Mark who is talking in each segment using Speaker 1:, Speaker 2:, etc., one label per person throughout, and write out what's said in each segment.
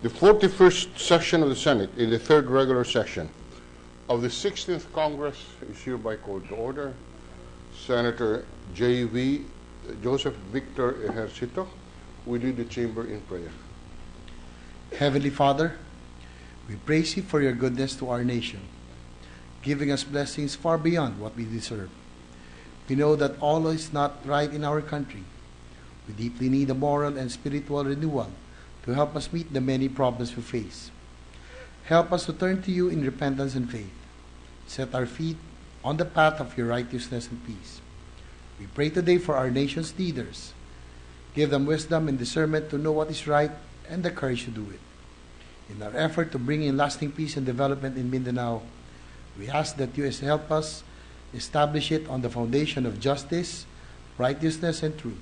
Speaker 1: The 41st session of the Senate in the third regular session of the 16th Congress is hereby called to order. Senator J.V. Joseph Victor Ejercito will lead the chamber in prayer.
Speaker 2: Heavenly Father, we praise you for your goodness to our nation, giving us blessings far beyond what we deserve. We know that all is not right in our country. We deeply need a moral and spiritual renewal to help us meet the many problems we face. Help us to turn to you in repentance and faith. Set our feet on the path of your righteousness and peace. We pray today for our nation's leaders. Give them wisdom and discernment to know what is right and the courage to do it. In our effort to bring in lasting peace and development in Mindanao, we ask that you help us establish it on the foundation of justice, righteousness, and truth.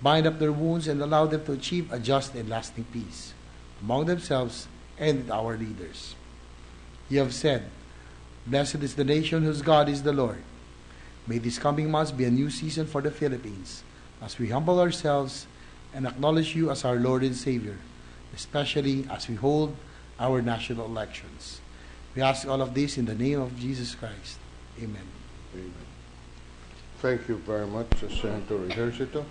Speaker 2: Bind up their wounds and allow them to achieve a just and lasting peace among themselves and with our leaders. You have said, "Blessed is the nation whose God is the Lord." May these coming months be a new season for the Philippines as we humble ourselves and acknowledge you as our Lord and Savior, especially as we hold our national elections. We ask all of this in the name of Jesus Christ. Amen.
Speaker 1: Amen. Thank you very much, Senator Ejercito.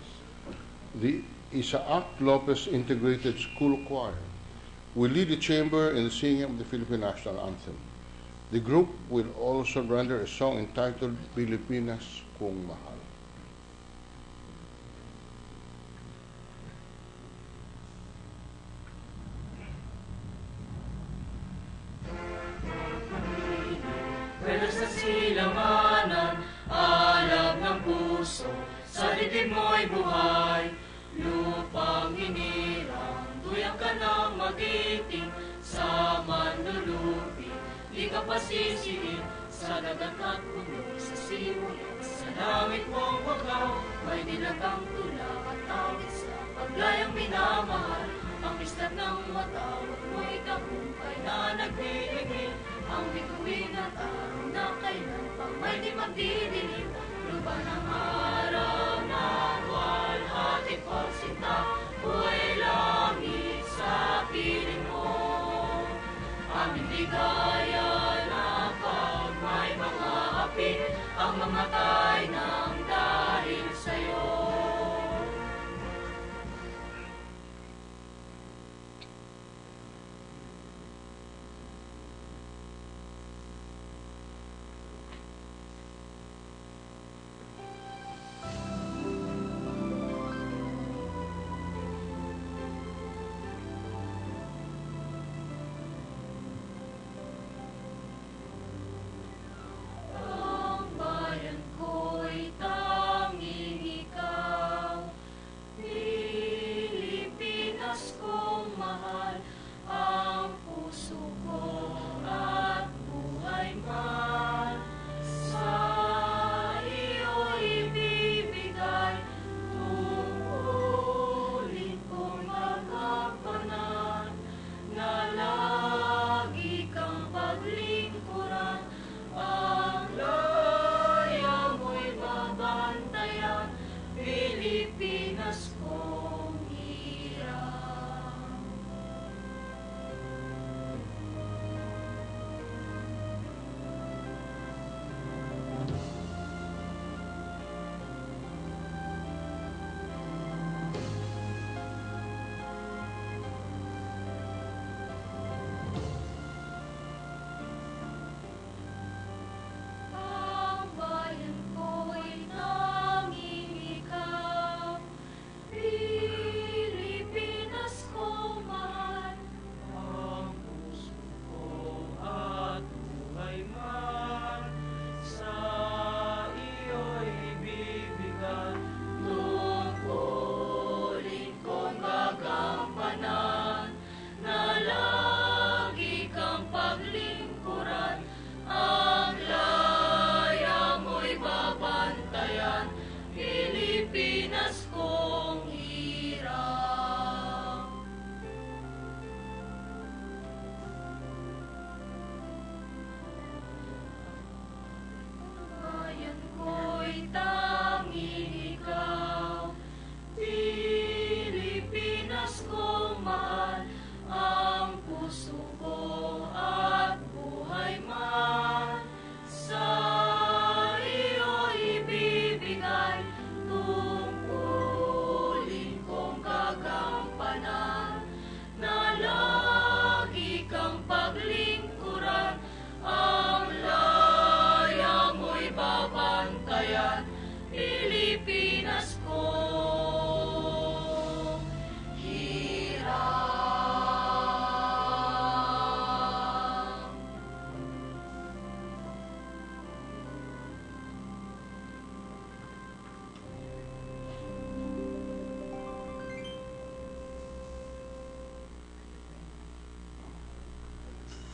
Speaker 1: The Isaac Lopez Integrated School Choir will lead the chamber in the singing of the Philippine National Anthem. The group will also render a song entitled Pilipinas Kung Mahal.
Speaker 3: Pwede sa silanganan, alab ng puso, sa dibdib mo'y buhay. Lupang hinirang, tuyang ka ng magiting, sa manlulupi, di ka pasisiin, sa dagat at puno, sa simulan, sa langit mong wagaw, may dilagang tula at awit sa paglayang minamahal. Ang istat ng matawag mo'y tagumpay na nagbibigay, ang bituin at araw na kailan pang may di magdidilim. Lupa ng araw na walhati pagsita, buhay langit sa piling mo. Aming ligaya na pag may mga api, ang mamatay ng dahil sa'yo.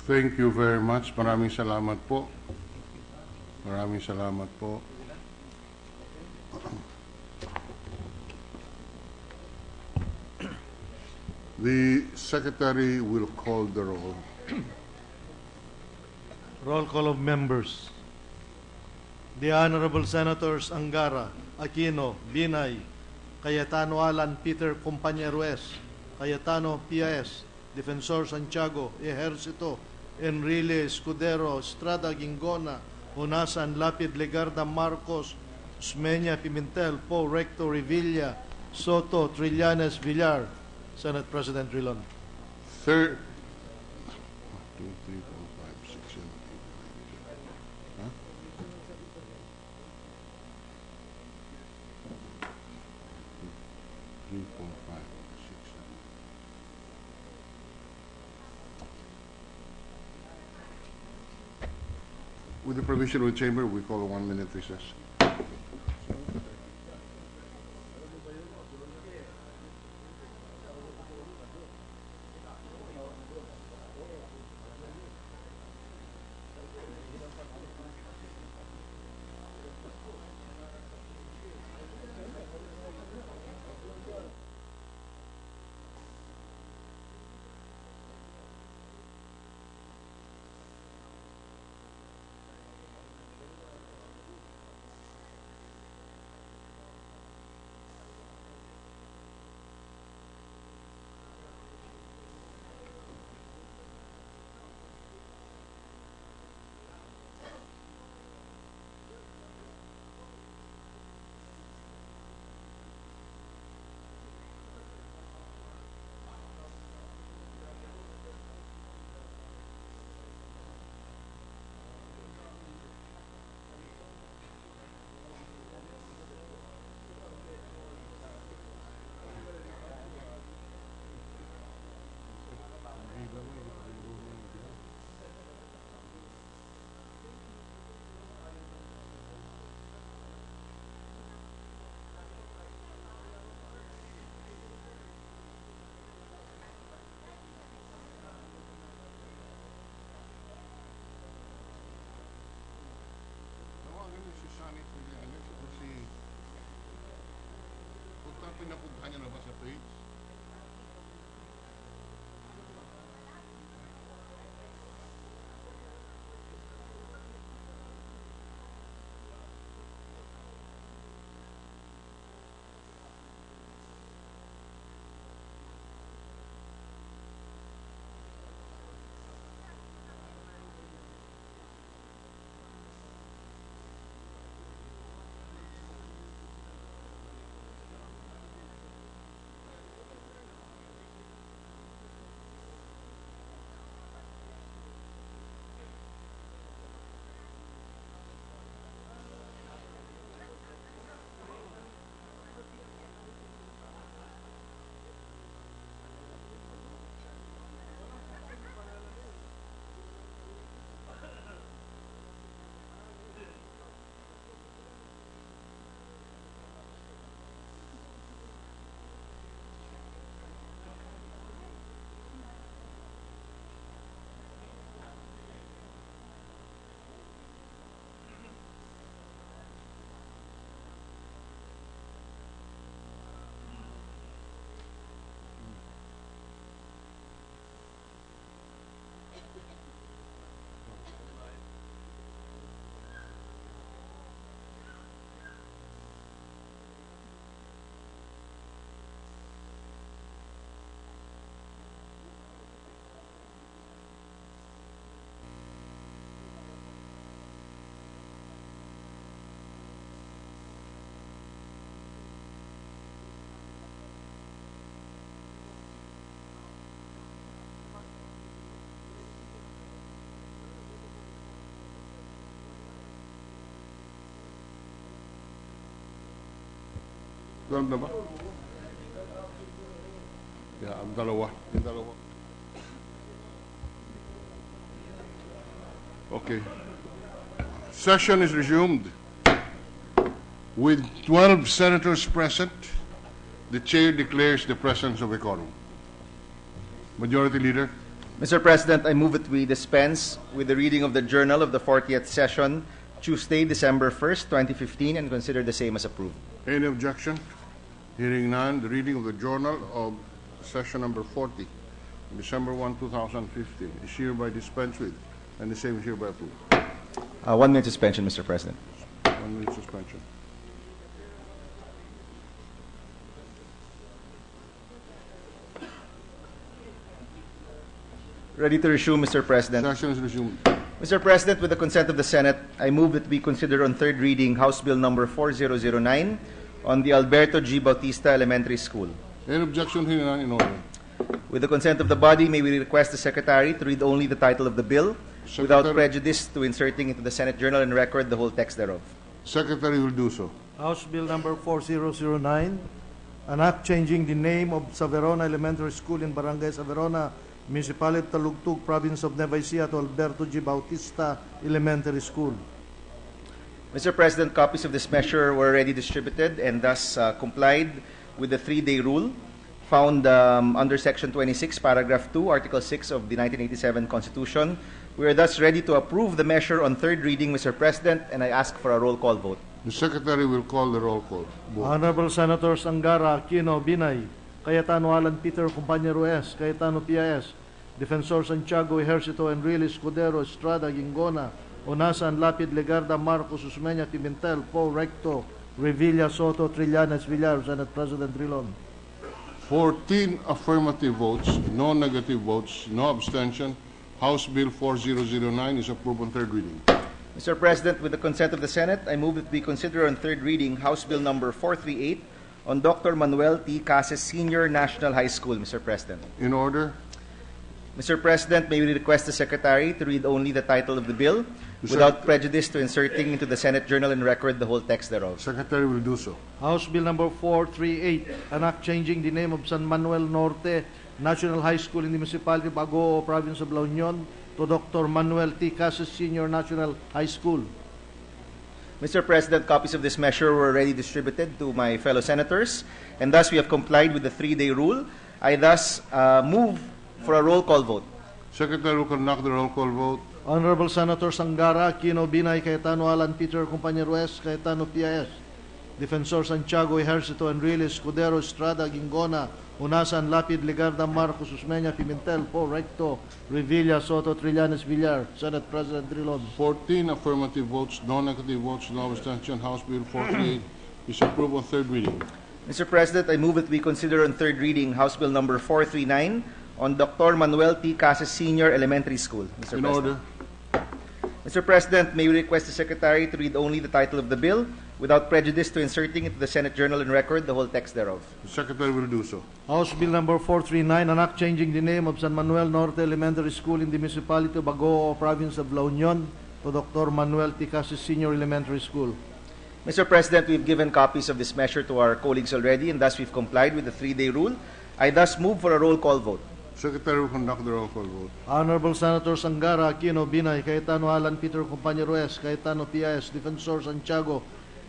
Speaker 1: Thank you very much. Maraming salamat po. Maraming salamat po. The Secretary will call the roll.
Speaker 4: Roll call of members. The Honorable Senators Angara, Aquino, Binay, Cayetano Alan, Peter Compañía Ruiz, Cayetano Pies, Defensor Santiago, Ejercito, Enrile Escudero, Estrada Gingona, Honasan Lapid Legarda Marcos, Usmeña Pimentel, Poe Recto Revilla, Soto Trillanes Villar. Senate President Drilon.
Speaker 1: Third. 2, 3, 4, 5, 6, 7, 8, 9, 10. Huh? 3, 4, 5, 6, 7. With the permission of the chamber, we call a 1-minute recess. Pinapuntahan niya na ba sa page? Doon na ba? Yeah, ang dalawa. Yung dalawa. Okay. Session is resumed. With 12 senators present, the chair declares the presence of a quorum. Majority Leader.
Speaker 5: Mr. President, I move that we dispense with the reading of the Journal of the 40th Session, Tuesday, December 1st, 2015, and consider the same as approved.
Speaker 1: Any objection? Hearing none, the reading of the Journal of Session number 40, December 1, 2015, is hereby dispensed with, and the same is hereby approved.
Speaker 5: 1 minute suspension, Mr. President.
Speaker 1: 1 minute suspension.
Speaker 5: Ready to resume, Mr. President.
Speaker 1: Session is resumed.
Speaker 5: Mr. President, with the consent of the Senate, I move that we consider on third reading House Bill number 4009 on the Alberto G. Bautista Elementary School.
Speaker 1: Any objection? Hearing none, in order.
Speaker 5: With the consent of the body, may we request the Secretary to read only the title of the bill without
Speaker 1: Secretary.
Speaker 5: prejudice to inserting into the Senate Journal and Record the whole text thereof.
Speaker 1: Secretary will do so.
Speaker 4: House Bill number 4009, an act changing the name of Saverona Elementary School in Barangay Saverona, Municipality of Talugtug, Province of Nueva Ecija to Alberto G. Bautista Elementary School.
Speaker 5: Mr. President, copies of this measure were already distributed and thus complied with the 3-day rule found under Section 26, Paragraph 2, Article 6 of the 1987 Constitution. We are thus ready to approve the measure on third reading, Mr. President, and I ask for a roll call vote.
Speaker 1: The Secretary will call the roll call. Vote.
Speaker 4: Honorable Senators Angara, Aquino, Binay, Cayetano Alan Peter, Compañero S, Cayetano P.I.S., Defensor Santiago Ejercito, Enrile Escudero, Estrada, Gingona, Onasan, Lapid, Legarda, Marcos, Usmeña, Pimentel, Poe, Recto, Revilla, Soto, Trillanes, Villar, Senate President Drilon.
Speaker 1: 14 affirmative votes, no negative votes, no abstention. House Bill 4009 is approved on third reading.
Speaker 5: Mr. President, with the consent of the Senate, I move that we consider on third reading House Bill number 438 on Dr. Manuel T. Cases Senior National High School, Mr. President.
Speaker 1: In order.
Speaker 5: Mr. President, may we request the Secretary to read only the title of the bill without prejudice to inserting into the Senate Journal and Record the whole text thereof.
Speaker 1: Secretary will do so.
Speaker 4: House Bill number 438, an act changing the name of San Manuel Norte National High School in the Municipality of Bagoo, Province of La Union, to Dr. Manuel T. Cases Senior National High School.
Speaker 5: Mr. President, copies of this measure were already distributed to my fellow senators, and thus we have complied with the 3-day rule. I thus move for a roll call vote.
Speaker 1: Secretary will conduct the roll call vote.
Speaker 4: Honorable Senator Sangara, Aquino, Binay, Cayetano Alan Peter, Compañero S, Cayetano P.I.S., Defensor Santiago Ejercito, Enrile Escudero, Estrada, Gingona, Unasan, Lapid, Legarda, Marcos, Usmeña, Pimentel, Poe, Recto, Revilla, Soto, Trillanes, Villar, Senate President Drilon.
Speaker 1: 14 affirmative votes, no negative votes, no abstention. House Bill 438 is approved on third reading.
Speaker 5: Mr. President, I move that we consider on third reading House Bill number 439 on Dr. Manuel T. Cases Senior Elementary School, Mr.
Speaker 1: In
Speaker 5: President.
Speaker 1: order.
Speaker 5: Mr. President, may we request the Secretary to read only the title of the bill without prejudice to inserting into the Senate Journal and Record the whole text thereof.
Speaker 1: The Secretary will do so.
Speaker 4: House Bill number 439, an act changing the name of San Manuel Norte Elementary School in the Municipality of Bagoo, Province of La Union, to Dr. Manuel T. Cases Senior Elementary School.
Speaker 5: Mr. President, we've given copies of this measure to our colleagues already, and thus we've complied with the 3-day rule. I thus move for a roll call vote.
Speaker 1: Secretary will conduct the roll call vote.
Speaker 4: Honorable Senator Sangara, Aquino, Binay, Cayetano Alan Peter, Compañero S, Cayetano P.I.S., Defensor Santiago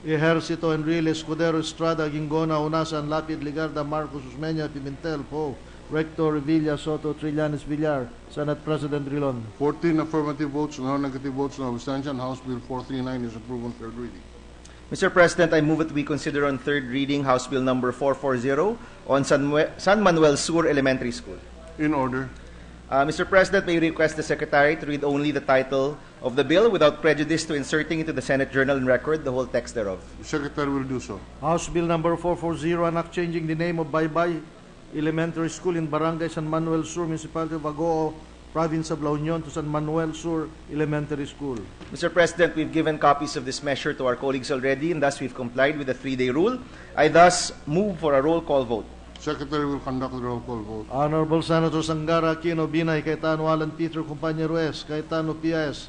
Speaker 4: Ejercito, Enrile Escudero, Estrada, Gingona, Unasan, Lapid, Legarda, Marcos, Usmeña, Pimentel, Poe, Recto, Revilla, Soto, Trillanes, Villar, Senate President Drilon.
Speaker 1: 14 affirmative votes, no negative votes, no abstention. House Bill 439 is approved on third reading.
Speaker 5: Mr. President, I move that we consider on third reading House Bill number 440 on San Manuel Sur Elementary School.
Speaker 1: In order.
Speaker 5: Mr. President, may we request the Secretary to read only the title of the bill without prejudice to inserting into the Senate Journal and Record the whole text thereof.
Speaker 1: The Secretary will do so.
Speaker 4: House Bill number 440, an act changing the name of Baybay Elementary School in Barangay San Manuel Sur, Municipality of Bagoo, Province of La Union, to San Manuel Sur Elementary School.
Speaker 5: Mr. President, we've given copies of this measure to our colleagues already, and thus we've complied with the 3-day rule. I thus move for a roll call vote.
Speaker 1: Secretary will conduct the roll call vote.
Speaker 4: Honorable Senator Sangara, Aquino, Binay, Cayetano Alan Peter, Compañero S, Cayetano P.I.S.,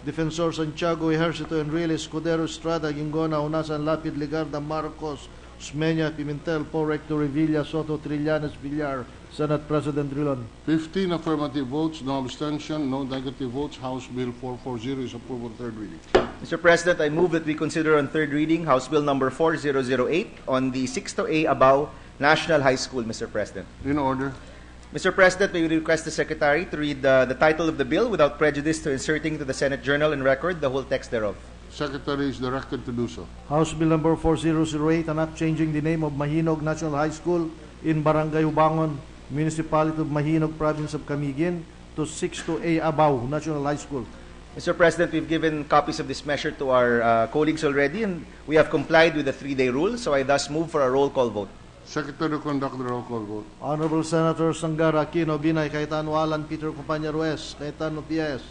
Speaker 4: Defensor Santiago Ejercito, Enrile Escudero, Estrada, Gingona, Unasan, Lapid, Legarda, Marcos, Usmeña, Pimentel, Poe, Recto, Revilla, Soto, Trillanes, Villar, Senate President Drilon.
Speaker 1: 15 affirmative votes, no abstention, no negative votes. House Bill 440 is approved on third reading.
Speaker 5: Mr. President, I move that we consider on third reading House Bill number 4008 on the 6 to A Abao National High School, Mr. President.
Speaker 1: In order.
Speaker 5: Mr. President, may we request the Secretary to read the title of the bill without prejudice to inserting into the Senate Journal and Record the whole text thereof.
Speaker 1: Secretary is directed to do so.
Speaker 4: House Bill number 4008, an act changing the name of Mahinog National High School in Barangay Ubangon, Municipality of Mahinog, Province of Camiguin, to 62A Abao National High School.
Speaker 5: Mr. President, we've given copies of this measure to our colleagues already, and we have complied with the 3-day rule, so I thus move for a roll call vote.
Speaker 1: Secretary to conduct the roll call vote.
Speaker 4: Honorable Senator Sangara, Aquino, Binay, Cayetano Alan, Peter Companya Ruiz, Cayetano P.S.,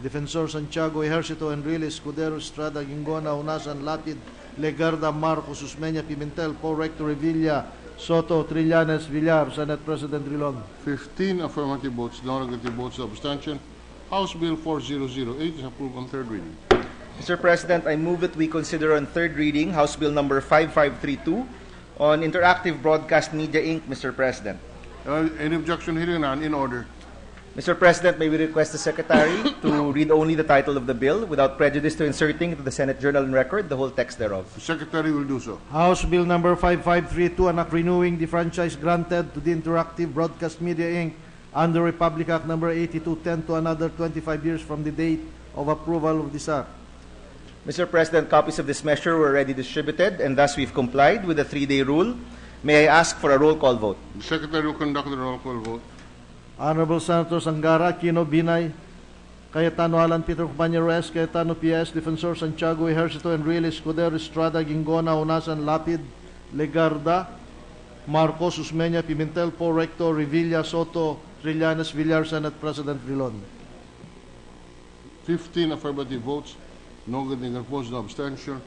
Speaker 4: Defensor Santiago Ejercito, Enrile, Escudero, Estrada, Gingona, Unasan, Lapid, Legarda, Marcos, Usmeña, Pimentel, Po, Rector, Revilla, Soto, Trillanes, Villar, Senate President Rilon.
Speaker 1: 15 affirmative votes, no negative votes, no abstention. House Bill 4008 is approved on third reading.
Speaker 5: Mr. President, I move that we consider on third reading House Bill number 5532 on Interactive Broadcast Media, Inc., Mr. President.
Speaker 1: Any objection? Hearing none, in order.
Speaker 5: Mr. President, may we request the Secretary to read only the title of the bill without prejudice to inserting into the Senate Journal and Record the whole text thereof.
Speaker 1: The Secretary will do so.
Speaker 4: House Bill number 5532, an act renewing the franchise granted to the Interactive Broadcast Media, Inc., under Republic Act number 8210 to another 25 years from the date of approval of this act.
Speaker 5: Mr. President, copies of this measure were already distributed, and thus we've complied with the 3-day rule. May I ask for a roll call vote?
Speaker 1: The Secretary will conduct the roll call vote.
Speaker 4: Honorable Senator Sangara, Aquino, Binay, Cayetano Alan, Peter Companya Ruiz, Cayetano P.S., Defensor Santiago Ejercito, Enrile, Escudero, Estrada, Gingona, Unasan, Lapid, Legarda, Marcos, Usmeña, Pimentel, Po, Rector, Revilla, Soto, Trillanes, Villar, Senate President Rilon.
Speaker 1: 15 affirmative votes, no negative votes, no abstention.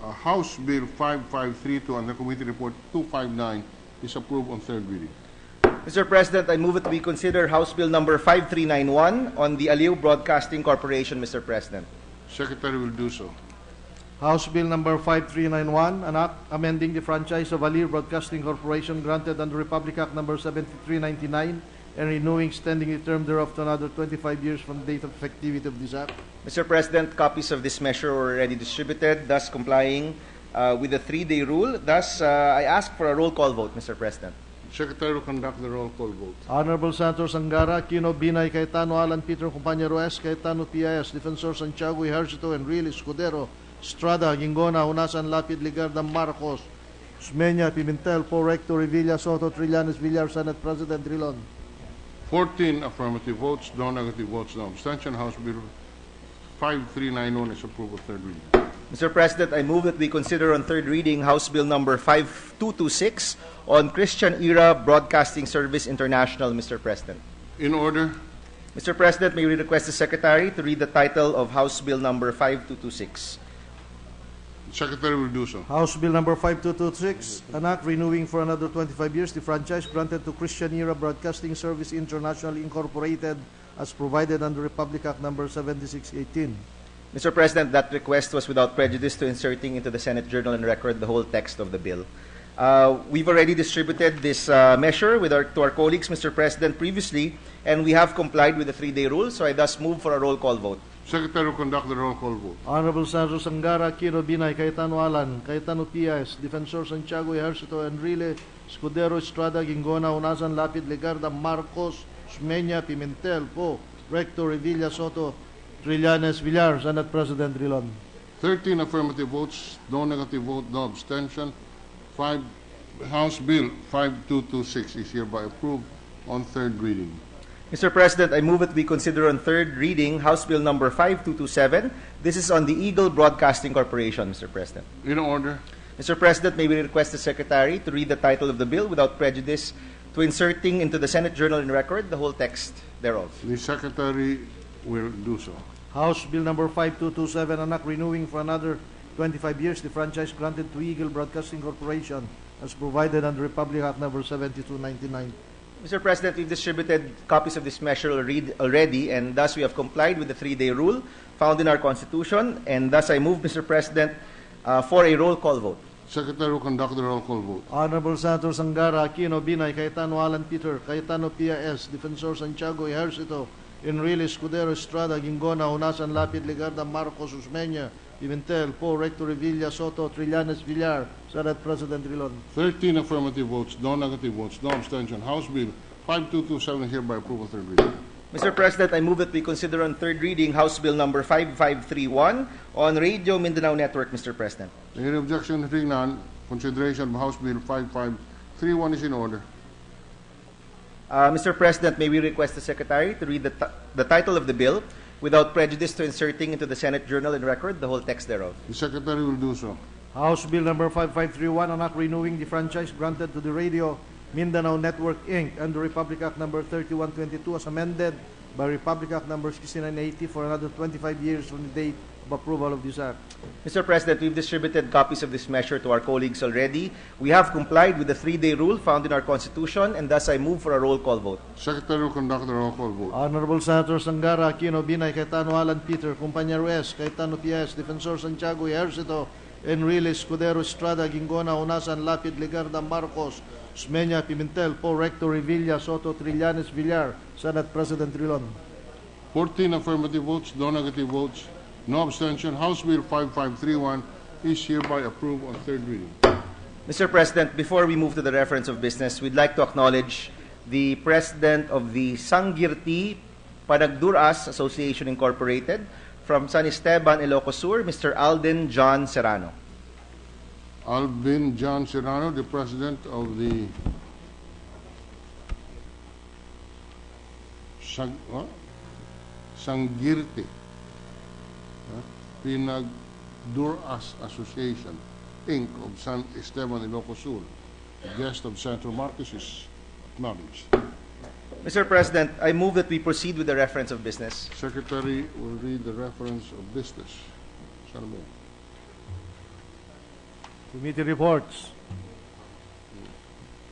Speaker 1: House Bill 5532 and the Committee Report 259 is approved on third reading.
Speaker 5: Mr. President, I move that we consider House Bill number 5391 on the Aliw Broadcasting Corporation, Mr. President.
Speaker 1: Secretary will do so.
Speaker 4: House Bill number 5391, an act amending the franchise of Aliw Broadcasting Corporation granted under Republic Act number 7399 and renewing extending the term thereof to another 25 years from the date of effectivity of this act.
Speaker 5: Mr. President, copies of this measure were already distributed, thus complying with the 3-day rule. Thus, I ask for a roll call vote, Mr. President.
Speaker 1: Secretary will conduct the roll call vote.
Speaker 4: Honorable Senator Sangara, Aquino, Binay, Cayetano Alan, Peter Companya Ruiz, Cayetano P.S., Defensor Santiago Ejercito, Enrile, Escudero, Estrada, Gingona, Unasan, Lapid, Ligarda, Marcos, Usmeña, Pimentel, Po, Rector, Revilla, Soto, Trillanes, Villar, Senate President Rilon.
Speaker 1: 14 affirmative votes, no negative votes, no abstention. House Bill 5391 is approved on third reading.
Speaker 5: Mr. President, I move that we consider on third reading House Bill number 5226 on Christian Era Broadcasting Service International, Mr. President.
Speaker 1: In order.
Speaker 5: Mr. President, may we request the Secretary to read the title of House Bill number 5226.
Speaker 1: The Secretary will do so.
Speaker 4: House Bill number 5226, an act renewing for another 25 years the franchise granted to Christian Era Broadcasting Service International Incorporated as provided under Republic Act number 7618.
Speaker 5: Mr. President, that request was without prejudice to inserting into the Senate Journal and Record the whole text of the bill. We've already distributed this measure to our colleagues, Mr. President, previously, and we have complied with the 3-day rule, so I thus move for a roll call vote.
Speaker 1: Secretary will conduct the roll call vote.
Speaker 4: Honorable Senator Sangara, Aquino, Binay, Cayetano Alan, Cayetano P.S., Defensor Santiago Ejercito, Enrile, Escudero, Estrada, Gingona, Unasan, Lapid, Legarda, Marcos, Usmeña, Pimentel, Po, Rector, Revilla, Soto, Trillanes, Villar, Senate President Rilon.
Speaker 1: 13 affirmative votes, no negative vote, no abstention. House Bill 5226 is hereby approved on third reading.
Speaker 5: Mr. President, I move that we consider on third reading House Bill number 5227. This is on the Eagle Broadcasting Corporation, Mr. President.
Speaker 1: In order.
Speaker 5: Mr. President, may we request the Secretary to read the title of the bill without prejudice to inserting into the Senate Journal and Record the whole text thereof.
Speaker 1: The Secretary will do so.
Speaker 4: House Bill number 5227, an act renewing for another 25 years the franchise granted to Eagle Broadcasting Corporation as provided under Republic Act number 7299.
Speaker 5: Mr. President, we've distributed copies of this measure already, and thus we have complied with the 3-day rule found in our Constitution, and thus I move, Mr. President, for a roll call vote.
Speaker 1: Secretary will conduct the roll call vote.
Speaker 4: Honorable Senator Sangara, Aquino, Binay, Cayetano Alan, Peter, Cayetano P.S., Defensor Santiago Ejercito, Enrile, Escudero, Estrada, Gingona, Unasan, Lapid, Legarda, Marcos, Usmeña, Pimentel, Po, Rector, Revilla, Soto, Trillanes, Villar, Senate President Rilon.
Speaker 1: 13 affirmative votes, no negative votes, no abstention. House Bill 5227 hereby approve on third reading.
Speaker 5: Mr. President, I move that we consider on third reading House Bill number 5531 on Radio Mindanao Network, Mr. President.
Speaker 1: Any objection? Hearing none, consideration of House Bill 5531 is in order.
Speaker 5: Mr. President, may we request the Secretary to read the title of the bill without prejudice to inserting into the Senate Journal and Record the whole text thereof.
Speaker 1: The Secretary will do so.
Speaker 4: House Bill number 5531, an act renewing the franchise granted to the Radio Mindanao Network, Inc. under Republic Act number 3122 as amended by Republic Act number 6980 for another 25 years from the date of approval of this act.
Speaker 5: Mr. President, we've distributed copies of this measure to our colleagues already. We have complied with the 3-day rule found in our Constitution, and thus I move for a roll call vote.
Speaker 1: Secretary will conduct the roll call vote.
Speaker 4: Honorable Senators Angara, Aquino, Binay, Cayetano, Alan, Peter, Companya Ruiz, Cayetano P.S., Defensor Santiago, Ejercito, Enrile, Escudero, Estrada, Gingona, Unasan, Lapid, Legarda, Marcos, Osmeña, Pimentel, Poe, Recto, Revilla, Soto, Trillanes, Villar, Senate President Trilon.
Speaker 1: 14 affirmative votes, no negative votes, no abstention. House Bill 5531 is hereby approved on third reading.
Speaker 5: Mr. President, before we move to the reference of business, we'd like to acknowledge the President of the Sangirti Panagduras Association Incorporated from San Esteban, Ilocos Sur, Mr. Alden John Serrano.
Speaker 1: Alvin John Serrano, the President of the Sangirti Pinagduras Association, Inc. of San Esteban, Ilocos Sur. The guest of Senator Marcos is acknowledged.
Speaker 5: Mr. President, I move that we proceed with the reference of business.
Speaker 1: Secretary will read the reference of business. Salamin.
Speaker 4: Committee reports.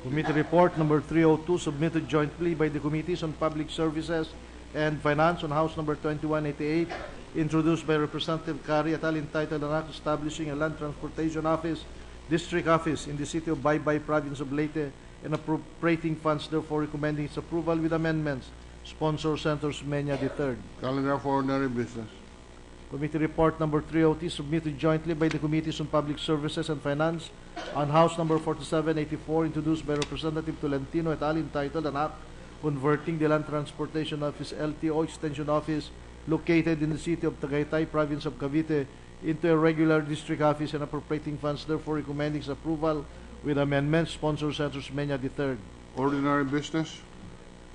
Speaker 4: Committee report number 302 submitted jointly by the Committees on Public Services and Finance on House number 2188, introduced by Representative Kari et al. Entitled an act establishing a land transportation office, district office in the city of Baybay, province of Leyte, and appropriating funds, therefore recommending its approval with amendments. Sponsor Senator Osmeña III.
Speaker 1: Calendar for ordinary business.
Speaker 4: Committee report number 303 submitted jointly by the Committees on Public Services and Finance on House number 4784, introduced by Representative Tolentino et al. Entitled an act converting the Land Transportation Office LTO Extension Office located in the city of Tagaytay, province of Cavite, into a regular district office and appropriating funds, therefore recommending its approval with amendments. Sponsor Senator Osmeña III.
Speaker 1: Ordinary business.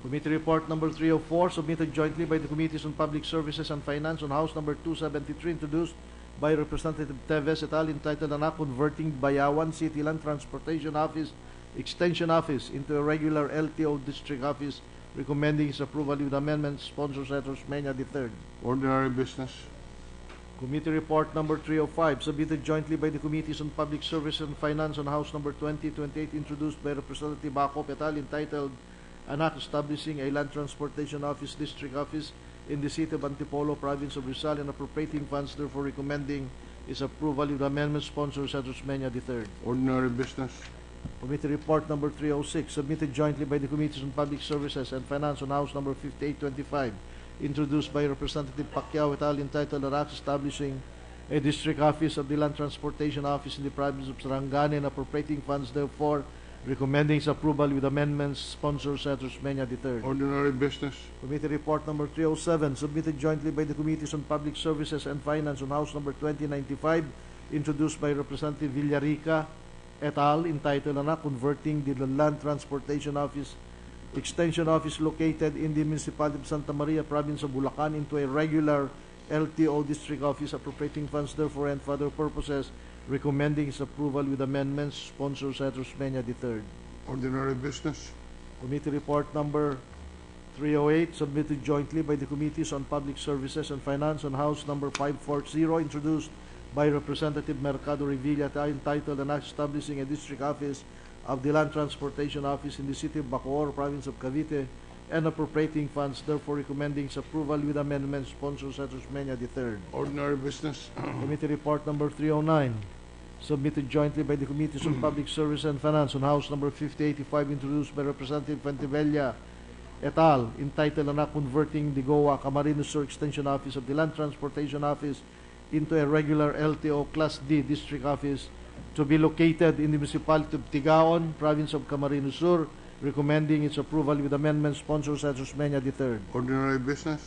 Speaker 4: Committee report number 304 submitted jointly by the Committees on Public Services and Finance on House number 273, introduced by Representative Teves et al. Entitled an act converting Bayawan City Land Transportation Office Extension Office into a regular LTO district office, recommending its approval with amendments. Sponsor Senator Osmeña III.
Speaker 1: Ordinary business.
Speaker 4: Committee report number 305 submitted jointly by the Committees on Public Services and Finance on House number 2028, introduced by Representative Bacop et al. Entitled an act establishing a land transportation office, district office in the city of Antipolo, province of Rizal, and appropriating funds, therefore recommending its approval with amendments. Sponsor Senator Osmeña III.
Speaker 1: Ordinary business.
Speaker 4: Committee report number 306 submitted jointly by the Committees on Public Services and Finance on House number 5825, introduced by Representative Pacquiao et al. Entitled an act establishing a district office of the Land Transportation Office in the province of Sarangani and appropriating funds, therefore recommending its approval with amendments. Sponsor Senator Osmeña III.
Speaker 1: Ordinary business.
Speaker 4: Committee report number 307 submitted jointly by the Committees on Public Services and Finance on House number 2095, introduced by Representative Villarica et al. Entitled an act converting the Land Transportation Office Extension Office located in the municipality of Santa Maria, province of Bulacan, into a regular LTO district office, appropriating funds therefore and for other purposes, recommending its approval with amendments. Sponsor Senator Osmeña III.
Speaker 1: Ordinary business.
Speaker 4: Committee report number 308 submitted jointly by the Committees on Public Services and Finance on House number 540, introduced by Representative Mercado Revilla et al. Entitled an act establishing a district office of the Land Transportation Office in the city of Bacoor, province of Cavite, and appropriating funds, therefore recommending its approval with amendments. Sponsor Senator Osmeña III.
Speaker 1: Ordinary business.
Speaker 4: Committee report number 309 submitted jointly by the Committees on Public Service and Finance on House number 5085, introduced by Representative Fantivella et al. Entitled an act converting the Goa Camarines Sur Extension Office of the Land Transportation Office into a regular LTO Class D district office to be located in the municipality of Tigaon, province of Camarines Sur, recommending its approval with amendments. Sponsor Senator Menya III.
Speaker 1: Ordinary business.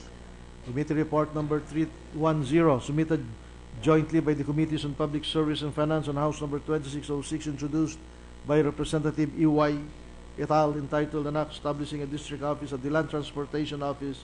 Speaker 4: Committee report number 310, submitted jointly by the Committees on Public Service and Finance on House number 2606, introduced by Representative E.Y. et al., entitled An Act Establishing a District Office at the Land Transportation Office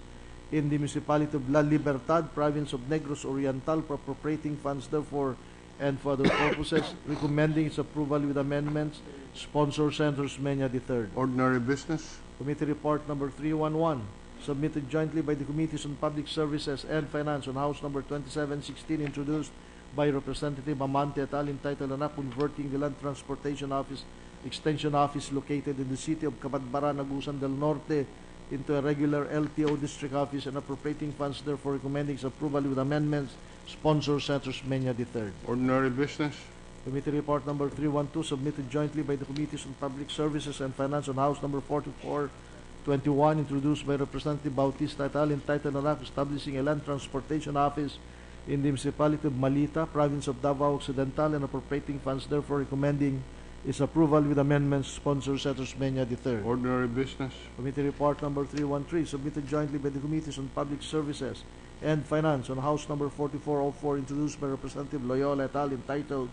Speaker 4: in the Municipality of La Libertad, Province of Negros Oriental, for appropriating funds therefore and for other purposes, recommending its approval with amendments. Sponsor Senator Menya III.
Speaker 1: Ordinary business.
Speaker 4: Committee report number 311, submitted jointly by the Committees on Public Services and Finance on House number 2716, introduced by Representative Amante et al., entitled An Act Converting the Land Transportation Office, Extension Office located in the city of Cabadbaran, Agusan del Norte, into a regular LTO district office and appropriating funds therefore, recommending its approval with amendments. Sponsor Senator Menya III.
Speaker 1: Ordinary business.
Speaker 4: Committee report number 312, submitted jointly by the Committees on Public Services and Finance on House number 4421, introduced by Representative Bautista et al., entitled An Act Establishing a Land Transportation Office in the Municipality of Malita, Province of Davao Occidental, and appropriating funds therefore, recommending its approval with amendments. Sponsor Senator Menya III.
Speaker 1: Ordinary business.
Speaker 4: Committee report number 313, submitted jointly by the Committees on Public Services and Finance on House number 4404, introduced by Representative Loyola et al., entitled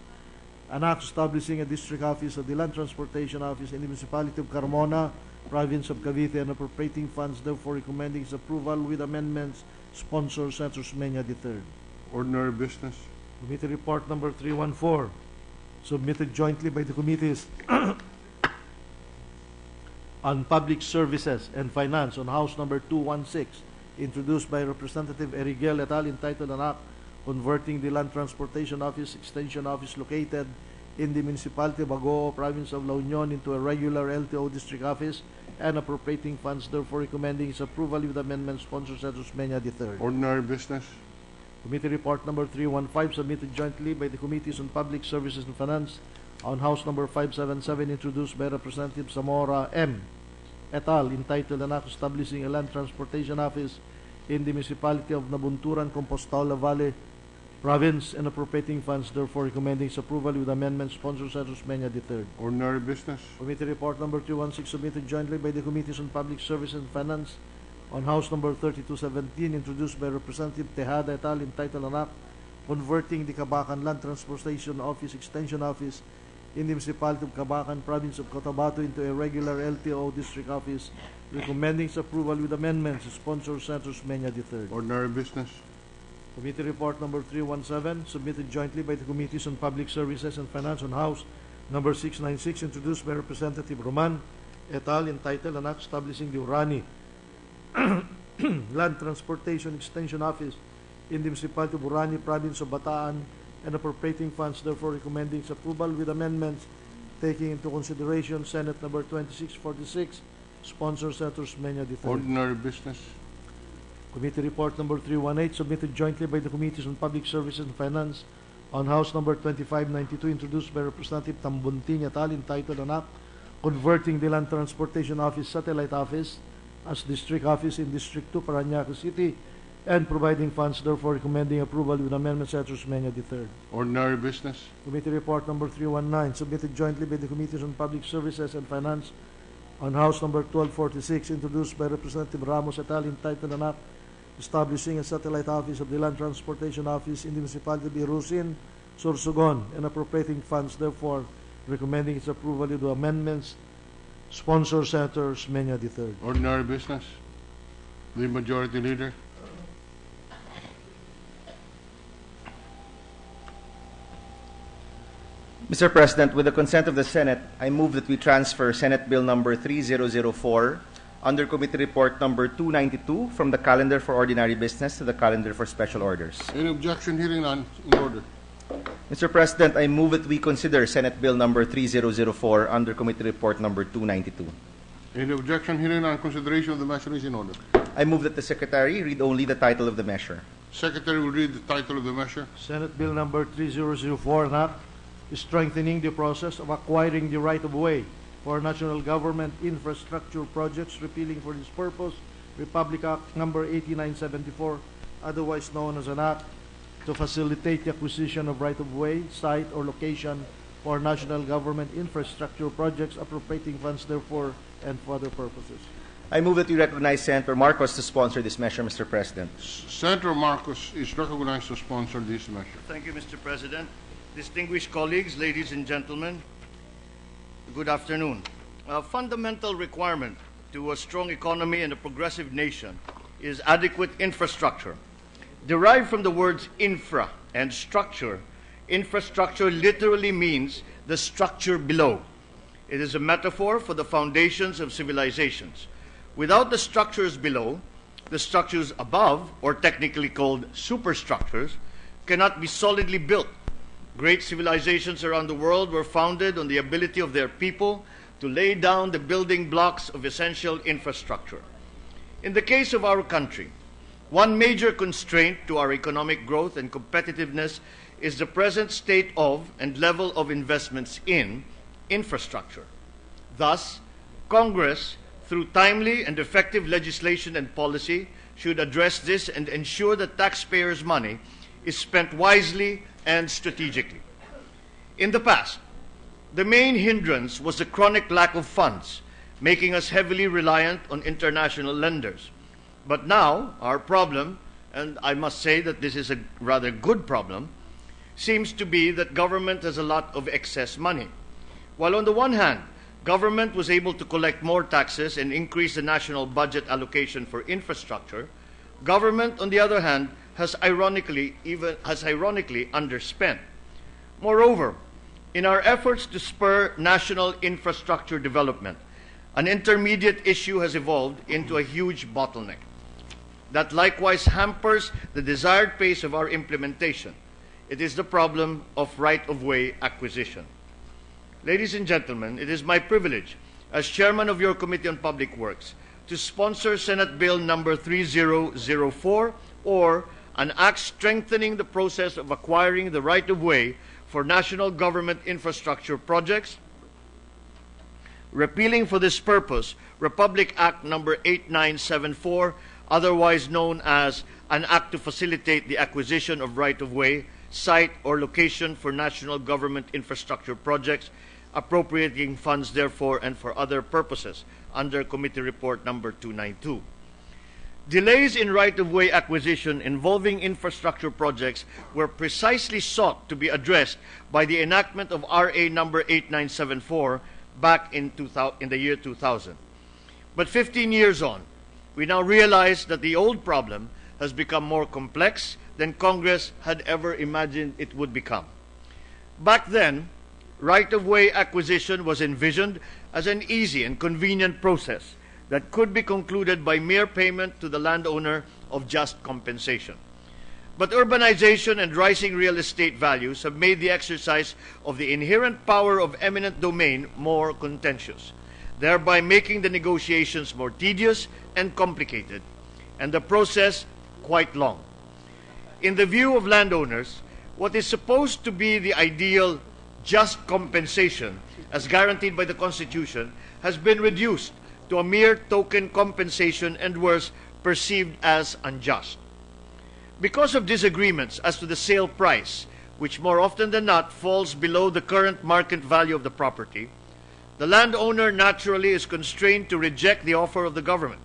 Speaker 4: An Act Establishing a District Office of the Land Transportation Office in the Municipality of Carmona, Province of Cavite, and appropriating funds therefore, recommending its approval with amendments. Sponsor Senator Menya III.
Speaker 1: Ordinary business.
Speaker 4: Committee report number 314, submitted jointly by the Committees on Public Services and Finance on House number 216, introduced by Representative Erigel et al., entitled An Act Converting the Land Transportation Office, Extension Office located in the Municipality of Bagoo, Province of La Union, into a regular LTO district office and appropriating funds therefore, recommending its approval with amendments. Sponsor Senator Menya III.
Speaker 1: Ordinary business.
Speaker 4: Committee report number 315, submitted jointly by the Committees on Public Services and Finance on House number 577, introduced by Representative Zamora M. et al., entitled An Act Establishing a Land Transportation Office in the Municipality of Nabunturan, Compostela Valley, Province, and appropriating funds therefore, recommending its approval with amendments. Sponsor Senator Menya III.
Speaker 1: Ordinary business.
Speaker 4: Committee report number 316, submitted jointly by the Committees on Public Service and Finance on House number 3217, introduced by Representative Tejada et al., entitled An Act Converting the Cabacan Land Transportation Office, Extension Office in the Municipality of Cabacan, Province of Cotabato, into a regular LTO district office, recommending its approval with amendments. Sponsor Senator Menya III.
Speaker 1: Ordinary business.
Speaker 4: Committee report number 317, submitted jointly by the Committees on Public Services and Finance on House number 696, introduced by Representative Roman et al., entitled An Act Establishing the Urani Land Transportation Extension Office in the Municipality of Urani, Province of Bataan, and appropriating funds therefore, recommending its approval with amendments, taking into consideration Senate number 2646. Sponsor Senator Menya III.
Speaker 1: Ordinary business.
Speaker 4: Committee report number 318, submitted jointly by the Committees on Public Services and Finance on House number 2592, introduced by Representative Tambuntin et al., entitled An Act Converting the Land Transportation Office Satellite Office as District Office in District 2, Parañaque City, and providing funds therefore, recommending approval with amendments. Senator Menya III.
Speaker 1: Ordinary business.
Speaker 4: Committee report number 319, submitted jointly by the Committees on Public Services and Finance on House number 1246, introduced by Representative Ramos et al., entitled An Act Establishing a Satellite Office of the Land Transportation Office in the Municipality of Irusin, Sorsogon, and appropriating funds therefore, recommending its approval with amendments. Sponsor Senator Menya III.
Speaker 1: Ordinary business. The Majority Leader.
Speaker 5: Mr. President, with the consent of the Senate, I move that we transfer Senate Bill number 3004 under Committee Report number 292 from the calendar for ordinary business to the calendar for special orders.
Speaker 1: Any objection? Hearing none. In order.
Speaker 5: Mr. President, I move that we consider Senate Bill number 3004 under Committee Report number 292.
Speaker 1: Any objection? Hearing none. Consideration of the measure is in order.
Speaker 5: I move that the Secretary read only the title of the measure.
Speaker 1: Secretary will read the title of the measure.
Speaker 4: Senate Bill number 3004, an act strengthening the process of acquiring the right-of-way for national government infrastructure projects, repealing for this purpose Republic Act number 8974, otherwise known as an act to facilitate the acquisition of right-of-way, site, or location for national government infrastructure projects, appropriating funds therefore, and for other purposes.
Speaker 5: I move that we recognize Senator Marcos to sponsor this measure, Mr. President.
Speaker 1: Senator Marcos is recognized to sponsor this measure.
Speaker 6: Thank you, Mr. President. Distinguished colleagues, ladies and gentlemen, good afternoon. A fundamental requirement to a strong economy and a progressive nation is adequate infrastructure. Derived from the words infra and structure, infrastructure literally means the structure below. It is a metaphor for the foundations of civilizations. Without the structures below, the structures above, or technically called superstructures, cannot be solidly built. Great civilizations around the world were founded on the ability of their people to lay down the building blocks of essential infrastructure. In the case of our country, one major constraint to our economic growth and competitiveness is the present state of and level of investments in infrastructure. Thus, Congress, through timely and effective legislation and policy, should address this and ensure that taxpayers' money is spent wisely and strategically. In the past, the main hindrance was the chronic lack of funds, making us heavily reliant on international lenders. But now, our problem, and I must say that this is a rather good problem, seems to be that government has a lot of excess money. While on the one hand, government was able to collect more taxes and increase the national budget allocation for infrastructure, government, on the other hand, has ironically underspent. Moreover, in our efforts to spur national infrastructure development, an intermediate issue has evolved into a huge bottleneck that likewise hampers the desired pace of our implementation. It is the problem of right-of-way acquisition. Ladies and gentlemen, it is my privilege as chairman of your Committee on Public Works to sponsor Senate Bill number 3004, or an act strengthening the process of acquiring the right-of-way for national government infrastructure projects, repealing for this purpose Republic Act number 8974, otherwise known as an act to facilitate the acquisition of right-of-way, site, or location for national government infrastructure projects, appropriating funds therefore and for other purposes, under Committee Report number 292. Delays in right-of-way acquisition involving infrastructure projects were precisely sought to be addressed by the enactment of RA number 8974 back in the year 2000. But 15 years on, we now realize that the old problem has become more complex than Congress had ever imagined it would become. Back then, right-of-way acquisition was envisioned as an easy and convenient process that could be concluded by mere payment to the landowner of just compensation. But urbanization and rising real estate values have made the exercise of the inherent power of eminent domain more contentious, thereby making the negotiations more tedious and complicated, and the process quite long. In the view of landowners, what is supposed to be the ideal just compensation, as guaranteed by the Constitution, has been reduced to a mere token compensation and worse, perceived as unjust. Because of disagreements as to the sale price, which more often than not falls below the current market value of the property, the landowner naturally is constrained to reject the offer of the government.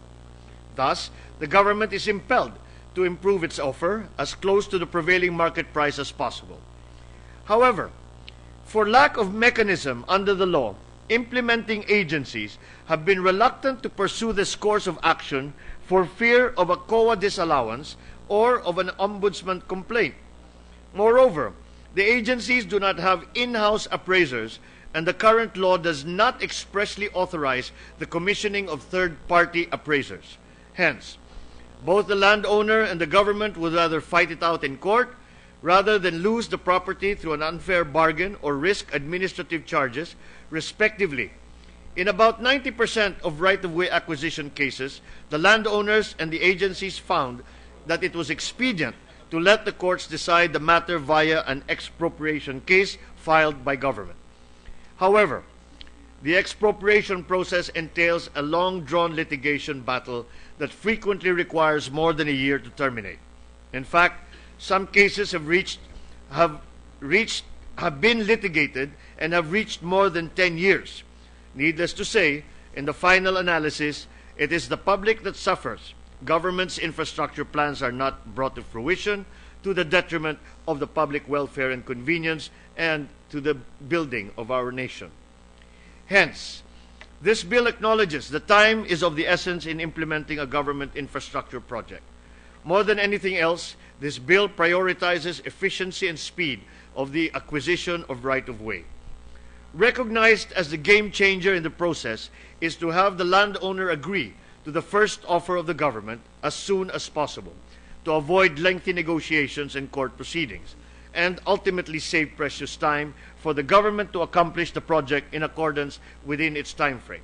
Speaker 6: Thus, the government is impelled to improve its offer as close to the prevailing market price as possible. However, for lack of mechanism under the law, implementing agencies have been reluctant to pursue this course of action for fear of a COA disallowance or of an ombudsman complaint. Moreover, the agencies do not have in-house appraisers, and the current law does not expressly authorize the commissioning of third-party appraisers. Hence, both the landowner and the government would rather fight it out in court rather than lose the property through an unfair bargain or risk administrative charges, respectively. In about 90% of right-of-way acquisition cases, the landowners and the agencies found that it was expedient to let the courts decide the matter via an expropriation case filed by government. However, the expropriation process entails a long-drawn litigation battle that frequently requires more than a year to terminate. In fact, some cases have reached have been litigated and have reached more than 10 years. Needless to say, in the final analysis, it is the public that suffers. Government's infrastructure plans are not brought to fruition, to the detriment of the public welfare and convenience and to the building of our nation. Hence, this bill acknowledges the time is of the essence in implementing a government infrastructure project. More than anything else, this bill prioritizes efficiency and speed of the acquisition of right-of-way. Recognized as the game changer in the process is to have the landowner agree to the first offer of the government as soon as possible, to avoid lengthy negotiations and court proceedings, and ultimately save precious time for the government to accomplish the project in accordance within its time frame.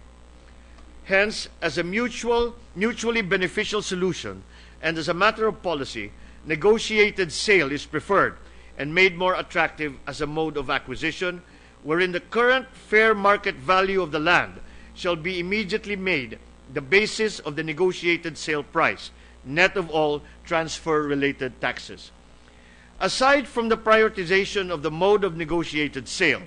Speaker 6: Hence, as a mutually beneficial solution and as a matter of policy, negotiated sale is preferred and made more attractive as a mode of acquisition, wherein the current fair market value of the land shall be immediately made the basis of the negotiated sale price, net of all transfer-related taxes. Aside from the prioritization of the mode of negotiated sale,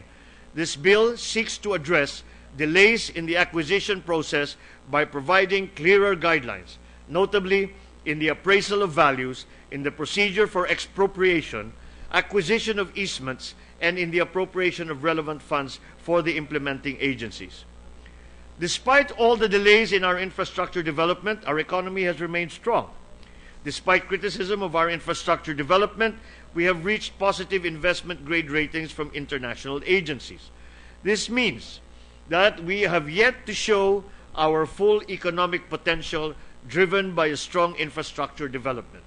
Speaker 6: this bill seeks to address delays in the acquisition process by providing clearer guidelines, notably in the appraisal of values, in the procedure for expropriation, acquisition of easements, and in the appropriation of relevant funds for the implementing agencies. Despite all the delays in our infrastructure development, our economy has remained strong. Despite criticism of our infrastructure development, we have reached positive investment grade ratings from international agencies. This means that we have yet to show our full economic potential driven by a strong infrastructure development.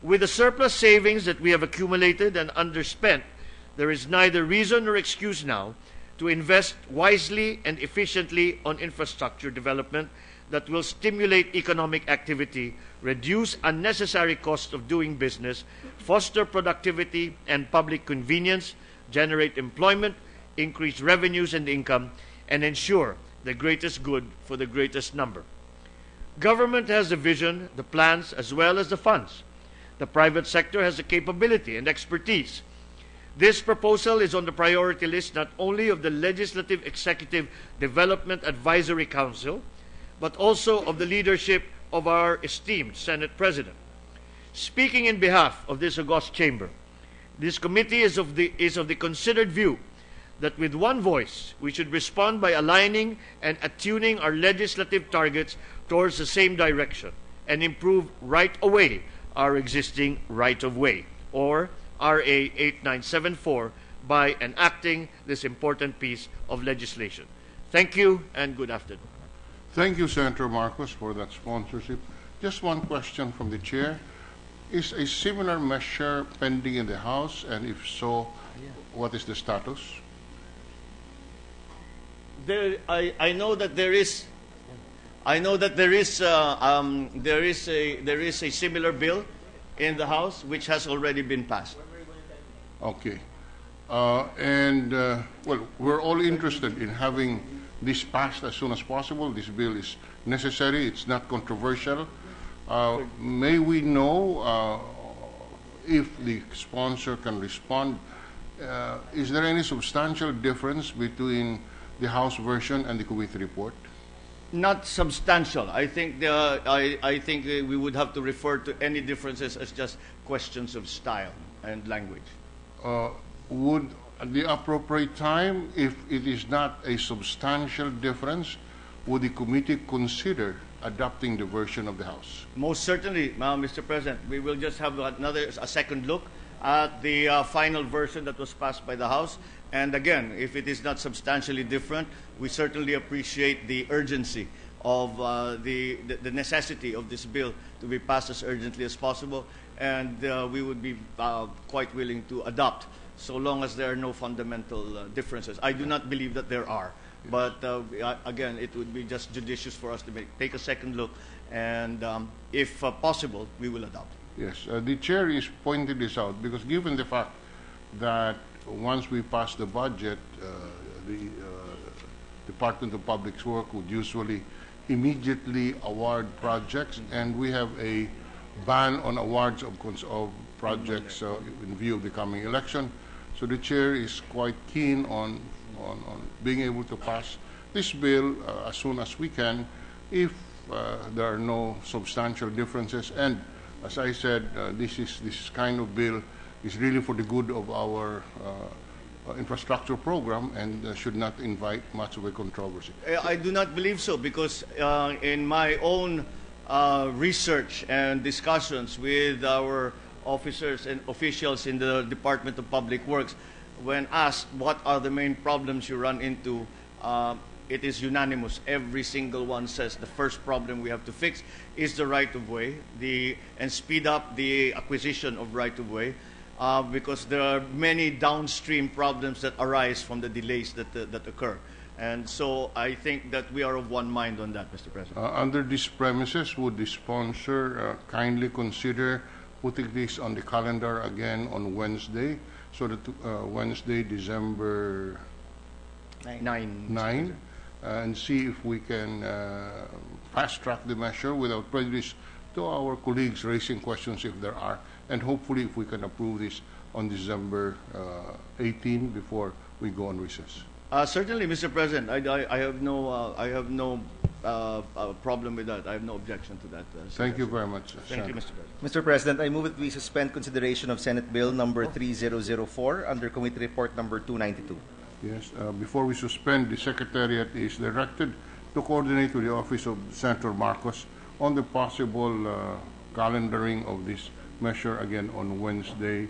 Speaker 6: With the surplus savings that we have accumulated and underspent, there is neither reason nor excuse now to invest wisely and efficiently on infrastructure development that will stimulate economic activity, reduce unnecessary costs of doing business, foster productivity and public convenience, generate employment, increase revenues and income, and ensure the greatest good for the greatest number. Government has the vision, the plans, as well as the funds. The private sector has the capability and expertise. This proposal is on the priority list not only of the Legislative Executive Development Advisory Council, but also of the leadership of our esteemed Senate President. Speaking in behalf of this august chamber, this committee is of the considered view that with one voice we should respond by aligning and attuning our legislative targets towards the same direction and improve right away our existing right-of-way, or RA 8974, by enacting this important piece of legislation. Thank you and good afternoon.
Speaker 1: Thank you, Senator Marcos, for that sponsorship. Just one question from the chair. Is a similar measure pending in the House, and if so, what is the status?
Speaker 6: I know that there is a similar bill in the House which has already been passed.
Speaker 1: Okay. Well, we're all interested in having this passed as soon as possible. This bill is necessary. It's not controversial. May we know if the sponsor can respond? Is there any substantial difference between the House version and the committee report?
Speaker 6: Not substantial. I think we would have to refer to any differences as just questions of style and language.
Speaker 1: Would the appropriate time, if it is not a substantial difference, would the committee consider adopting the version of the House?
Speaker 6: Most certainly, Mr. President. We will just have a second look at the final version that was passed by the House. And again, if it is not substantially different, we certainly appreciate the urgency of the necessity of this bill to be passed as urgently as possible. And we would be quite willing to adopt, so long as there are no fundamental differences. I do not believe that there are. But again, it would be just judicious for us to take a second look, and if possible, we will adopt.
Speaker 1: Yes, the chair is pointing this out because given the fact that once we pass the budget, the Department of Public Works would usually immediately award projects, and we have a ban on awards of projects in view of the coming election. So the chair is quite keen on being able to pass this bill as soon as we can if there are no substantial differences. And as I said, this kind of bill is really for the good of our infrastructure program and should not invite much of a controversy.
Speaker 6: I do not believe so because in my own research and discussions with our officers and officials in the Department of Public Works, when asked what are the main problems you run into, it is unanimous. Every single one says the first problem we have to fix is the right-of-way and speed up the acquisition of right-of-way because there are many downstream problems that arise from the delays that occur. And so I think that we are of one mind on that, Mr. President.
Speaker 1: Under these premises, would the sponsor kindly consider putting this on the calendar again on Wednesday, so that Wednesday, December 9, and see if we can fast-track the measure without prejudice to our colleagues raising questions if there are, and hopefully if we can approve this on December 18 before we go on recess.
Speaker 6: Certainly, Mr. President. I have no problem with that. I have no objection to that.
Speaker 1: Thank you very much.
Speaker 6: Thank you, Mr. President.
Speaker 5: Mr. President, I move that we suspend consideration of Senate Bill number 3004 under Committee Report number 292.
Speaker 1: Yes. Before we suspend, the Secretariat is directed to coordinate with the Office of Senator Marcos on the possible calendaring of this measure again on Wednesday,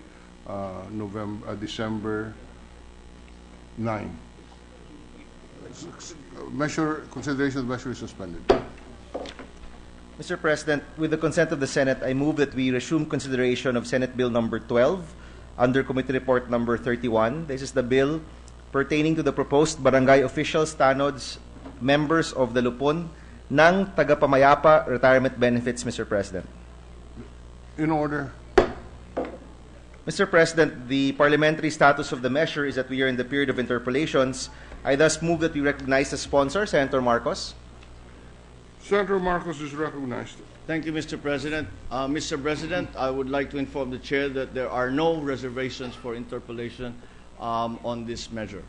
Speaker 1: December 9. Consideration of the measure is suspended.
Speaker 5: Mr. President, with the consent of the Senate, I move that we resume consideration of Senate Bill number 12 under Committee Report number 31. This is the bill pertaining to the proposed barangay officials, tanods, members of the Lupon ng tagapamayapa retirement benefits, Mr. President.
Speaker 1: In order.
Speaker 5: Mr. President, the parliamentary status of the measure is that we are in the period of interpellations. I thus move that we recognize the sponsor, Senator Marcos.
Speaker 1: Senator Marcos is recognized.
Speaker 6: Thank you, Mr. President. Mr. President, I would like to inform the Chair that there are no reservations for interpellation on this measure.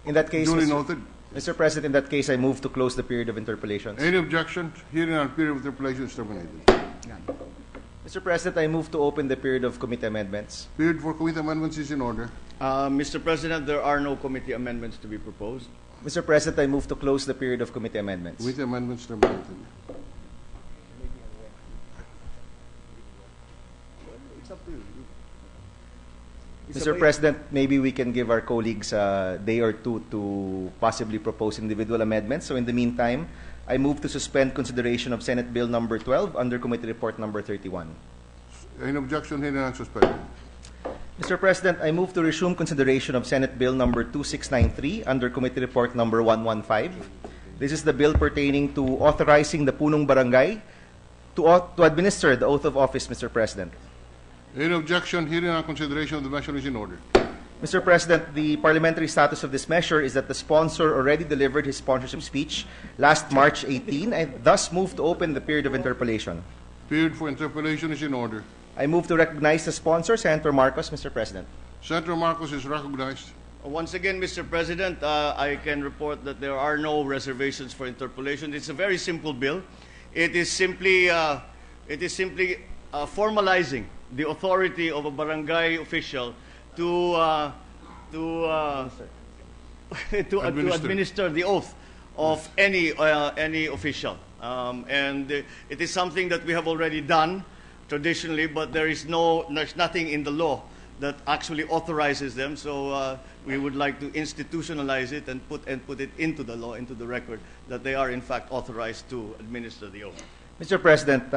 Speaker 5: In that case,
Speaker 1: Duly noted.
Speaker 5: Mr. President, in that case, I move to close the period of interpellations.
Speaker 1: Any objection? Hearing on period of interpellation is terminated.
Speaker 5: Mr. President, I move to open the period of committee amendments.
Speaker 1: Period for committee amendments is in order.
Speaker 6: Mr. President, there are no committee amendments to be proposed.
Speaker 5: Mr. President, I move to close the period of committee amendments.
Speaker 1: Committee amendments terminated.
Speaker 6: It's up to you.
Speaker 5: Mr. President, maybe we can give our colleagues a day or two to possibly propose individual amendments. So in the meantime, I move to suspend consideration of Senate Bill number 12 under Committee Report number 31.
Speaker 1: Any objection? Hearing on suspended.
Speaker 5: Mr. President, I move to resume consideration of Senate Bill number 2693 under Committee Report number 115. This is the bill pertaining to authorizing the punong barangay to administer the oath of office, Mr. President.
Speaker 1: Any objection? Hearing on consideration of the measure is in order.
Speaker 5: Mr. President, the parliamentary status of this measure is that the sponsor already delivered his sponsorship speech last March 18 and thus moved to open the period of interpellation.
Speaker 1: Period for interpellation is in order.
Speaker 5: I move to recognize the sponsor, Senator Marcos, Mr. President.
Speaker 1: Senator Marcos is recognized.
Speaker 6: Once again, Mr. President, I can report that there are no reservations for interpellation. It's a very simple bill. It is simply formalizing the authority of a barangay official to administer the oath of any official, and it is something that we have already done traditionally, but there's nothing in the law that actually authorizes them. So we would like to institutionalize it and put it into the law, into the record, that they are in fact authorized to administer the oath.
Speaker 5: Mr. President,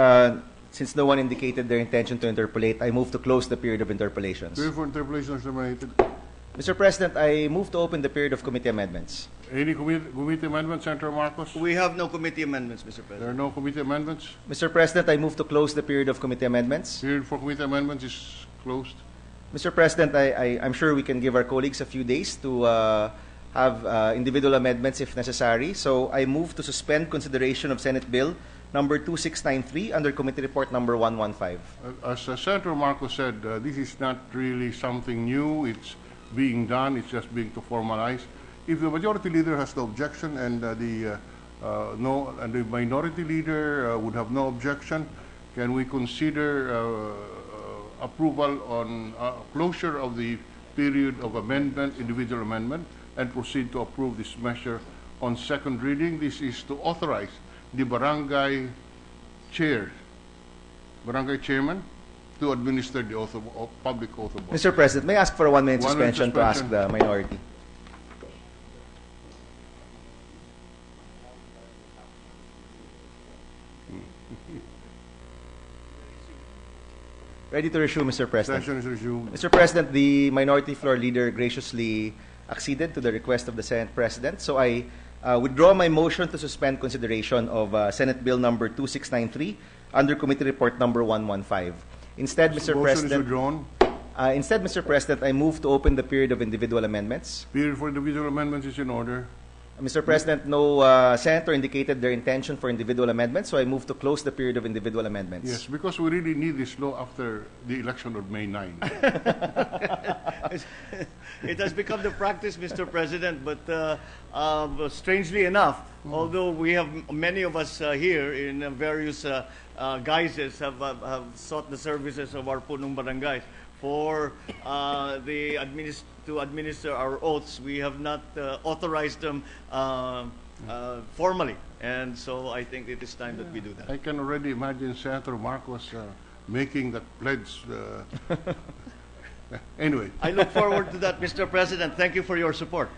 Speaker 5: since no one indicated their intention to interpellate, I move to close the period of interpellations.
Speaker 1: Period for interpellation is terminated.
Speaker 5: Mr. President, I move to open the period of committee amendments.
Speaker 1: Any committee amendments, Senator Marcos?
Speaker 6: We have no committee amendments, Mr. President.
Speaker 1: There are no committee amendments.
Speaker 5: Mr. President, I move to close the period of committee amendments.
Speaker 1: Period for committee amendments is closed.
Speaker 5: Mr. President, I'm sure we can give our colleagues a few days to have individual amendments if necessary. So I move to suspend consideration of Senate Bill number 2693 under Committee Report number 115.
Speaker 1: As Senator Marcos said, this is not really something new. It's being done. It's just being to formalize. If the majority leader has no objection and the minority leader would have no objection, can we consider approval on closure of the period of amendment, individual amendment, and proceed to approve this measure on second reading? This is to authorize the barangay chairman to administer the oath of public oath of office.
Speaker 5: Mr. President, may I ask for a 1-minute
Speaker 1: 1 minute
Speaker 5: suspension to ask the minority? Ready to resume, Mr. President.
Speaker 1: Session is resumed.
Speaker 5: Mr. President, the minority floor leader graciously acceded to the request of the Senate President, so I withdraw my motion to suspend consideration of Senate Bill number 2693 under Committee Report number 115. Instead, Mr.
Speaker 1: Motion is
Speaker 5: President,
Speaker 1: withdrawn.
Speaker 5: Mr. President, I move to open the period of individual amendments.
Speaker 1: Period for individual amendments is in order.
Speaker 5: Mr. President, no senator indicated their intention for individual amendments, so I move to close the period of individual amendments.
Speaker 1: Yes, because we really need this law after the election of May 9.
Speaker 6: It has become the practice, Mr. President, but strangely enough, although we have many of us here in various guises have sought the services of our punong barangays for to administer our oaths, we have not authorized them formally, and so I think it is time that we do that.
Speaker 1: I can already imagine Senator Marcos making that pledge. Anyway.
Speaker 6: I look forward to that, Mr. President. Thank you for your support.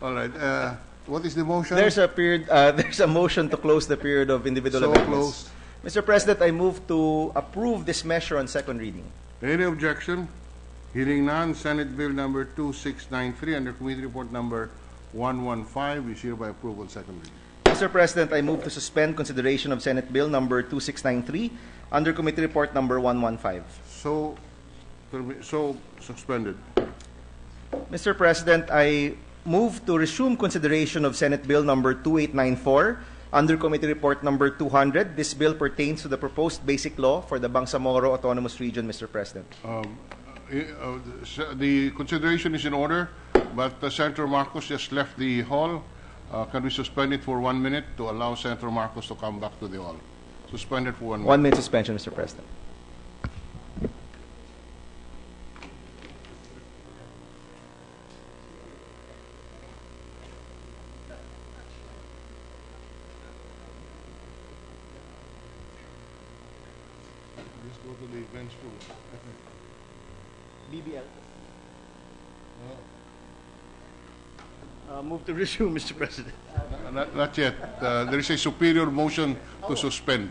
Speaker 1: All right. What is the motion?
Speaker 5: There's a motion to close the period of individual
Speaker 1: So
Speaker 5: amendments. Mr. President, I move to approve this measure on second reading.
Speaker 1: Any objection? Hearing none, Senate Bill number 2693 under Committee Report number 115 is hereby approved on second reading.
Speaker 5: Mr. President, I move to suspend consideration of Senate Bill number 2693 under Committee Report number 115.
Speaker 1: So suspended.
Speaker 5: Mr. President, I move to resume consideration of Senate Bill number 2894 under Committee Report number 200. This bill pertains to the proposed basic law for the Bangsamoro Autonomous Region, Mr. President.
Speaker 1: The consideration is in order, but Senator Marcos just left the hall. Can we suspend it for 1 minute to allow Senator Marcos to come back to the hall? Suspend it for 1 minute.
Speaker 5: 1 minute suspension, Mr. President.
Speaker 1: Just go to the bench room.
Speaker 5: BBL.
Speaker 6: Move to resume, Mr. President.
Speaker 1: Not yet. There is a superior motion to suspend.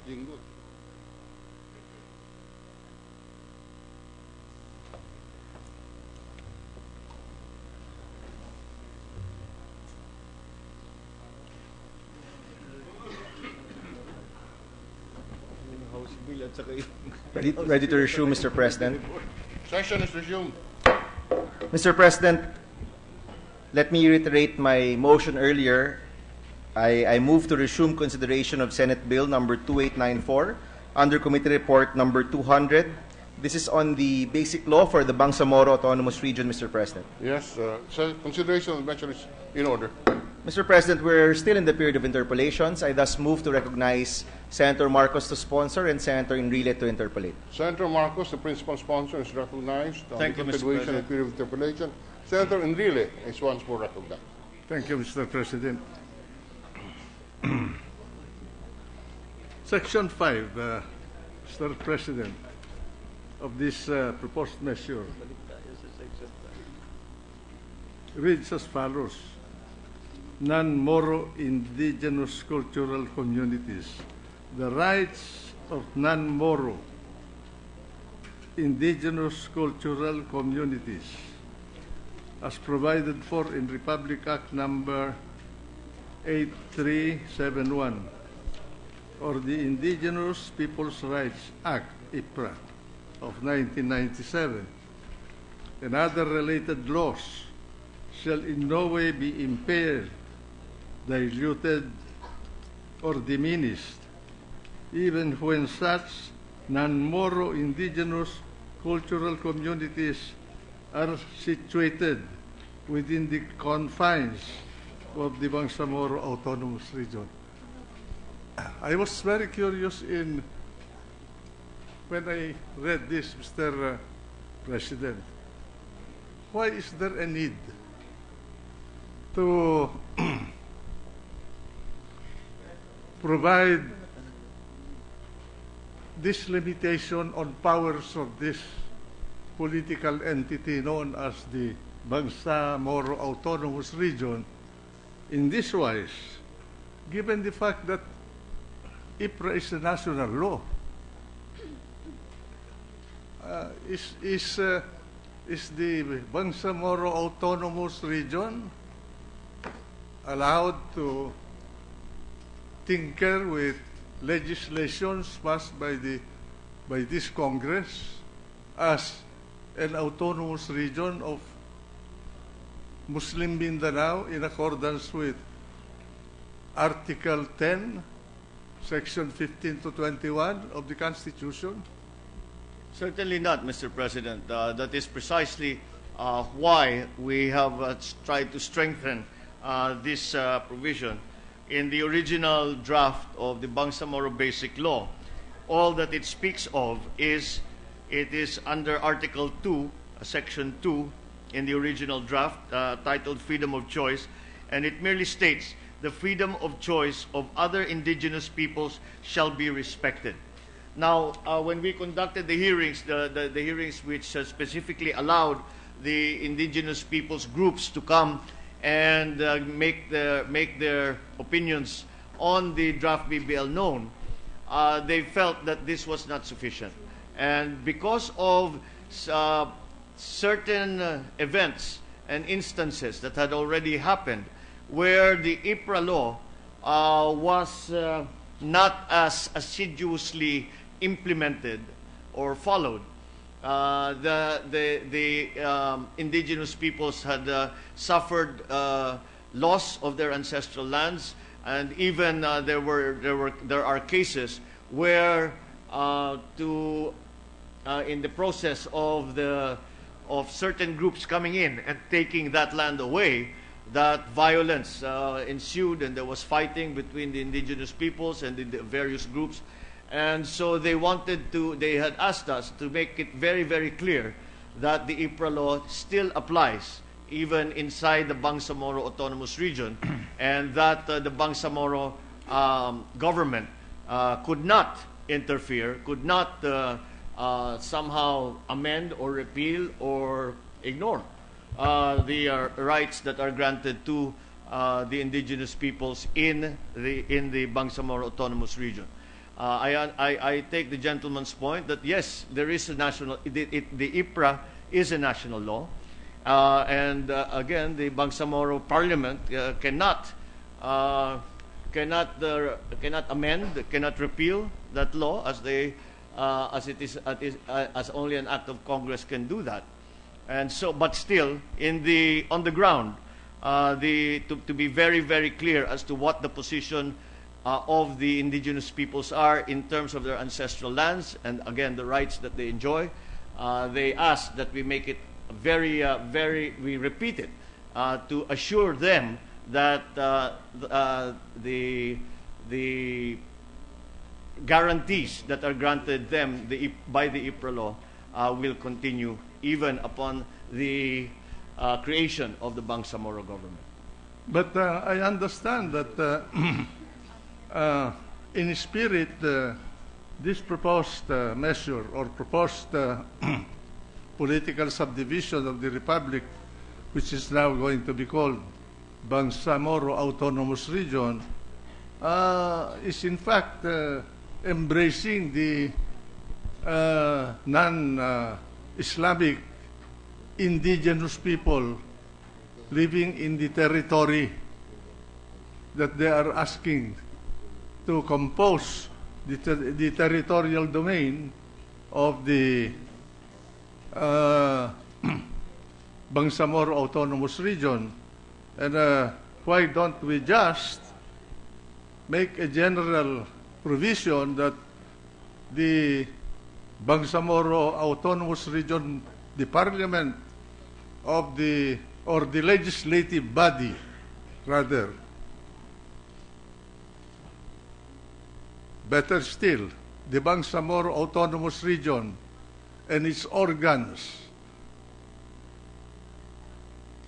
Speaker 1: Jingle.
Speaker 5: Ready to resume, Mr. President.
Speaker 1: Session is resumed.
Speaker 5: Mr. President, let me reiterate my motion earlier. I move to resume consideration of Senate Bill number 2894 under Committee Report number 200. This is on the basic law for the Bangsamoro Autonomous Region, Mr. President.
Speaker 1: Yes, so consideration of the measure is in order.
Speaker 5: Mr. President, we're still in the period of interpolations. I thus move to recognize Senator Marcos to sponsor and Senator Enrile to interpolate.
Speaker 1: Senator Marcos, the principal sponsor, is recognized on
Speaker 6: Thank
Speaker 1: the
Speaker 6: you, Mr.
Speaker 1: continuation
Speaker 6: President.
Speaker 1: of the period of interpolation. Senator Enrile is once more recognized.
Speaker 7: Thank you, Mr. President. Section 5, Mr. President, of this proposed measure reads as follows. Non-Moro indigenous cultural communities. The rights of non-Moro indigenous cultural communities as provided for in Republic Act number 8371 or the Indigenous Peoples' Rights Act, IPRA, of 1997 and other related laws shall in no way be impaired, diluted, or diminished, even when such non-Moro indigenous cultural communities are situated within the confines of the Bangsamoro Autonomous Region. I was very curious when I read this, Mr. President. Why is there a need to provide this limitation on powers of this political entity known as the Bangsamoro Autonomous Region in this wise, given the fact that IPRA is a national law? Is the Bangsamoro Autonomous Region allowed to tinker with legislations passed by this Congress as an autonomous region of Muslim Mindanao in accordance with Article 10, Section 15 to 21 of the Constitution?
Speaker 6: Certainly not, Mr. President. That is precisely why we have tried to strengthen this provision. In the original draft of the Bangsamoro Basic Law, all that it speaks of is it is under Article 2, Section 2 in the original draft titled Freedom of Choice, and it merely states the freedom of choice of other indigenous peoples shall be respected. Now, when we conducted the hearings, the hearings which specifically allowed the indigenous peoples groups to come and make their opinions on the draft BBL known, they felt that this was not sufficient. And because of certain events and instances that had already happened where the IPRA law was not as assiduously implemented or followed, the indigenous peoples had suffered loss of their ancestral lands, and even there are cases where in the process of certain groups coming in and taking that land away, that violence ensued, and there was fighting between the indigenous peoples and the various groups. And so they had asked us to make it very, very clear that the IPRA law still applies even inside the Bangsamoro Autonomous Region, and that the Bangsamoro government could not interfere, could not somehow amend or repeal or ignore the rights that are granted to the indigenous peoples in the Bangsamoro Autonomous Region. I take the gentleman's point that yes, there is a national, the IPRA is a national law. And again, the Bangsamoro Parliament cannot amend, cannot repeal that law as only an act of Congress can do that. And so, but still, on the ground, to be very, very clear as to what the position of the indigenous peoples are in terms of their ancestral lands, and again, the rights that they enjoy, they ask that we make it we repeat it, to assure them that the guarantees that are granted them by the IPRA law will continue even upon the creation of the Bangsamoro government.
Speaker 7: But I understand that in spirit, this proposed measure or proposed political subdivision of the Republic, which is now going to be called Bangsamoro Autonomous Region, is in fact embracing the non-Islamic indigenous people living in the territory that they are asking to compose the territorial domain of the Bangsamoro Autonomous Region. And why don't we just make a general provision that the Bangsamoro Autonomous Region, the parliament of the legislative body, rather, better still, the Bangsamoro Autonomous Region and its organs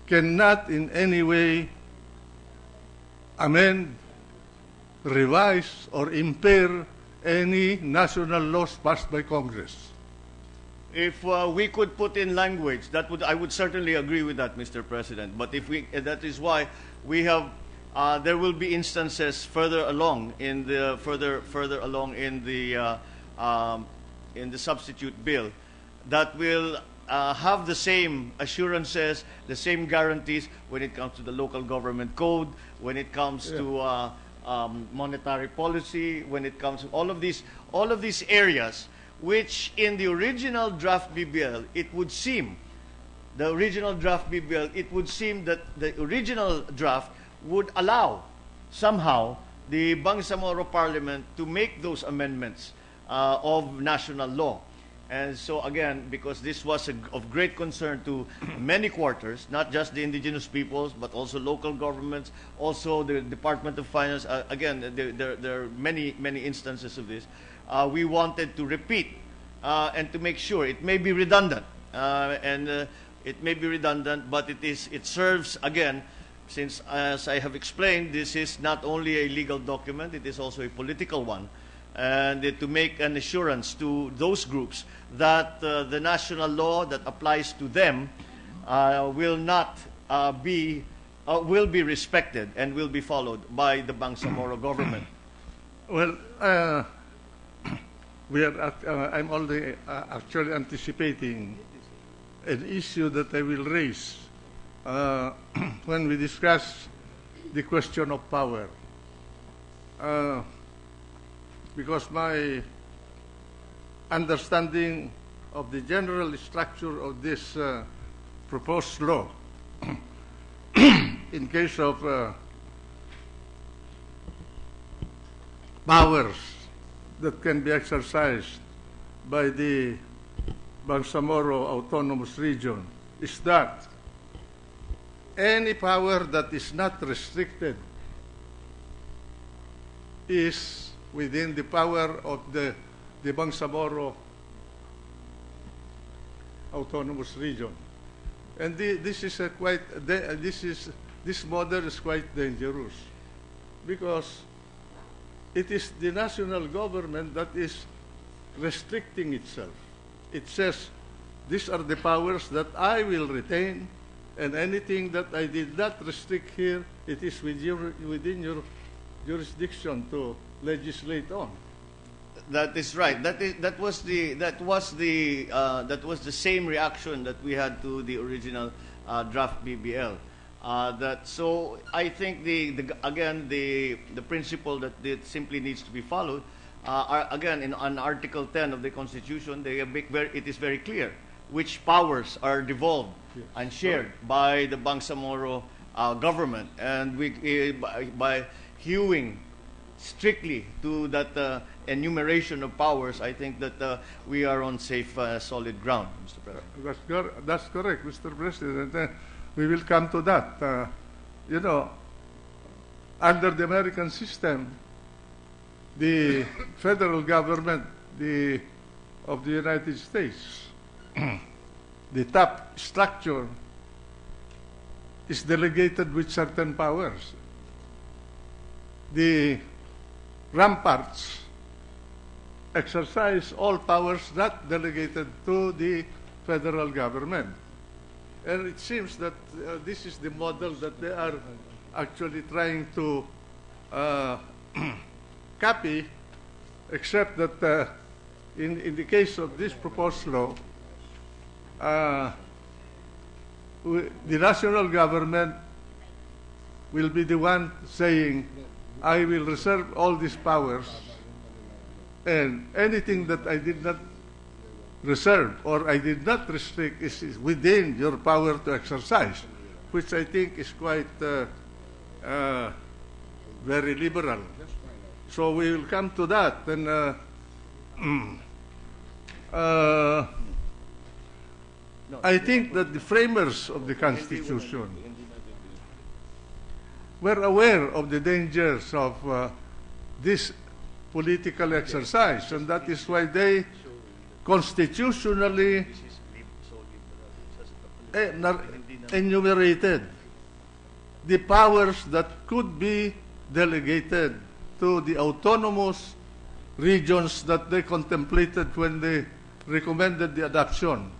Speaker 7: cannot in any way amend, revise, or impair any national laws passed by Congress.
Speaker 6: If we could put in language, I would certainly agree with that, Mr. President. But that is why we have, there will be instances further along in the substitute bill that will have the same assurances, the same guarantees when it comes to the local government code, when it comes to monetary policy, when it comes to all of these areas, which in the original draft BBL, it would seem that the original draft would allow somehow the Bangsamoro Parliament to make those amendments of national law. And so again, because this was of great concern to many quarters, not just the indigenous peoples, but also local governments, also the Department of Finance, again, there are many instances of this. We wanted to repeat and to make sure. It may be redundant, but it serves, again, since, as I have explained, this is not only a legal document, it is also a political one. And to make an assurance to those groups that the national law that applies to them will be respected and will be followed by the Bangsamoro government.
Speaker 7: Well, I'm already actually anticipating an issue that I will raise when we discuss the question of power. Because my understanding of the general structure of this proposed law, in case of powers that can be exercised by the Bangsamoro Autonomous Region, is that any power that is not restricted is within the power of the Bangsamoro Autonomous Region, and this model is quite dangerous, because it is the national government that is restricting itself. It says, these are the powers that I will retain, and anything that I did not restrict here, it is within your jurisdiction to legislate on.
Speaker 6: That is right. That was the same reaction that we had to the original draft BBL. So I think the principle that it simply needs to be followed are again on Article 10 of the Constitution. It is very clear which powers are devolved and shared by the Bangsamoro government, and by hewing strictly to that enumeration of powers, I think that we are on safe, solid ground, Mr. President.
Speaker 7: That's correct, Mr. President. We will come to that. You know, under the American system, the federal government of the United States, the top structure is delegated with certain powers. The ramparts exercise all powers not delegated to the federal government. And it seems that this is the model that they are actually trying to copy, except that in the case of this proposed law, the national government will be the one saying, I will reserve all these powers, and anything that I did not reserve or I did not restrict is within your power to exercise, which I think is quite very liberal. So we will come to that. And I think that the framers of the Constitution were aware of the dangers of this political exercise, and that is why they constitutionally enumerated the powers that could be delegated to the autonomous regions that they contemplated when they recommended the adoption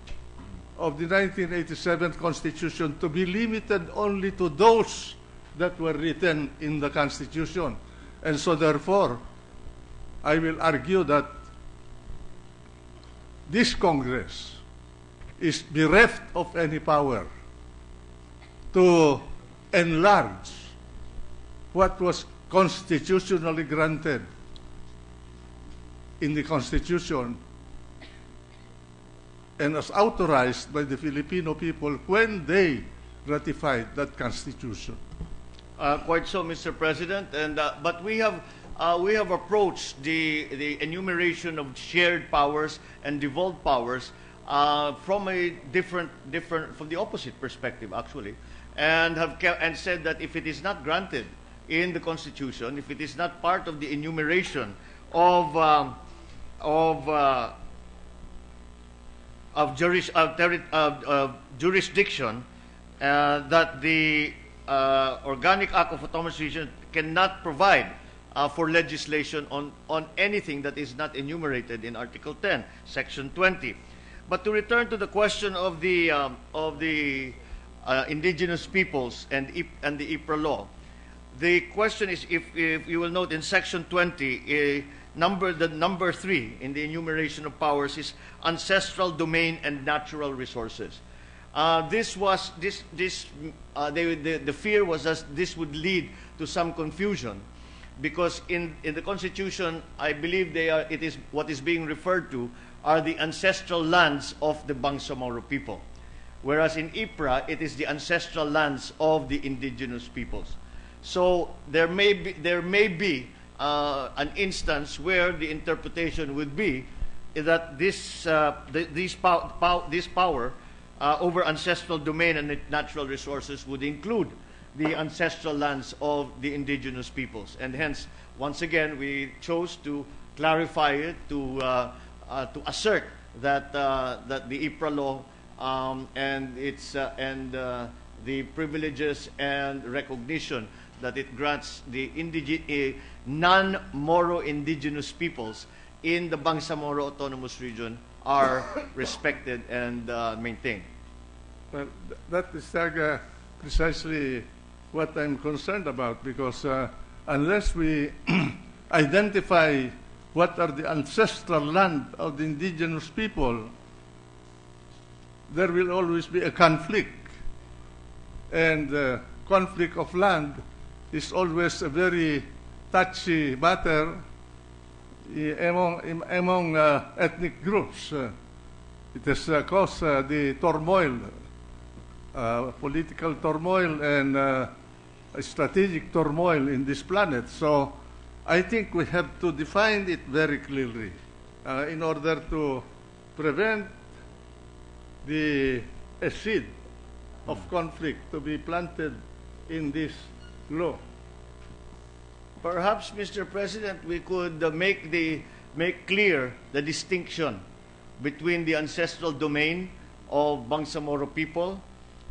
Speaker 7: of the 1987 Constitution, to be limited only to those that were written in the Constitution. And so therefore, I will argue that this Congress is bereft of any power to enlarge what was constitutionally granted in the Constitution and as authorized by the Filipino people when they ratified that Constitution.
Speaker 6: Quite so, Mr. President. And but we have approached the enumeration of shared powers and devolved powers from a different from the opposite perspective, actually, and said that if it is not granted in the Constitution, if it is not part of the enumeration of jurisdiction, that the Organic Act of Autonomous Region cannot provide for legislation on anything that is not enumerated in Article 10, Section 20. But to return to the question of the indigenous peoples and the IPRA law, the question is, if you will note in Section 20, the number 3 in the enumeration of powers is ancestral domain and natural resources. The fear was that this would lead to some confusion, because in the Constitution, I believe it is what is being referred to are the ancestral lands of the Bangsamoro people, whereas in IPRA it is the ancestral lands of the indigenous peoples. So there may be an instance where the interpretation would be that this power over ancestral domain and natural resources would include the ancestral lands of the indigenous peoples, and hence, once again, we chose to clarify it to assert that the IPRA law and the privileges and recognition that it grants the non-Moro indigenous peoples in the Bangsamoro Autonomous Region are respected and maintained.
Speaker 7: Well, that is precisely what I'm concerned about, because unless we identify what are the ancestral land of the indigenous people, there will always be a conflict. And conflict of land is always a very touchy matter among ethnic groups. It has caused the turmoil, political turmoil and strategic turmoil in this planet. So I think we have to define it very clearly in order to prevent a seed of conflict to be planted in this law.
Speaker 6: Perhaps, Mr. President, we could make clear the distinction between the ancestral domain of Bangsamoro people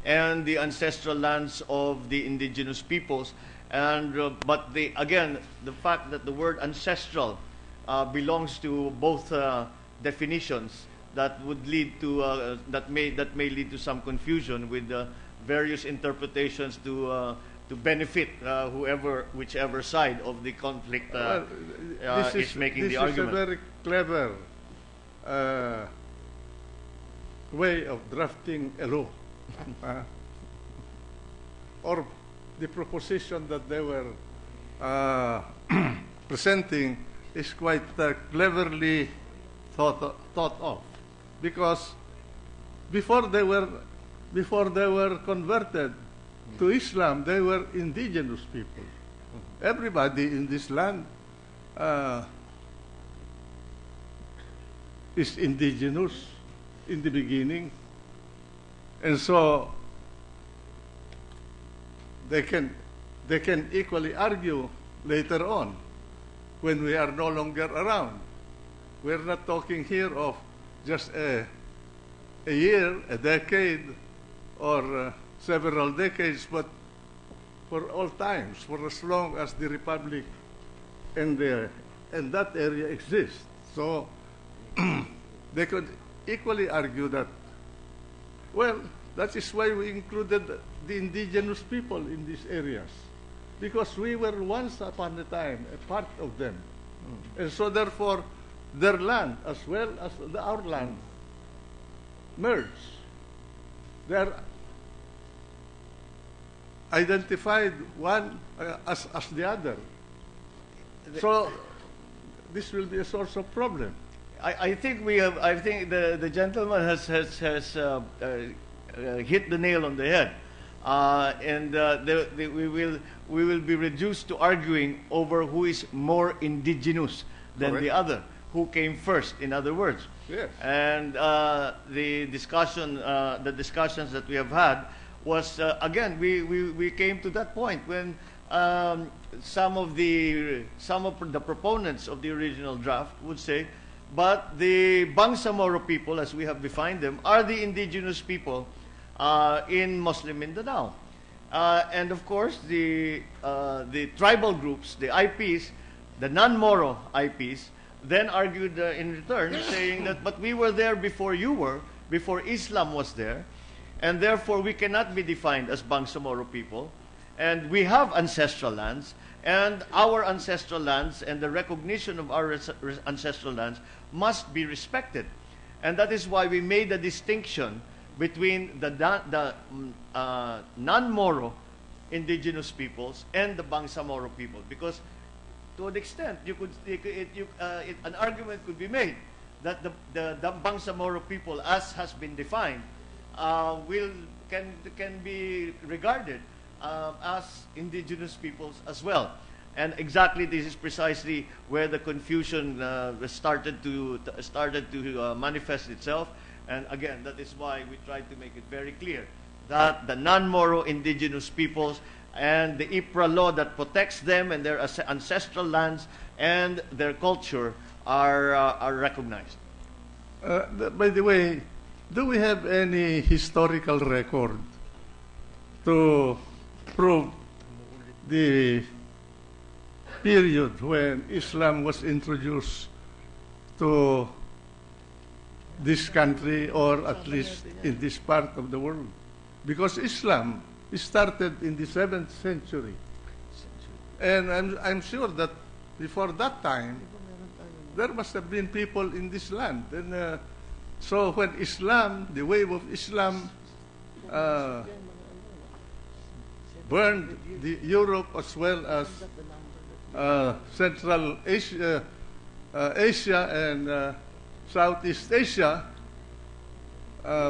Speaker 6: and the ancestral lands of the indigenous peoples. And but again, the fact that the word ancestral belongs to both definitions, that would lead to that may lead to some confusion with various interpretations to benefit whichever side of the conflict is making the argument.
Speaker 7: This is a very clever way of drafting a law, or the proposition that they were presenting is quite cleverly thought of, because before they were converted to Islam, they were indigenous people. Everybody in this land is indigenous in the beginning, and so they can equally argue later on when we are no longer around. We're not talking here of just a year, a decade, or several decades, but for all times, for as long as the Republic and that area exists. So they could equally argue that, well, that is why we included the indigenous people in these areas, because we were once upon a time a part of them. And so therefore their land as well as our land merge. They are identified one as the other. So this will be a source of problem.
Speaker 6: I think the gentleman has hit the nail on the head, and we will be reduced to arguing over who is more indigenous than
Speaker 7: Correct.
Speaker 6: the other, who came first. In other words,
Speaker 7: Yes.
Speaker 6: and the discussions that we have had was again we came to that point when some of the proponents of the original draft would say, but the Bangsamoro people, as we have defined them, are the indigenous people in Muslim Mindanao. And of course, the tribal groups, the IPs, the non-Moro IPs, then argued in return, saying that, but we were there before you were, before Islam was there, and therefore we cannot be defined as Bangsamoro people, and we have ancestral lands, and our ancestral lands and the recognition of our ancestral lands must be respected. And that is why we made a distinction between the non-Moro indigenous peoples and the Bangsamoro people, because to an extent an argument could be made that the Bangsamoro people, as has been defined, can be regarded as indigenous peoples as well. And exactly this is precisely where the confusion started to manifest itself. And again, that is why we tried to make it very clear that the non-Moro indigenous peoples and the IPRA law that protects them and their ancestral lands and their culture are recognized.
Speaker 7: By the way, do we have any historical record to prove the period when Islam was introduced to this country, or at least in this part of the world? Because Islam started in the 7th century. And I'm sure that before that time, there must have been people in this land. And so when Islam, the wave of Islam, burned Europe as well as Central Asia, Asia and Southeast Asia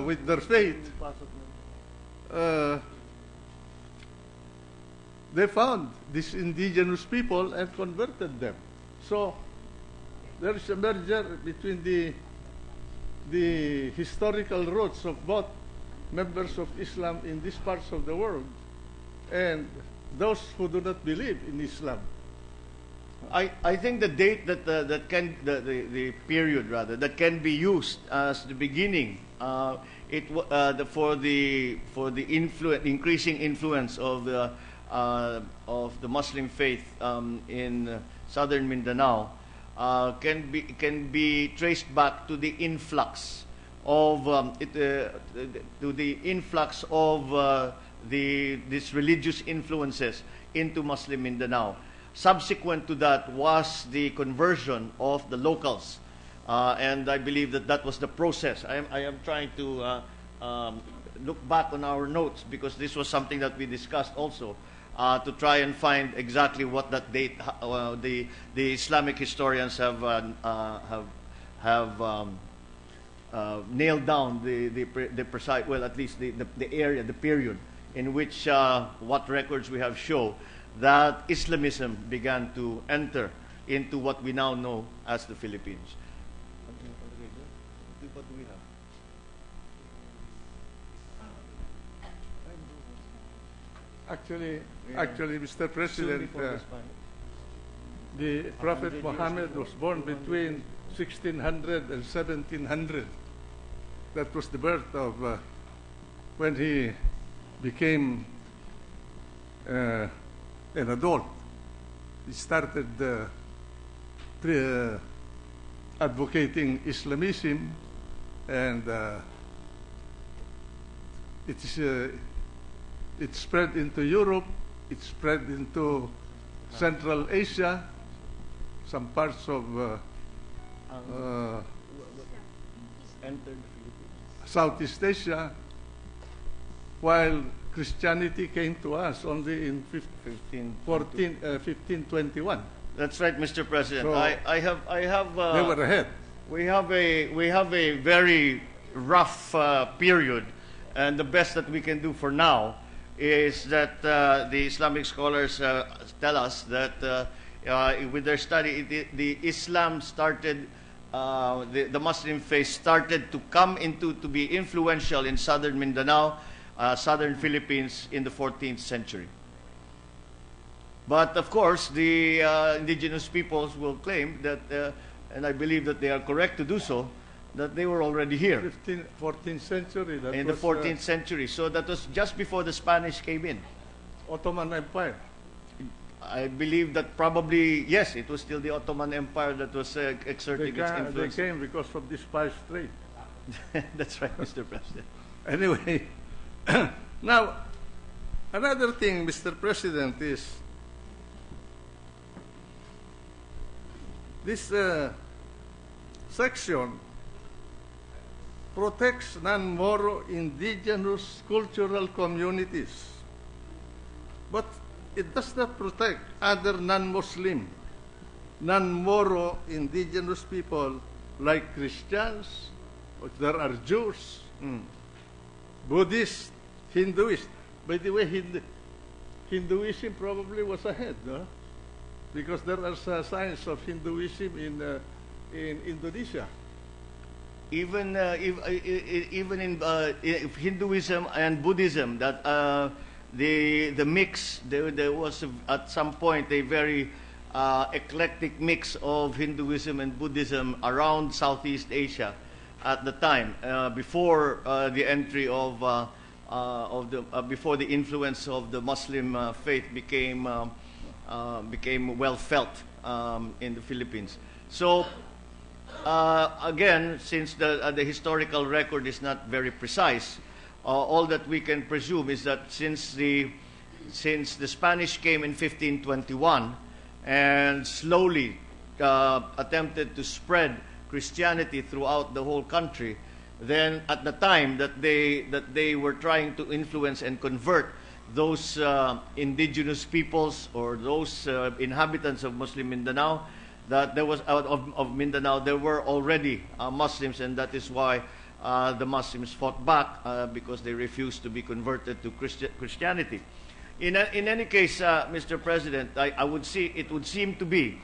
Speaker 7: with their faith, they found these indigenous people and converted them. So there is a merger between the historical roots of both members of Islam in these parts of the world and those who do not believe in Islam.
Speaker 6: I think the date that the period rather that can be used as the beginning for the increasing influence of the Muslim faith in southern Mindanao can be traced back to the influx of these religious influences into Muslim Mindanao. Subsequent to that was the conversion of the locals, and I believe that was the process. I am trying to look back on our notes because this was something that we discussed also to try and find exactly what that date. The Islamic historians have nailed down the precise, well, at least the area, the period in which what records we have show that Islamism began to enter into what we now know as the Philippines.
Speaker 7: Actually, Mr. President, the Prophet Muhammad was born between 1600 and 1700. That was the birth of when he became an adult. He started advocating Islamism, and it spread into Europe, it spread into Central Asia, some parts of Southeast Asia, while Christianity came to us only in 1521.
Speaker 6: That's right, Mr. President.
Speaker 7: So
Speaker 6: I have.
Speaker 7: They were ahead.
Speaker 6: We have a very rough period, and the best that we can do for now is that the Islamic scholars tell us that with their study, the Islam started. The Muslim faith started to come to be influential in southern Mindanao, southern Philippines in the 14th century. But of course, the indigenous peoples will claim that, and I believe that they are correct to do so, that they were already here.
Speaker 7: 14th century.
Speaker 6: In the 14th century. So that was just before the Spanish came in.
Speaker 7: Ottoman Empire.
Speaker 6: I believe that probably, yes, it was still the Ottoman Empire that was exerting its influence.
Speaker 7: They came because of the spice trade.
Speaker 6: That's right, Mr. President.
Speaker 7: Anyway, now, another thing, Mr. President, is this section protects non-Moro indigenous cultural communities, but it does not protect other non-Muslim, non-Moro indigenous people like Christians, there are Jews, Buddhists, Hinduists. By the way, Hinduism probably was ahead, no? Because there are signs of Hinduism in Indonesia.
Speaker 6: Even in Hinduism and Buddhism, that the mix, there was at some point a very eclectic mix of Hinduism and Buddhism around Southeast Asia at the time, before the entry of before the influence of the Muslim faith became well felt in the Philippines. So again, since the historical record is not very precise, all that we can presume is that since the Spanish came in 1521 and slowly attempted to spread Christianity throughout the whole country, then at the time that they were trying to influence and convert those indigenous peoples or those inhabitants of Muslim Mindanao, that there was of Mindanao, there were already Muslims, and that is why the Muslims fought back because they refused to be converted to Christianity. In any case, Mr. President, it would seem to be,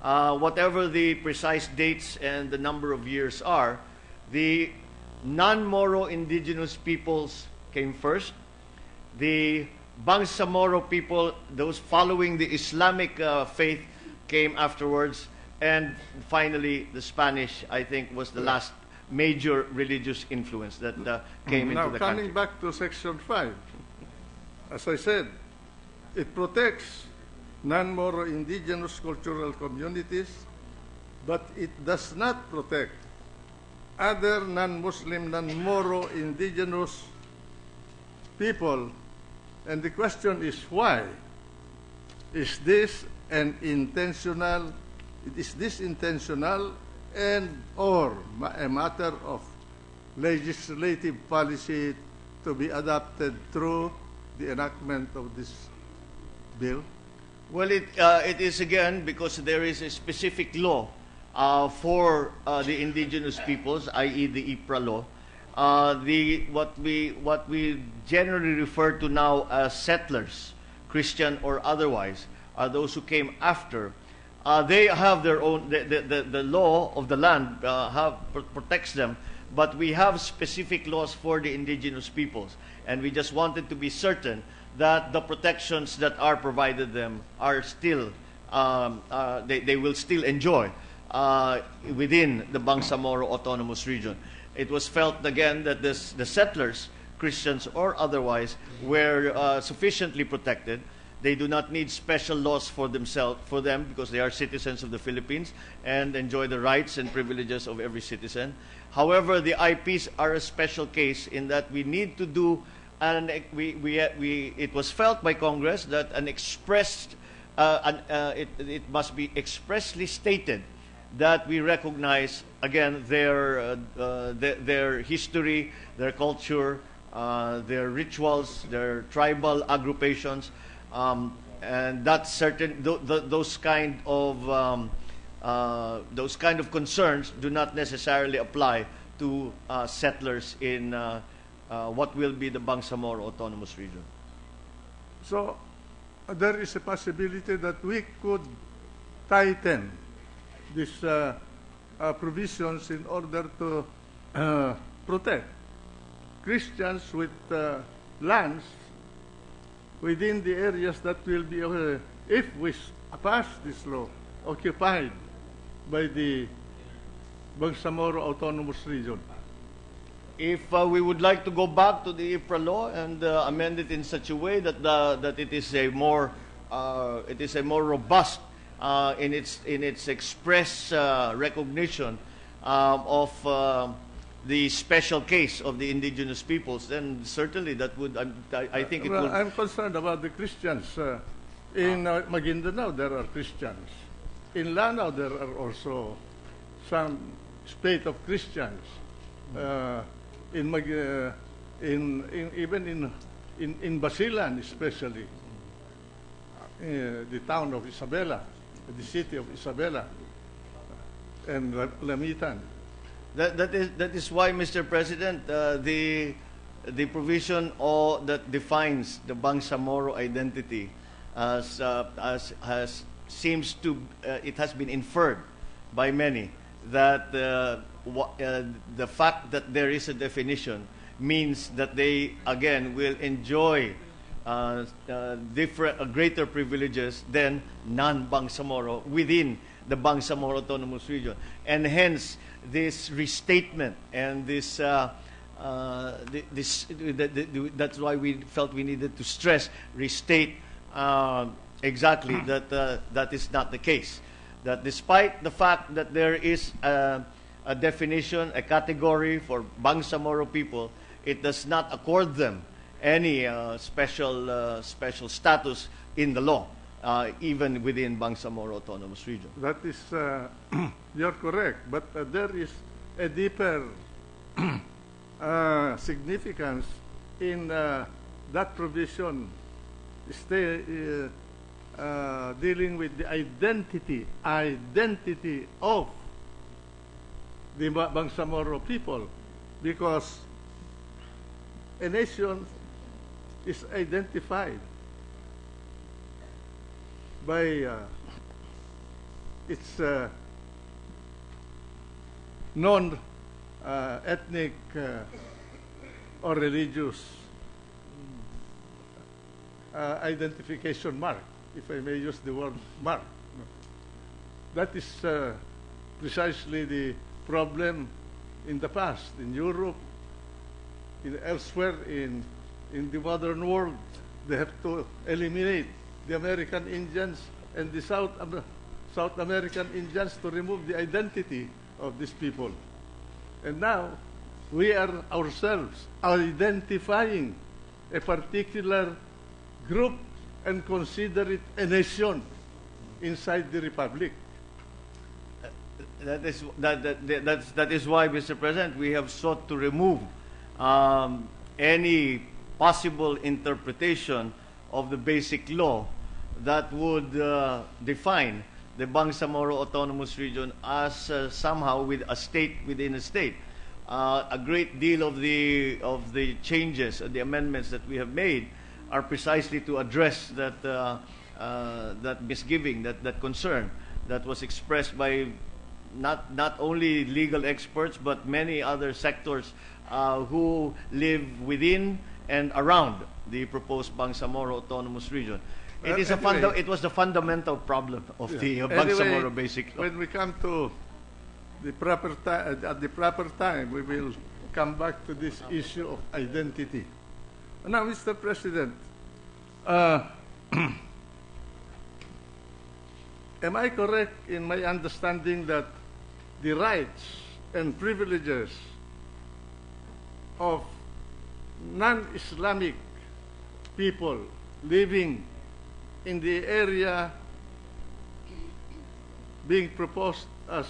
Speaker 6: whatever the precise dates and the number of years are, the non-Moro indigenous peoples came first. The Bangsamoro people, those following the Islamic faith, came afterwards. And finally, the Spanish, I think, was the last major religious influence that came into the country.
Speaker 7: Now, coming back to Section 5, as I said, it protects non-Moro indigenous cultural communities, but it does not protect other non-Muslim, non-Moro indigenous people. And the question is why? Is this intentional and or a matter of legislative policy to be adopted through the enactment of this bill?
Speaker 6: Well, it is again because there is a specific law for the indigenous peoples, i.e. the IPRA law. What we generally refer to now as settlers, Christian or otherwise, are those who came after. They have their own, the law of the land protects them, but we have specific laws for the indigenous peoples, and we just wanted to be certain that the protections that are provided them are still, they will still enjoy within the Bangsamoro Autonomous Region. It was felt again that the settlers, Christians or otherwise, were sufficiently protected. They do not need special laws for them because they are citizens of the Philippines and enjoy the rights and privileges of every citizen. However, the IPs are a special case in that we need to do, and it was felt by Congress that it must be expressly stated that we recognize again their history, their culture, their rituals, their tribal agrupations. And that's certain. Those kind of concerns do not necessarily apply to settlers in what will be the Bangsamoro Autonomous Region.
Speaker 7: So there is a possibility that we could tighten these provisions in order to protect Christians with lands within the areas that will be, if we pass this law, occupied by the Bangsamoro Autonomous Region.
Speaker 6: If we would like to go back to the IPRA law and amend it in such a way that it is a more robust in its express recognition of the special case of the indigenous peoples, then certainly that would, I think it would.
Speaker 7: I'm concerned about the Christians. In Maguindanao, there are Christians. In Lanao, there are also some spate of Christians. Even in Basilan, especially, the town of Isabela, the city of Isabela, and Lamitan.
Speaker 6: That is why, Mr. President, the provision that defines the Bangsamoro identity seems to it has been inferred by many that the fact that there is a definition means that they again will enjoy greater privileges than non-Bangsamoro within the Bangsamoro Autonomous Region, and hence this restatement and this that's why we felt we needed to stress, restate exactly that that is not the case. That despite the fact that there is a definition, a category for Bangsamoro people, it does not accord them any special status in the law. even within Bangsamoro Autonomous Region.
Speaker 7: That is, you're correct, but there is a deeper significance in that provision dealing with the identity of the Bangsamoro people, because a nation is identified by its non-ethnic or religious identification mark, if I may use the word mark. That is precisely the problem in the past, in Europe, elsewhere in the modern world. They have to eliminate the American Indians and the South American Indians to remove the identity of these people. And now we are ourselves identifying a particular group and consider it a nation inside the republic.
Speaker 6: That is why, Mr. President, we have sought to remove any possible interpretation of the basic law that would define the Bangsamoro Autonomous Region as somehow with a state within a state. A great deal of the changes, the amendments that we have made, are precisely to address that misgiving, that concern that was expressed by not only legal experts but many other sectors who live within and around the proposed Bangsamoro Autonomous Region. It is
Speaker 7: anyway,
Speaker 6: it was the fundamental problem of the
Speaker 7: Anyway,
Speaker 6: Bangsamoro Basic Law.
Speaker 7: when we come to the proper at the proper time, we will come back to this issue of identity. Now, Mr. President, am I correct in my understanding that the rights and privileges of non-Islamic people living in the area being proposed as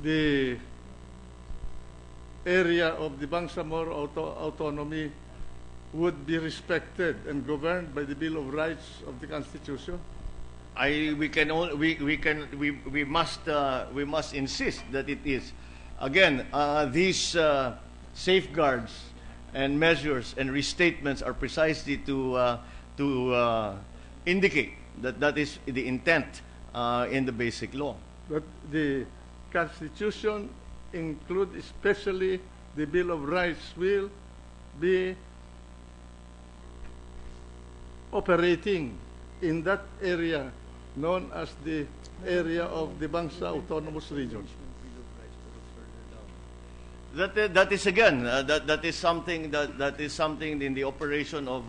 Speaker 7: the area of the Bangsamoro autonomy would be respected and governed by the Bill of Rights of the Constitution?
Speaker 6: We must insist that it is. Again, these safeguards and measures and restatements are precisely to indicate that is the intent in the basic law.
Speaker 7: But the Constitution include especially the Bill of Rights will be operating in that area known as the area of the Bangsa Autonomous Region.
Speaker 6: That is again that is something in the operation of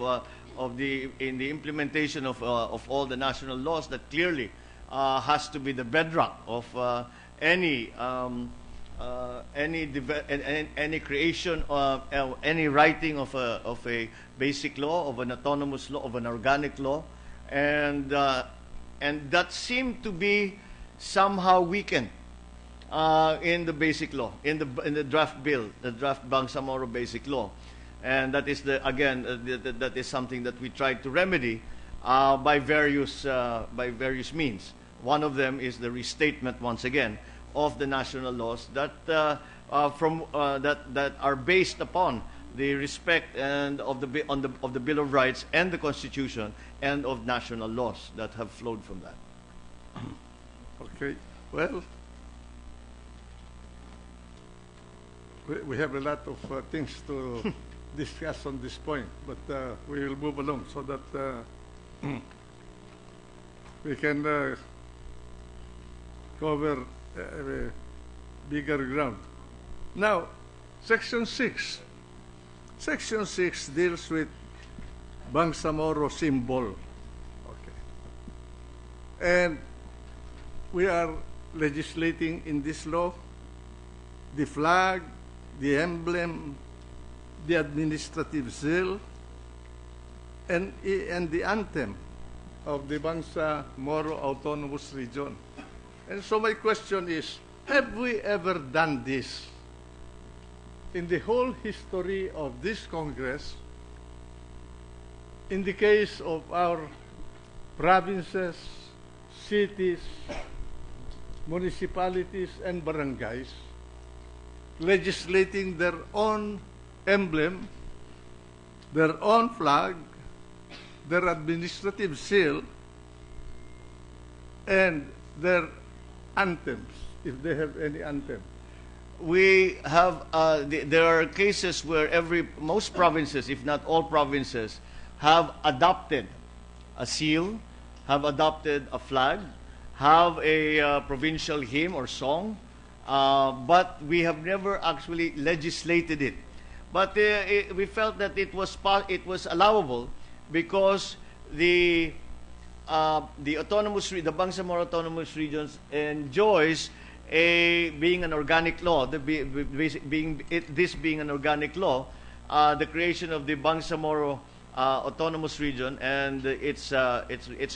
Speaker 6: the implementation of all the national laws that clearly has to be the bedrock of any creation of any writing of a basic law, of an autonomous law, of an organic law, and that seemed to be somehow weakened in the basic law, in the draft bill, the draft Bangsamoro Basic Law, and that is that is something that we tried to remedy by various means. One of them is the restatement once again of the national laws that that are based upon the respect and of the Bill of Rights and the Constitution and of national laws that have flowed from that.
Speaker 7: Okay, well, we have a lot of things to discuss on this point, but we will move along so that we can cover bigger ground. Now, Section 6. Section 6 deals with Bangsamoro symbol. Okay. And we are legislating in this law the flag, the emblem, the administrative seal, and the anthem of the Bangsamoro Autonomous Region. And so my question is, have we ever done this? In the whole history of this Congress, in the case of our provinces, cities, municipalities, and barangays, legislating their own emblem, their own flag, their administrative seal, and their anthems, if they have any anthem.
Speaker 6: We have, there are cases where most provinces, if not all provinces, have adopted a seal, have adopted a flag, have a provincial hymn or song, but we have never actually legislated it. But we felt that it was allowable because the Bangsamoro Autonomous Regions enjoys being an organic law. This being an organic law, the creation of the Bangsamoro Autonomous Region and its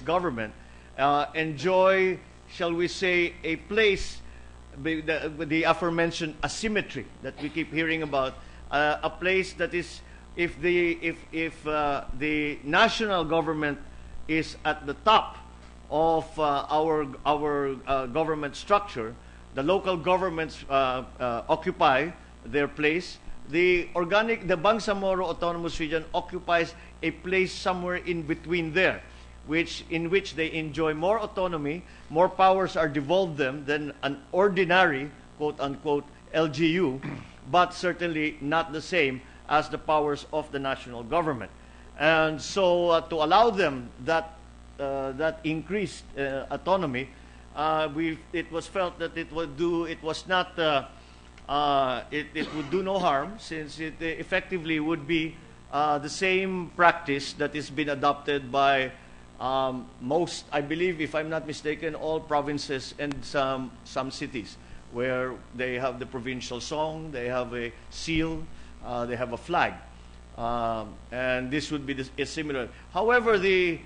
Speaker 6: government enjoy, shall we say, a place, the aforementioned asymmetry that we keep hearing about, a place that is, if the national government is at the top of our government structure, the local governments occupy their place. The Bangsamoro Autonomous Region occupies a place somewhere in between there, in which they enjoy more autonomy, more powers are devolved them than an ordinary, quote unquote, LGU, but certainly not the same as the powers of the national government. And so to allow them that increased autonomy, it was felt that it would do no harm, since it effectively would be the same practice that has been adopted by most, I believe, if I'm not mistaken, all provinces and some cities, where they have the provincial song, they have a seal, they have a flag, and this would be similar. However, the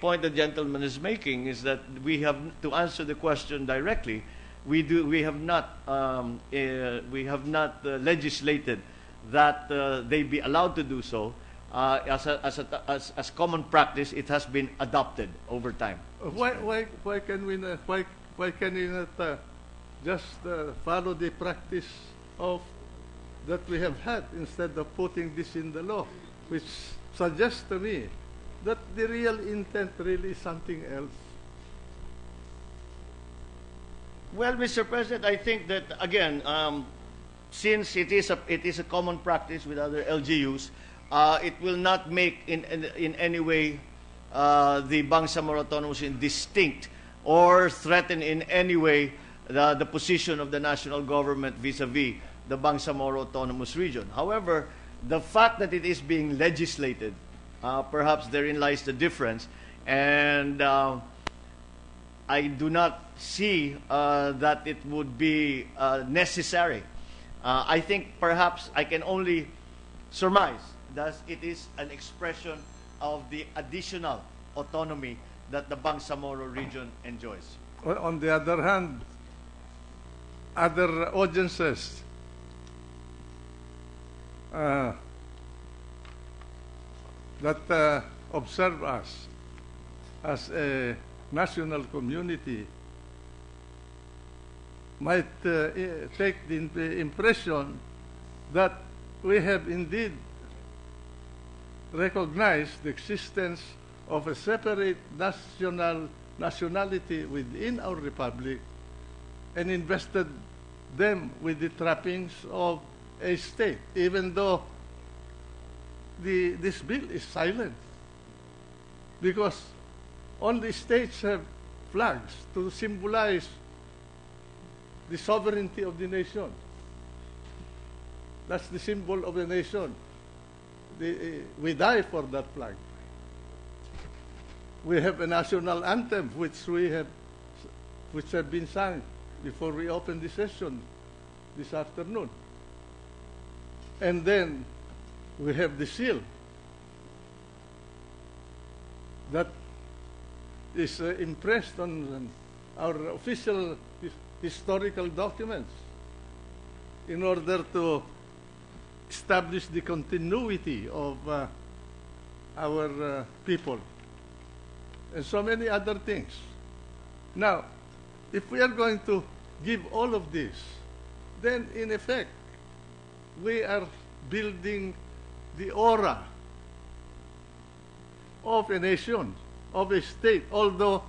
Speaker 6: point the gentleman is making is that we have to answer the question directly. We have not legislated that they be allowed to do so. As common practice, it has been adopted over time.
Speaker 7: Why can we not just follow the practice of that we have had, instead of putting this in the law, which suggests to me that the real intent really is something else?
Speaker 6: Well, Mr. President, I think that, again, since it is a common practice with other LGUs, it will not make in any way the Bangsamoro Autonomous Region distinct or threaten in any way the position of the national government vis-a-vis the Bangsamoro Autonomous Region. However, the fact that it is being legislated, perhaps therein lies the difference, and I do not see that it would be necessary. I think perhaps I can only surmise that it is an expression of the additional autonomy that the Bangsamoro region enjoys.
Speaker 7: Well, on the other hand, other audiences that observe us as a national community might take the impression that we have indeed recognized the existence of a separate nationality within our republic and invested them with the trappings of a state, even though this bill is silent, because only states have flags to symbolize the sovereignty of the nation. That's the symbol of the nation. We die for that flag. We have a national anthem which have been sung before we open the session this afternoon. And then we have the seal. that is impressed on our official historical documents in order to establish the continuity of our people, and so many other things. Now, if we are going to give all of this, then in effect, we are building the aura of a nation, of a state, although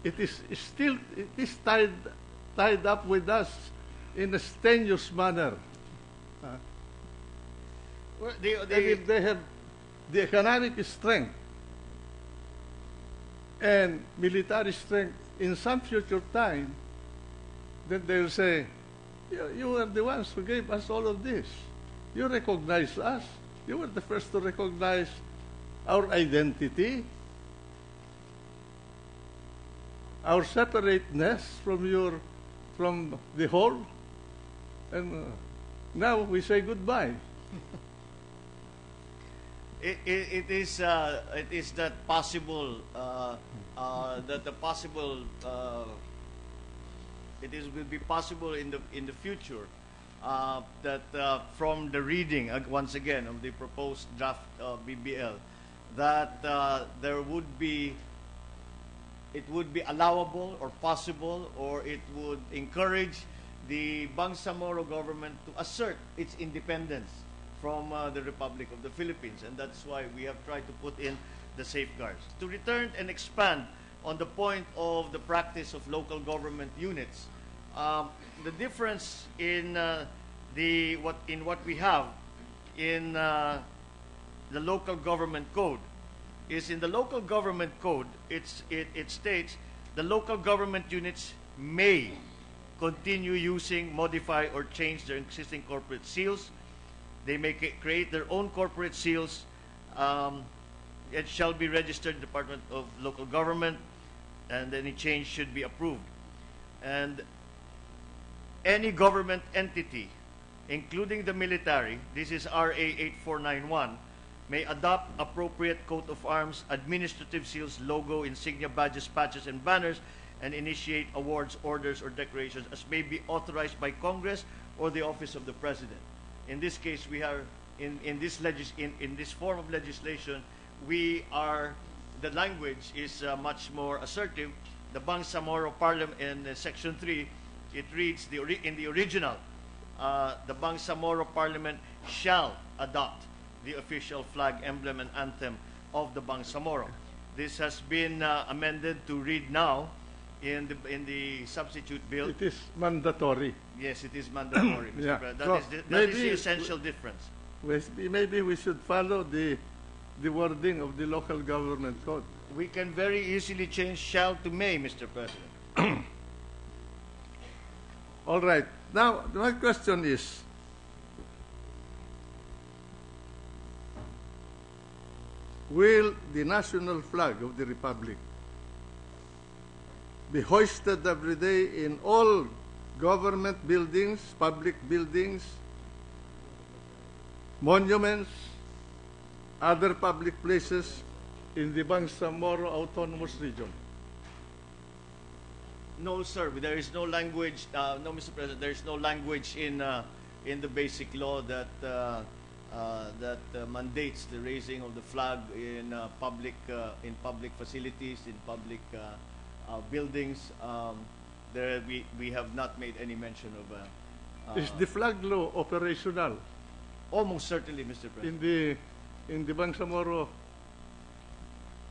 Speaker 7: it is tied up with us in a strenuous manner.
Speaker 6: Well,
Speaker 7: And if they have the economic strength and military strength in some future time, then they'll say, you are the ones who gave us all of this. You recognize us. You were the first to recognize our identity, our separateness from the whole, and now we say goodbye.
Speaker 6: It is that possible that the possible will be possible in the future that from the reading once again of the proposed draft BBL that it would be allowable or possible, or it would encourage the Bangsamoro government to assert its independence from the Republic of the Philippines, and that's why we have tried to put in the safeguards. To return and expand on the point of the practice of local government units, the difference in what we have in the local government code is in the local government code it states the local government units may continue using, modify, or change their existing corporate seals. They may create their own corporate seals. It shall be registered in the Department of Local Government, and any change should be approved. And any government entity, including the military, this is RA 8491, may adopt appropriate coat of arms, administrative seals, logo, insignia, badges, patches, and banners, and initiate awards, orders, or declarations as may be authorized by Congress or the Office of the President. In this case, we are in this form of legislation, the language is much more assertive. The Bangsamoro Parliament in Section 3, it reads in the original, the Bangsamoro Parliament shall adopt the official flag, emblem, and anthem of the Bangsamoro. This has been amended to read now in the substitute bill.
Speaker 7: It is mandatory.
Speaker 6: Yes, it is mandatory, Mr.
Speaker 7: Yeah.
Speaker 6: President. That is the essential difference.
Speaker 7: Maybe we should follow the wording of the local government code.
Speaker 6: We can very easily change shall to may, Mr. President.
Speaker 7: All right. Now, my question is, will the national flag of the Republic be hoisted every day in all government buildings, public buildings, monuments, other public places in the Bangsamoro Autonomous Region?
Speaker 6: No, sir. There is no language. No, Mr. President. There is no language in the basic law that mandates the raising of the flag in public facilities, in public buildings. We have not made any mention of.
Speaker 7: Is the flag law operational
Speaker 6: Almost certainly, Mr. President.
Speaker 7: in the Bangsamoro?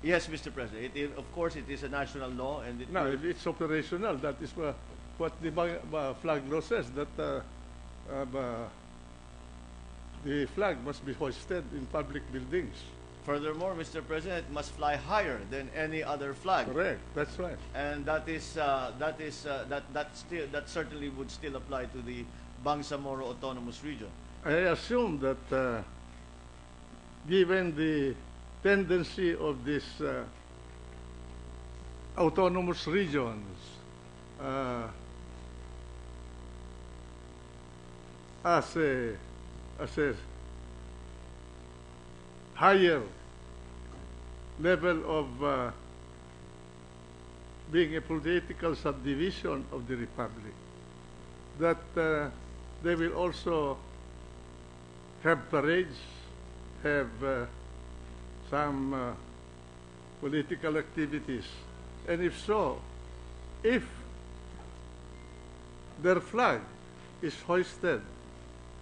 Speaker 6: Yes, Mr. President. Of course, it is a national law, and
Speaker 7: No, if it's operational, that is what the flag law says, that the flag must be hoisted in public buildings.
Speaker 6: Furthermore, Mr. President, it must fly higher than any other flag.
Speaker 7: Correct. That's right.
Speaker 6: And that certainly would still apply to the Bangsamoro Autonomous Region.
Speaker 7: I assume that given the tendency of these autonomous regions as a higher level of being a political subdivision of the Republic, that they will also have parades, have some political activities. And if so, if their flag is hoisted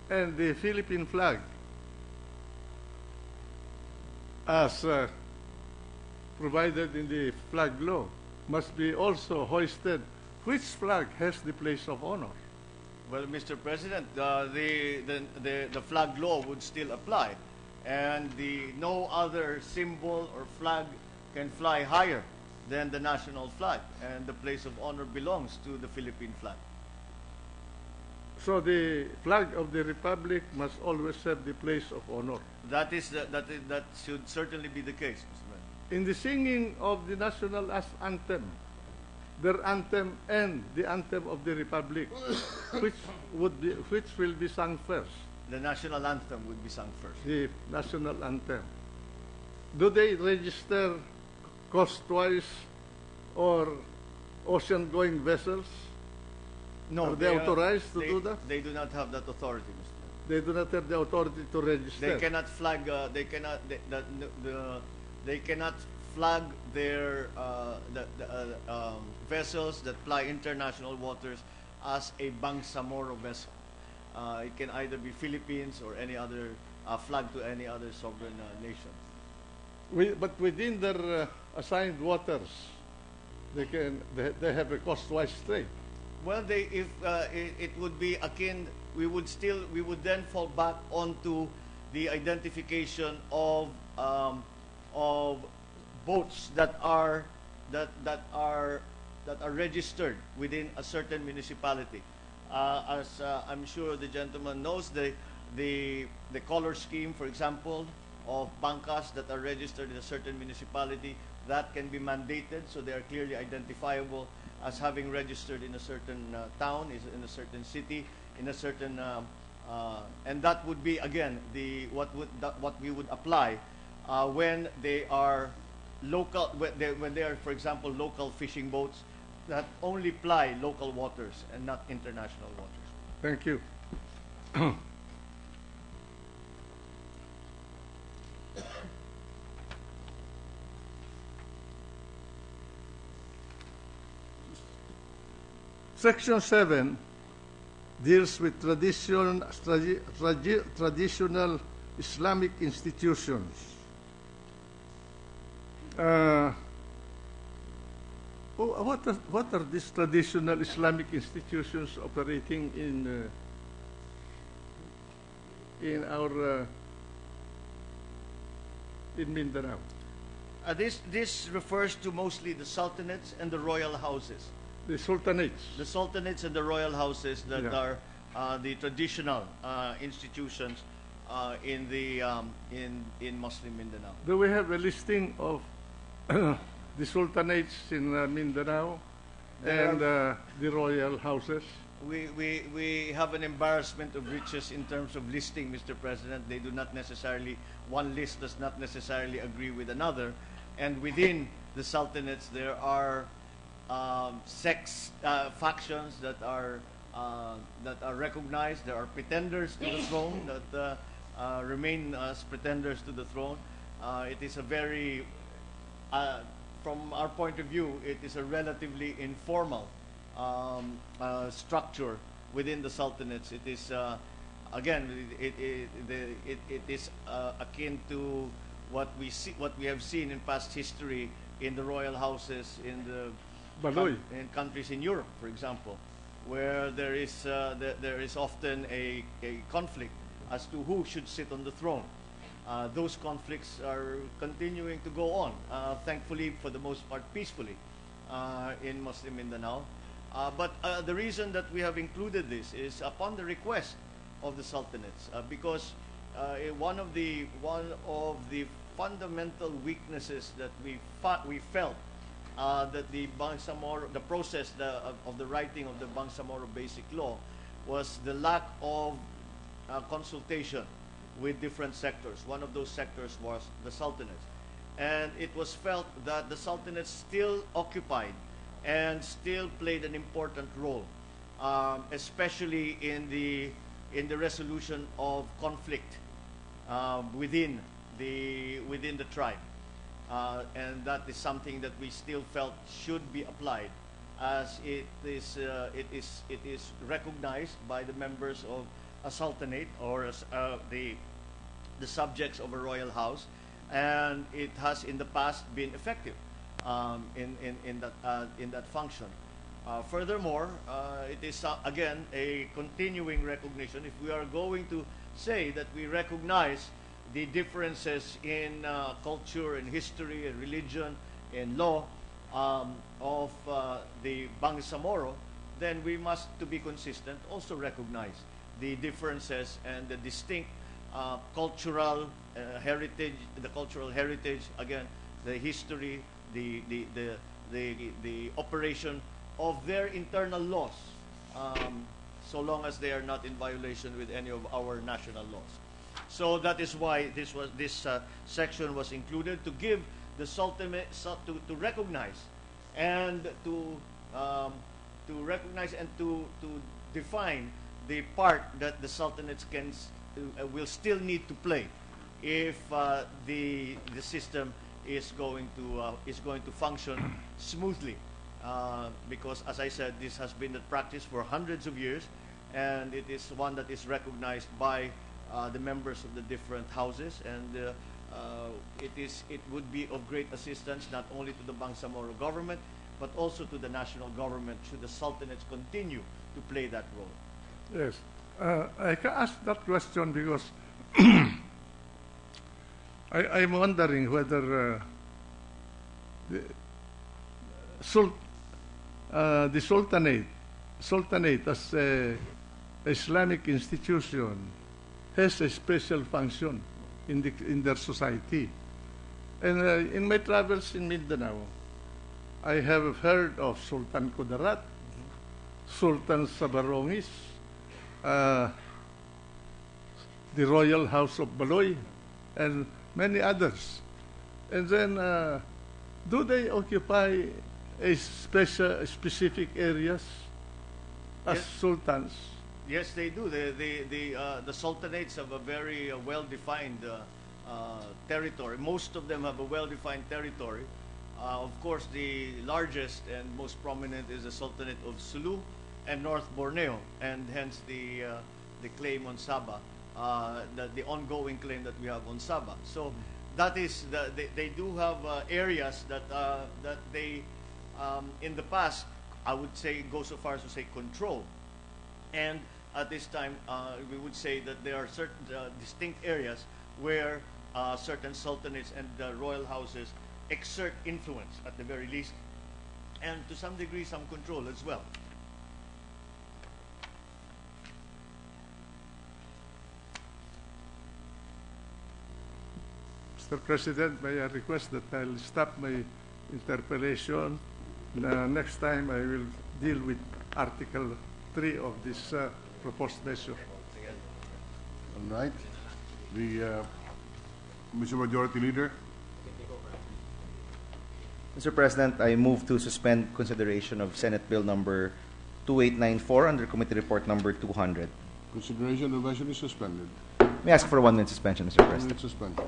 Speaker 7: and the Philippine flag as provided in the flag law must be also hoisted, which flag has the place of honor?
Speaker 6: Well, Mr. President, the flag law would still apply, and no other symbol or flag can fly higher than the national flag, and the place of honor belongs to the Philippine flag.
Speaker 7: So the flag of the Republic must always have the place of honor.
Speaker 6: That should certainly be the case, Mr. President.
Speaker 7: In the singing of the national anthem, their anthem and the anthem of the Republic, which will be sung first?
Speaker 6: The national anthem would be sung first.
Speaker 7: The national anthem. Do they register coastwise or ocean-going vessels?
Speaker 6: No,
Speaker 7: Are they authorized to do that?
Speaker 6: They do not have that authority, Mr. President.
Speaker 7: They do not have the authority to register.
Speaker 6: They cannot flag. They cannot flag their vessels that ply international waters as a Bangsamoro vessel. It can either be Philippines or any other flag to any other sovereign nation.
Speaker 7: But within their assigned waters, they have a coastwise trade.
Speaker 6: Well, it would be akin. We would then fall back onto the identification of boats that are registered within a certain municipality. As I'm sure the gentleman knows, the color scheme, for example, of bancas that are registered in a certain municipality, that can be mandated, so they are clearly identifiable as having registered in a certain town, in a certain city, in a certain, and that would be again what we would apply when they are local, when they are, for example, local fishing boats that only ply local waters and not international waters.
Speaker 7: Thank you. Section 7 deals with traditional Islamic institutions. What are these traditional Islamic institutions operating in our in Mindanao?
Speaker 6: This refers to mostly the sultanates and the royal houses.
Speaker 7: The sultanates.
Speaker 6: The sultanates and the royal houses that
Speaker 7: Yeah.
Speaker 6: are the traditional institutions in Muslim Mindanao.
Speaker 7: Do we have a listing of the sultanates in Mindanao and the royal houses?
Speaker 6: We have an embarrassment of riches in terms of listing, Mr. President. They do not necessarily, one list does not necessarily agree with another. And within the sultanates, there are factions that are recognized. There are pretenders to the throne that remain as pretenders to the throne. It is a very, from our point of view, it is a relatively informal structure within the sultanates. It is again, it is akin to what we have seen in past history in the royal houses in in countries in Europe, for example, where there is often a conflict as to who should sit on the throne. Those conflicts are continuing to go on, thankfully, for the most part, peacefully in Muslim Mindanao. But the reason that we have included this is upon the request of the sultanates, because one of the fundamental weaknesses that we felt that the Bangsamoro, the process of the writing of the Bangsamoro Basic Law, was the lack of consultation with different sectors. One of those sectors was the sultanates. and it was felt that the Sultanate still occupied and still played an important role, especially in the resolution of conflict within the tribe, and that is something that we still felt should be applied, as it is recognized by the members of a sultanate, or as the subjects of a royal house, and it has in the past been effective in that function. Furthermore, it is again a continuing recognition. If we are going to say that we recognize the differences in culture and history and religion and law of the Bangsamoro, then we must, to be consistent, also recognize the differences and the distinct cultural heritage, again, the history, the operation of their internal laws, so long as they are not in violation with any of our national laws. So that is why this section was included, to give the Sultanate to recognize and to define the part that the Sultanates will still need to play if the system is going to function smoothly. Because, as I said, this has been the practice for hundreds of years, and it is one that is recognized by the members of the different houses, and it would be of great assistance not only to the Bangsamoro government, but also to the national government, should the Sultanates continue to play that role.
Speaker 7: Yes. I can ask that question because I'm wondering whether the Sultanate as an Islamic institution has a special function in their society. And in my travels in Mindanao, I have heard of Sultan Kudarat, Sultan Sabarongis, the Royal House of Baloy, and many others. And then, do they occupy a specific areas as
Speaker 6: Yes.
Speaker 7: sultans?
Speaker 6: Yes, they do. The sultanates have a very well-defined territory. Most of them have a well-defined territory. Of course, the largest and most prominent is the Sultanate of Sulu and North Borneo, and hence the claim on Sabah, the ongoing claim that we have on Sabah. So that is they do have areas that they in the past, I would say, go so far as to say control, and at this time we would say that there are certain distinct areas where certain sultanates and royal houses exert influence at the very least, and to some degree some control as well.
Speaker 7: Mr. President, may I request that I'll stop my interpellation. Next time I will deal with Article 3 of this proposed measure.
Speaker 1: All right. Mr. Majority Leader.
Speaker 5: Mr. President, I move to suspend consideration of Senate Bill number 2894 under Committee Report number 200.
Speaker 1: Consideration of the measure is suspended.
Speaker 5: May I ask for a 1-minute suspension, Mr. President?
Speaker 1: It's suspended.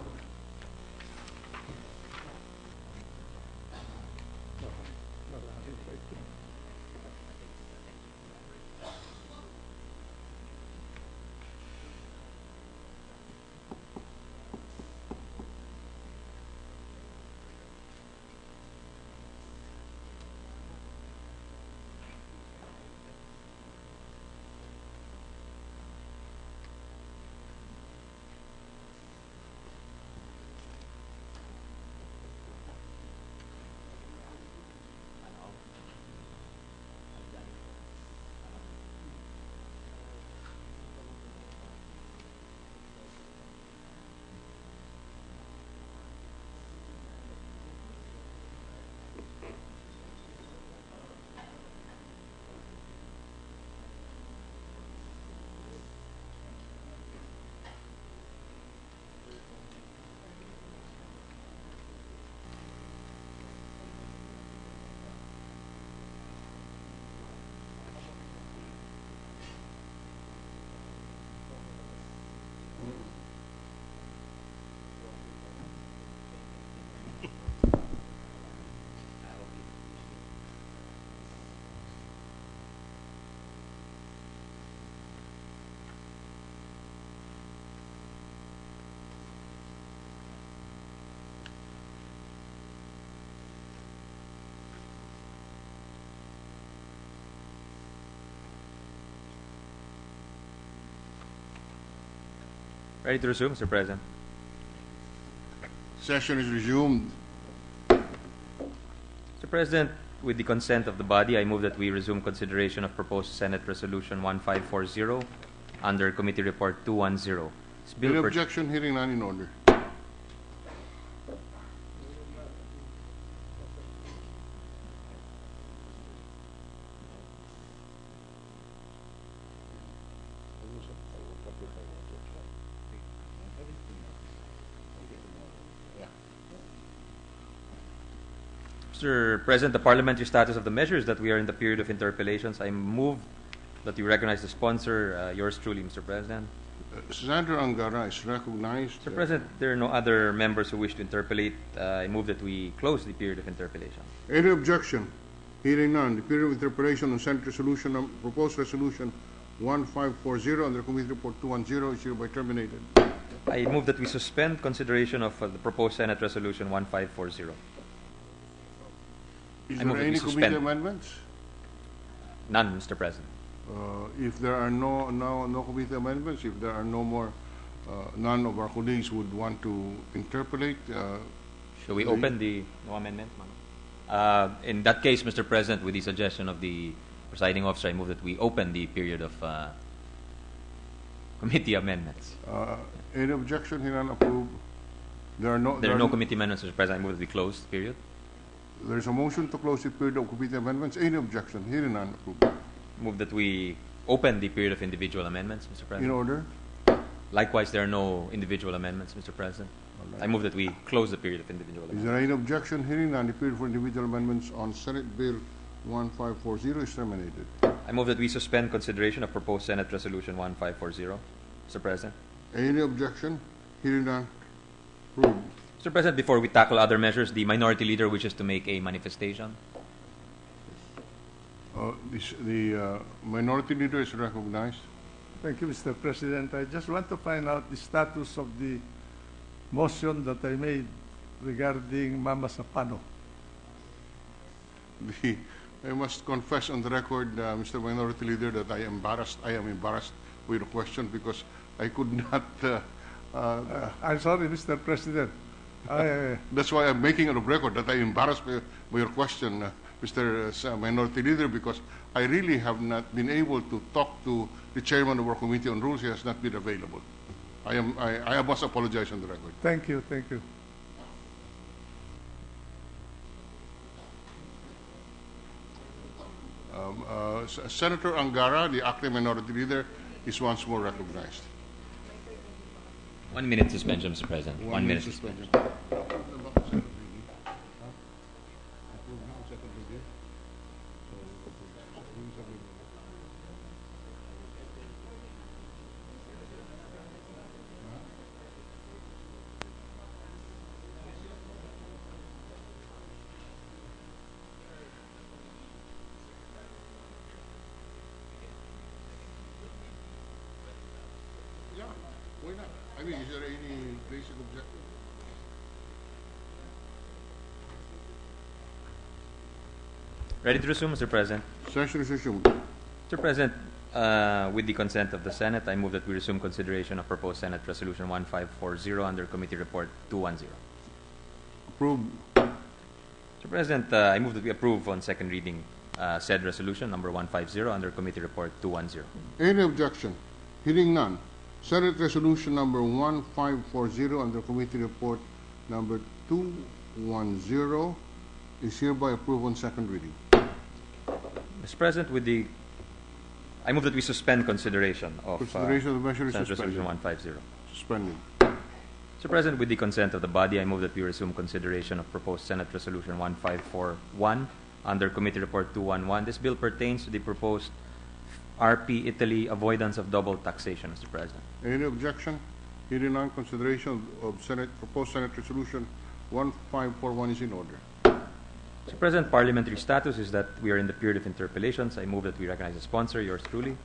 Speaker 8: Ready to resume, Mr. President.
Speaker 1: Session is resumed.
Speaker 8: Mr. President, with the consent of the body, I move that we resume consideration of proposed Senate Resolution 1540 under Committee Report 210. This bill
Speaker 1: Any
Speaker 8: per-
Speaker 1: objection? Hearing none, in order.
Speaker 8: Mr. President, the parliamentary status of the measure is that we are in the period of interpellations. I move that you recognize the sponsor, yours truly, Mr. President.
Speaker 1: Senator Angara is recognized.
Speaker 8: Mr. President, there are no other members who wish to interpellate. I move that we close the period of interpellation.
Speaker 1: Any objection? Hearing none, the period of interpellation on Senate Resolution, proposed Resolution 1540 under Committee Report 210 is hereby terminated.
Speaker 8: I move that we suspend consideration of the proposed Senate Resolution 1540.
Speaker 1: Is
Speaker 8: I move
Speaker 1: there
Speaker 8: that we
Speaker 1: any
Speaker 8: suspend.
Speaker 1: committee amendments?
Speaker 8: None, Mr. President.
Speaker 1: If there are no committee amendments, if there are no more, none of our colleagues would want to interpolate.
Speaker 8: Shall we open the no amendment? In that case, Mr. President, with the suggestion of the presiding officer, I move that we open the period of committee amendments.
Speaker 1: Any objection? Hearing none, approved. There are
Speaker 8: no committee amendments, Mr. President. I move that we close the period.
Speaker 1: There is a motion to close the period of committee amendments. Any objection? Hearing none, approved.
Speaker 8: Move that we open the period of individual amendments, Mr.
Speaker 1: In
Speaker 8: President.
Speaker 1: order.
Speaker 8: Likewise, there are no individual amendments, Mr. President. I move that we close the period of individual
Speaker 1: Is
Speaker 8: amendments.
Speaker 1: there any objection? Hearing none, the period for individual amendments on Senate Bill 1540 is terminated.
Speaker 8: I move that we suspend consideration of proposed Senate Resolution 1540, Mr. President.
Speaker 1: Any objection? Hearing none, approved.
Speaker 8: Mr. President, before we tackle other measures, the minority leader wishes to make a manifestation.
Speaker 1: The minority leader is recognized.
Speaker 7: Thank you, Mr. President. I just want to find out the status of the motion that I made regarding Mama Sapano.
Speaker 1: I must confess on the record, Mr. Minority Leader, that I am embarrassed with the question because I could not.
Speaker 7: I'm sorry, Mr. President.
Speaker 1: That's why I'm making it a record that I am embarrassed by your question, Mr. Minority Leader, because I really have not been able to talk to the chairman of our Committee on Rules. He has not been available. I must apologize on the record.
Speaker 7: Thank you, thank you.
Speaker 1: Senator Angara, the acting Minority Leader, is once more recognized.
Speaker 8: 1 minute suspension, Mr. President. 1 minute suspension.
Speaker 1: Yeah, why not? I mean, is there any basic objective?
Speaker 8: Ready to resume, Mr. President.
Speaker 1: Session is resumed.
Speaker 8: Mr. President, with the consent of the Senate, I move that we resume consideration of proposed Senate Resolution 1540 under Committee Report 210.
Speaker 1: Approved.
Speaker 8: Mr. President, I move that we approve on second reading said resolution number 150 under Committee Report 210.
Speaker 1: Any objection? Hearing none. Senate Resolution number 1540 under Committee Report number 210 is hereby approved on second reading.
Speaker 8: Mr. President, I move that we suspend consideration of
Speaker 1: Consideration of the measure is
Speaker 8: Senate
Speaker 1: suspended.
Speaker 8: Resolution 150.
Speaker 1: Suspended.
Speaker 8: Mr. President, with the consent of the body, I move that we resume consideration of proposed Senate Resolution 1541 under Committee Report 211. This bill pertains to the proposed RP Italy avoidance of double taxation, Mr. President.
Speaker 1: Any objection? Hearing none, consideration of proposed Senate Resolution 1541 is in order.
Speaker 8: Mr. President, parliamentary status is that we are in the period of interpellations. I move that we recognize the sponsor, yours truly.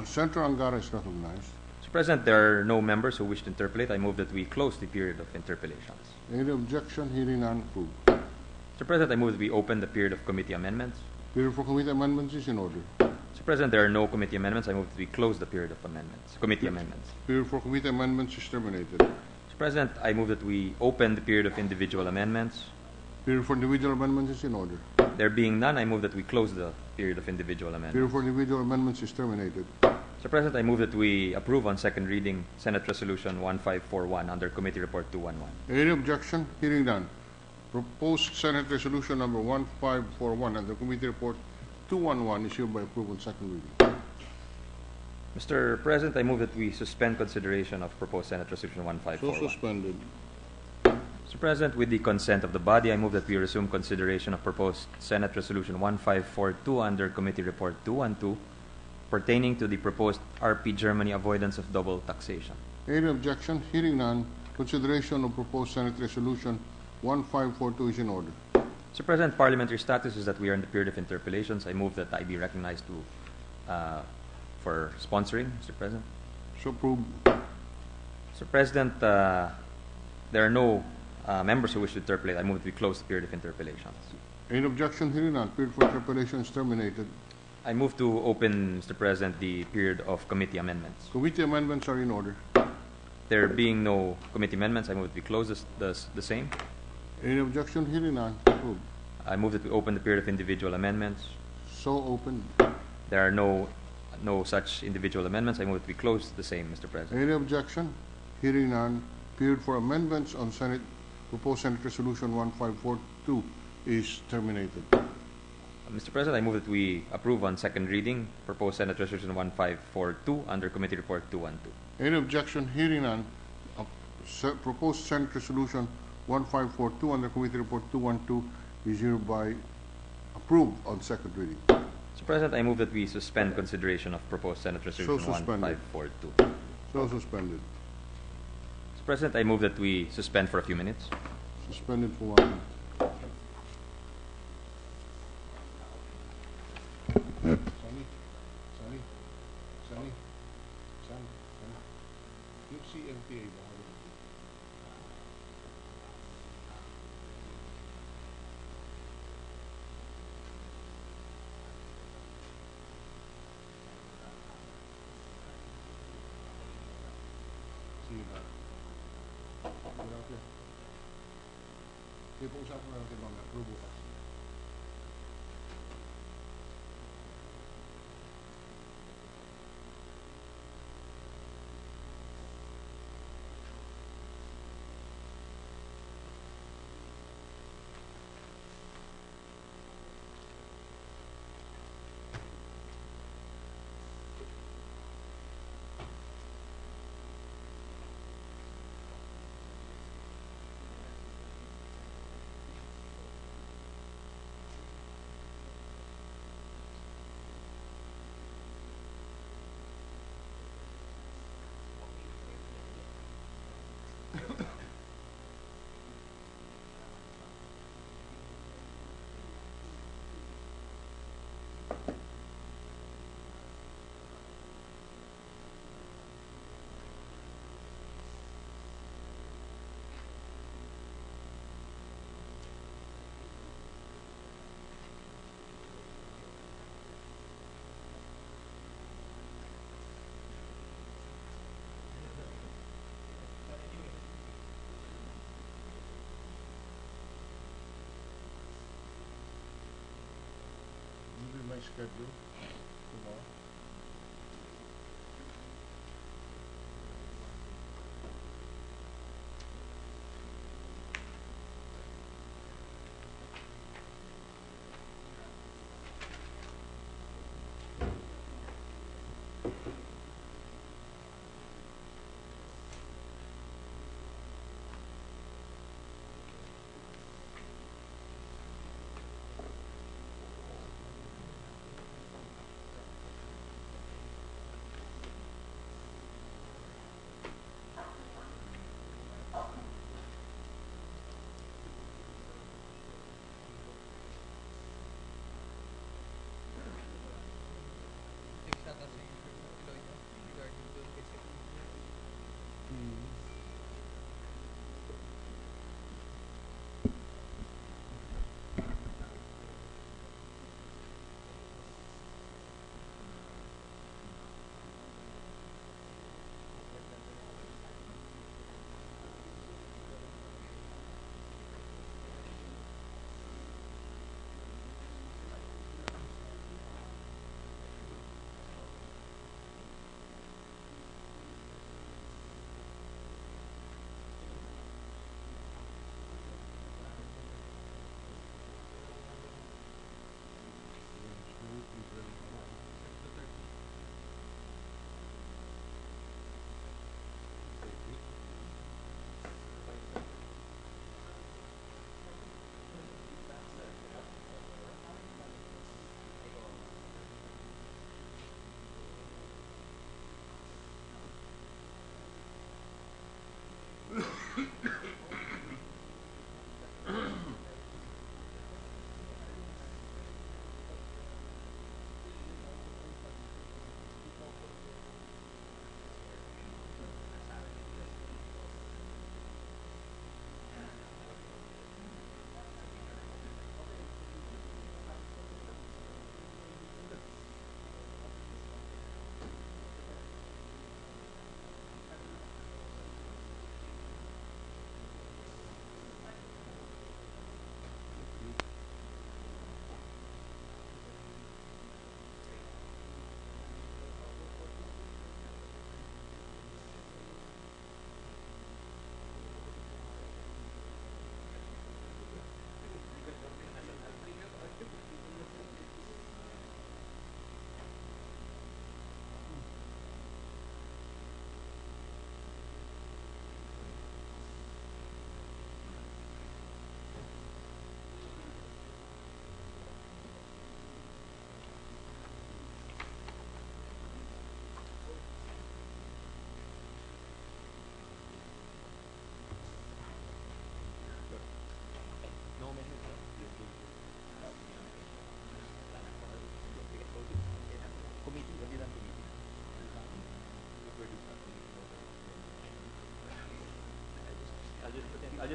Speaker 1: Senator Angara is recognized.
Speaker 8: Mr. President, there are no members who wish to interpellate. I move that we close the period of interpellations.
Speaker 1: Any objection? Hearing none, approved.
Speaker 8: Mr. President, I move that we open the period of committee amendments.
Speaker 1: Period for committee amendments is in order.
Speaker 8: Mr. Mr. President, there are no committee amendments. I move that we close the period of amendments, committee amendments.
Speaker 1: Period for committee amendments is terminated.
Speaker 8: Mr. President, I move that we open the period of individual amendments.
Speaker 1: Period for individual amendments is in order.
Speaker 8: There being none, I move that we close the period of individual
Speaker 1: Period
Speaker 8: amendments.
Speaker 1: for individual amendments is terminated.
Speaker 8: Mr. President, I move that we approve on second reading Senate Resolution 1541 under Committee Report 211.
Speaker 1: Any objection? Hearing none. Proposed Senate Resolution number 1541 under Committee Report 211 is hereby approved on second reading.
Speaker 8: Mr. President, I move that we suspend consideration of proposed Senate Resolution
Speaker 1: So
Speaker 8: 1541.
Speaker 1: suspended.
Speaker 8: Mr. President, with the consent of the body, I move that we resume consideration of proposed Senate Resolution 1542 under Committee Report 212 pertaining to the proposed RP Germany avoidance of double taxation.
Speaker 1: Any objection? Hearing none. Consideration of proposed Senate Resolution 1542 is in order.
Speaker 8: Mr. President, parliamentary status is that we are in the period of interpellations. I move that I be recognized for sponsoring, Mr. President.
Speaker 1: So approved.
Speaker 8: Mr. President, there are no members who wish to interpellate. I move that we close the period of interpellations.
Speaker 1: Any objection? Hearing none. Period for interpellation is terminated.
Speaker 8: I move to open, Mr. President, the period of committee amendments.
Speaker 1: Committee amendments are in order.
Speaker 8: There being no committee amendments, I move that we close the same.
Speaker 1: Any objection? Hearing none. Approved.
Speaker 8: I move that we open the period of individual amendments.
Speaker 1: So opened.
Speaker 8: There are no such individual amendments. I move that we close the same, Mr. President.
Speaker 1: Any objection? Hearing none. Period for amendments on proposed Senate Resolution 1542 is terminated.
Speaker 8: Mr. President, I move that we approve on second reading proposed Senate Resolution 1542 under Committee Report 212.
Speaker 1: Any objection? Hearing none. Proposed Senate Resolution 1542 under Committee Report 212 is hereby approved on second reading.
Speaker 8: Mr. President, I move that we suspend consideration of proposed Senate Resolution
Speaker 1: So suspended.
Speaker 8: 1542.
Speaker 1: So suspended.
Speaker 8: Mr. President, I move that we suspend for a few minutes.
Speaker 1: Suspended for 1 minute. Sunny. You see MTA behind. See you back. Get out there. Sige, pag-usapan natin mamaya. Pero bukas. My schedule tomorrow.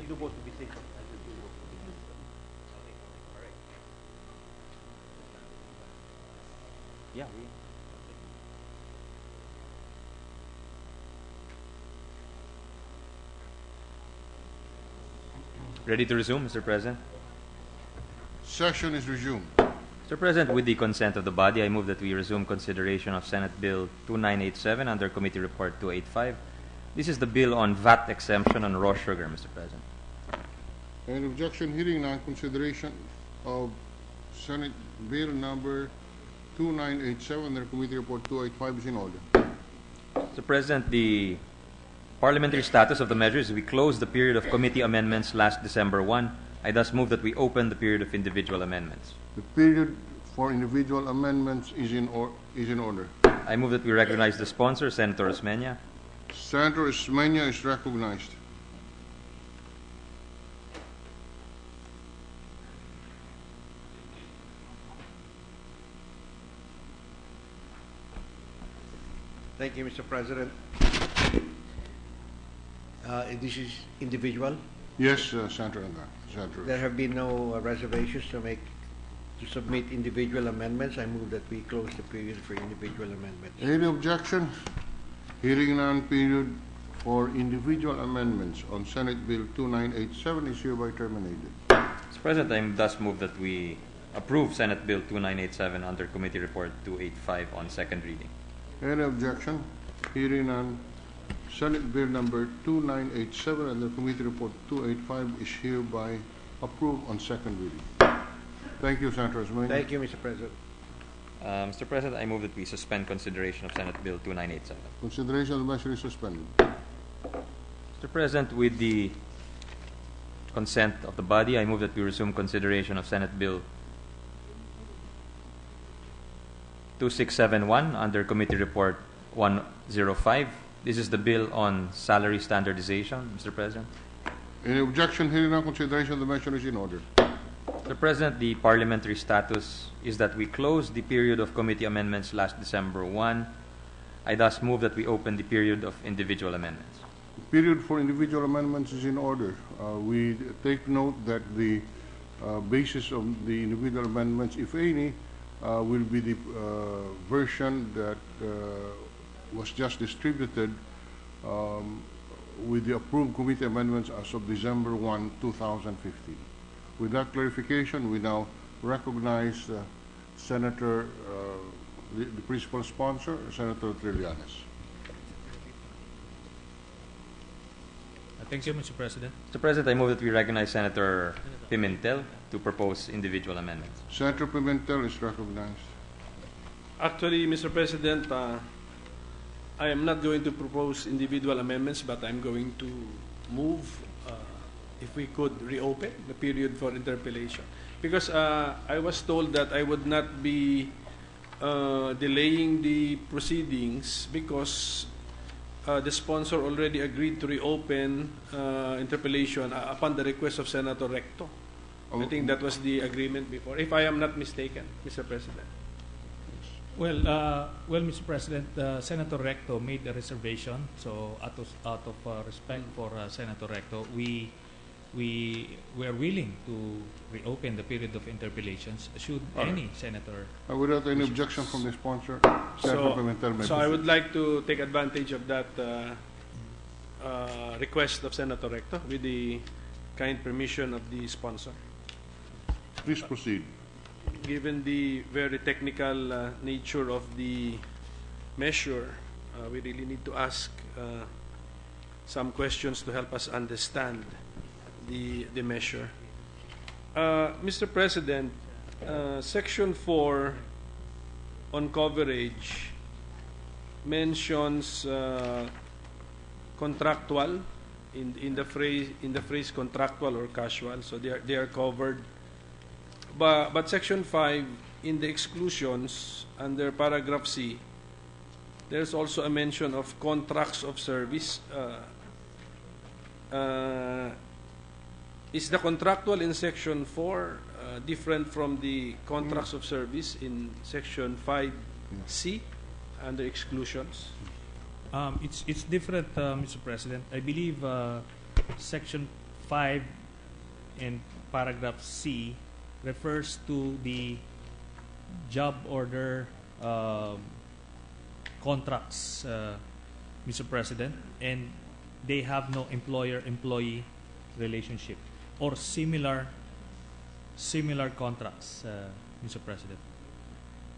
Speaker 4: do both to be safe.
Speaker 8: Yeah. Ready to resume, Mr. President?
Speaker 1: Session is resumed.
Speaker 8: Mr. President, with the consent of the body, I move that we resume consideration of Senate Bill 2987 under Committee Report 285. This is the bill on VAT exemption on raw sugar, Mr. President.
Speaker 1: Any objection? Hearing none, consideration of Senate Bill number 2987 under Committee Report 285 is in order.
Speaker 8: Mr. President, the parliamentary status of the measure is we closed the period of committee amendments last December 1. I thus move that we open the period of individual amendments.
Speaker 1: The period for individual amendments is in order.
Speaker 8: I move that we recognize the sponsor, Senator Osmeña.
Speaker 1: Senator Osmeña is recognized.
Speaker 9: Thank you, Mr. President. This is individual.
Speaker 1: Yes, Senator Angar.
Speaker 9: There have been no reservations to submit individual amendments. I move that we close the period for individual amendments.
Speaker 1: Any objection? Hearing none, period for individual amendments on Senate Bill 2987 is hereby terminated.
Speaker 8: Mr. President, I thus move that we approve Senate Bill 2987 under Committee Report 285 on second reading.
Speaker 1: Any objection? Hearing none, Senate Bill number 2987 under Committee Report 285 is hereby approved on second reading. Thank you, Senator Osmeña.
Speaker 9: Thank you, Mr. President.
Speaker 8: Mr. President, I move that we suspend consideration of Senate Bill 2987.
Speaker 1: Consideration of the measure is suspended.
Speaker 8: Mr. President, with the consent of the body, I move that we resume consideration of Senate Bill 2671 under Committee Report 105. This is the bill on salary standardization, Mr. President.
Speaker 1: Any objection? Hearing none, consideration of the measure is in order.
Speaker 8: Mr. President, the parliamentary status is that we closed the period of committee amendments last December 1. I thus move that we open the period of individual amendments.
Speaker 1: The period for individual amendments is in order. We take note that the basis of the individual amendments, if any, will be the version that was just distributed with the approved committee amendments as of December 1, 2015. With that clarification, we now recognize Senator, the principal sponsor, Senator Trillanes.
Speaker 10: Thank you, Mr. President.
Speaker 8: Mr. President, I move that we recognize Senator Pimentel to propose individual amendments.
Speaker 1: Senator Pimentel is recognized.
Speaker 11: Actually, Mr. President, I am not going to propose individual amendments, but I'm going to move, if we could, reopen the period for interpellation. Because I was told that I would not be delaying the proceedings because the sponsor already agreed to reopen interpellation upon the request of Senator Recto. I think that was the agreement before, if I am not mistaken, Mr. President.
Speaker 10: Well, Mr. President, Senator Recto made a reservation. So, out of respect for Senator Recto, we are willing to reopen the period of interpellations should any senator.
Speaker 1: Without any objection from the sponsor, Senator Pimentel may
Speaker 11: So I
Speaker 1: proceed.
Speaker 11: would like to take advantage of that request of Senator Recto with the kind permission of the sponsor.
Speaker 1: Please proceed.
Speaker 11: Given the very technical nature of the measure, we really need to ask some questions to help us understand the measure. Mr. President, Section 4 on coverage mentions contractual in the phrase contractual or casual, so they are covered. But Section 5, in the exclusions under paragraph C, there's also a mention of contracts of service. Is the contractual in Section 4 different from the contracts of service in Section 5C under exclusions?
Speaker 10: It's different, Mr. President. I believe Section 5 and paragraph C refers to the job order contracts, Mr. President, and they have no employer-employee relationship or similar contracts, Mr. President.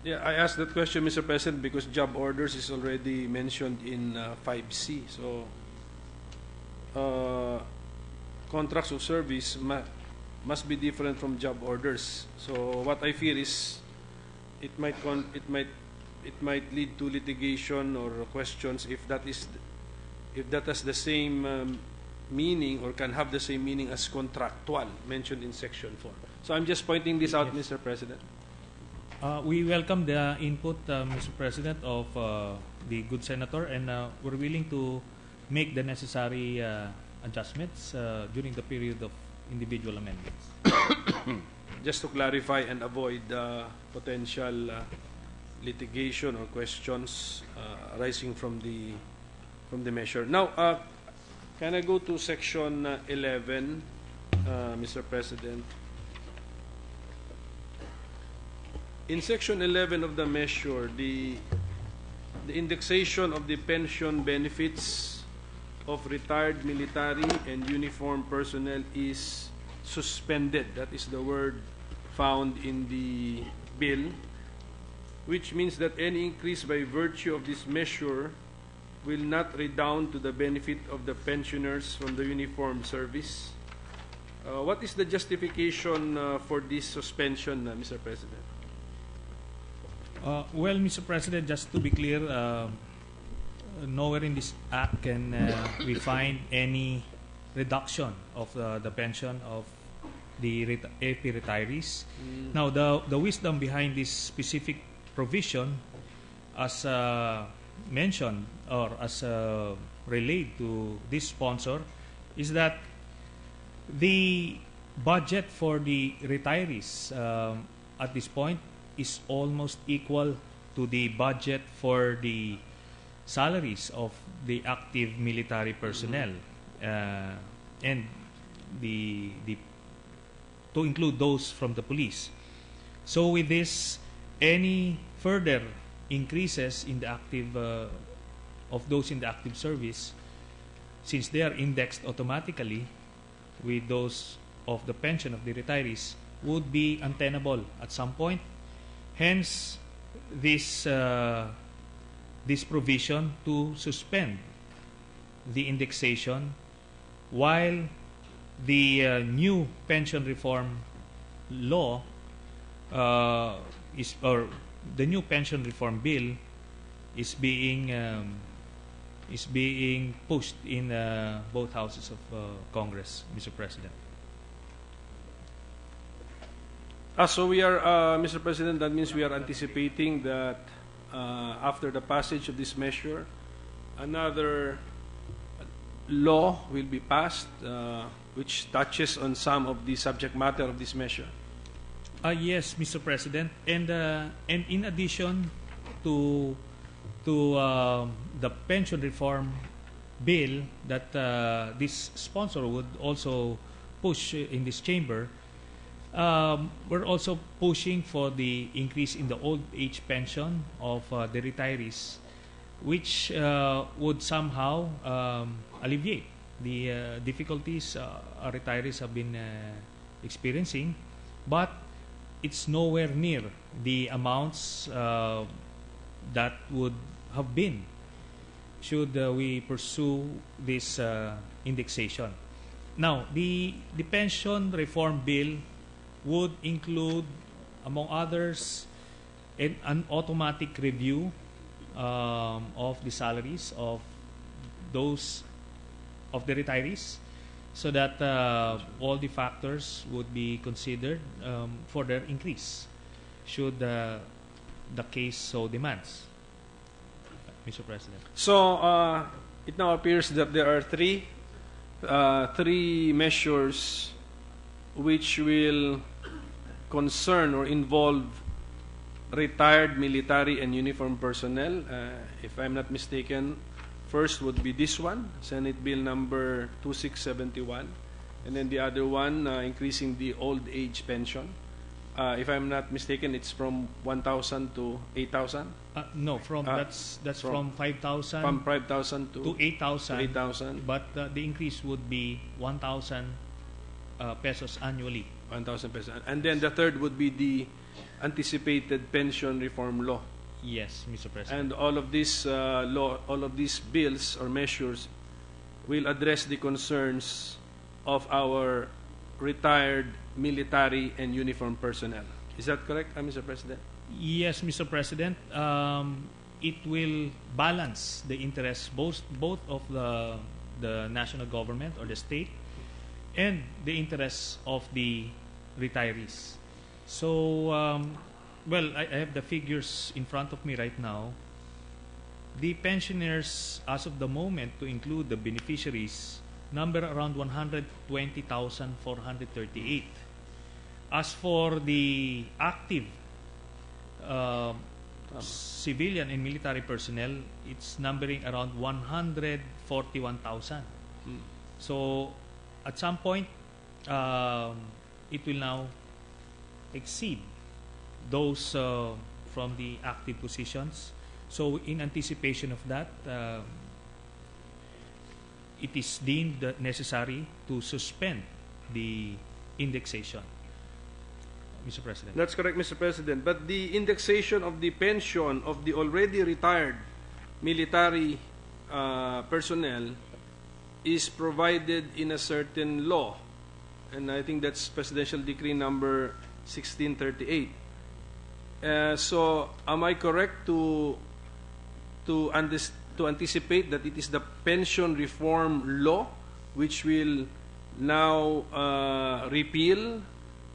Speaker 11: Yeah, I asked that question, Mr. President, because job orders is already mentioned in 5C. So, contracts of service must be different from job orders. So, what I fear is it might lead to litigation or questions if that has the same meaning or can have the same meaning as contractual mentioned in Section 4. So, I'm just pointing this out,
Speaker 10: Yes.
Speaker 11: Mr. President.
Speaker 10: We welcome the input, Mr. President, of the good senator, and we're willing to make the necessary adjustments during the period of individual amendments.
Speaker 11: Just to clarify and avoid potential litigation or questions arising from the measure. Now, can I go to Section 11, Mr. President? In Section 11 of the measure, the indexation of the pension benefits of retired military and uniformed personnel is suspended. That is the word found in the bill, which means that any increase by virtue of this measure will not redound to the benefit of the pensioners from the uniformed service. What is the justification for this suspension, Mr. President?
Speaker 10: Well, Mr. President, just to be clear, nowhere in this act can we find any reduction of the pension of the AP retirees. Now, the wisdom behind this specific provision, as mentioned or as relayed to this sponsor, is that the budget for the retirees at this point is almost equal to the budget for the salaries of the active military personnel, and the to include those from the police. So with this, any further increases in the active of those in the active service, since they are indexed automatically with those of the pension of the retirees, would be untenable at some point. Hence, this provision to suspend the indexation while the new pension reform law the new pension reform bill is being pushed in both houses of Congress, Mr. President.
Speaker 11: So we are, Mr. President, that means we are anticipating that after the passage of this measure, another law will be passed which touches on some of the subject matter of this measure.
Speaker 10: Yes, Mr. President, and in addition to the pension reform bill that this sponsor would also push in this chamber, we're also pushing for the increase in the old age pension of the retirees, which would somehow alleviate the difficulties our retirees have been experiencing, but it's nowhere near the amounts that would have been should we pursue this indexation. Now, the pension reform bill would include, among others, an automatic review of the salaries of those of the retirees, so that all the factors would be considered for their increase, should the case so demands, Mr. President.
Speaker 11: So it now appears that there are three measures which will concern or involve retired military and uniformed personnel. If I'm not mistaken, first would be this one, Senate Bill number 2671. and then the other one increasing the old age pension. If I'm not mistaken, it's from 1,000 to 8,000.
Speaker 10: No, that's from 5,000
Speaker 11: From 5,000
Speaker 10: to 8,000.
Speaker 11: 8,000.
Speaker 10: But the increase would be 1,000 pesos annually.
Speaker 11: 1,000 pesos. And then the third would be the anticipated pension reform law.
Speaker 10: Yes, Mr. President.
Speaker 11: And all of these all of these bills or measures will address the concerns of our retired military and uniformed personnel. Is that correct, Mr. President?
Speaker 10: Yes, Mr. President. It will balance the interests both of the national government or the state and the interests of the retirees. So, well, I have the figures in front of me right now. The pensioners, as of the moment, to include the beneficiaries, number around 120,438. As for the active civilian and military personnel, it's numbering around 141,000. So, at some point, it will now exceed those from the active positions. So, in anticipation of that, it is deemed necessary to suspend the indexation, Mr. President.
Speaker 11: That's correct, Mr. President. But the indexation of the pension of the already retired military personnel is provided in a certain law. And I think that's Presidential Decree number 1638. So, am I correct to anticipate that it is the pension reform law which will now repeal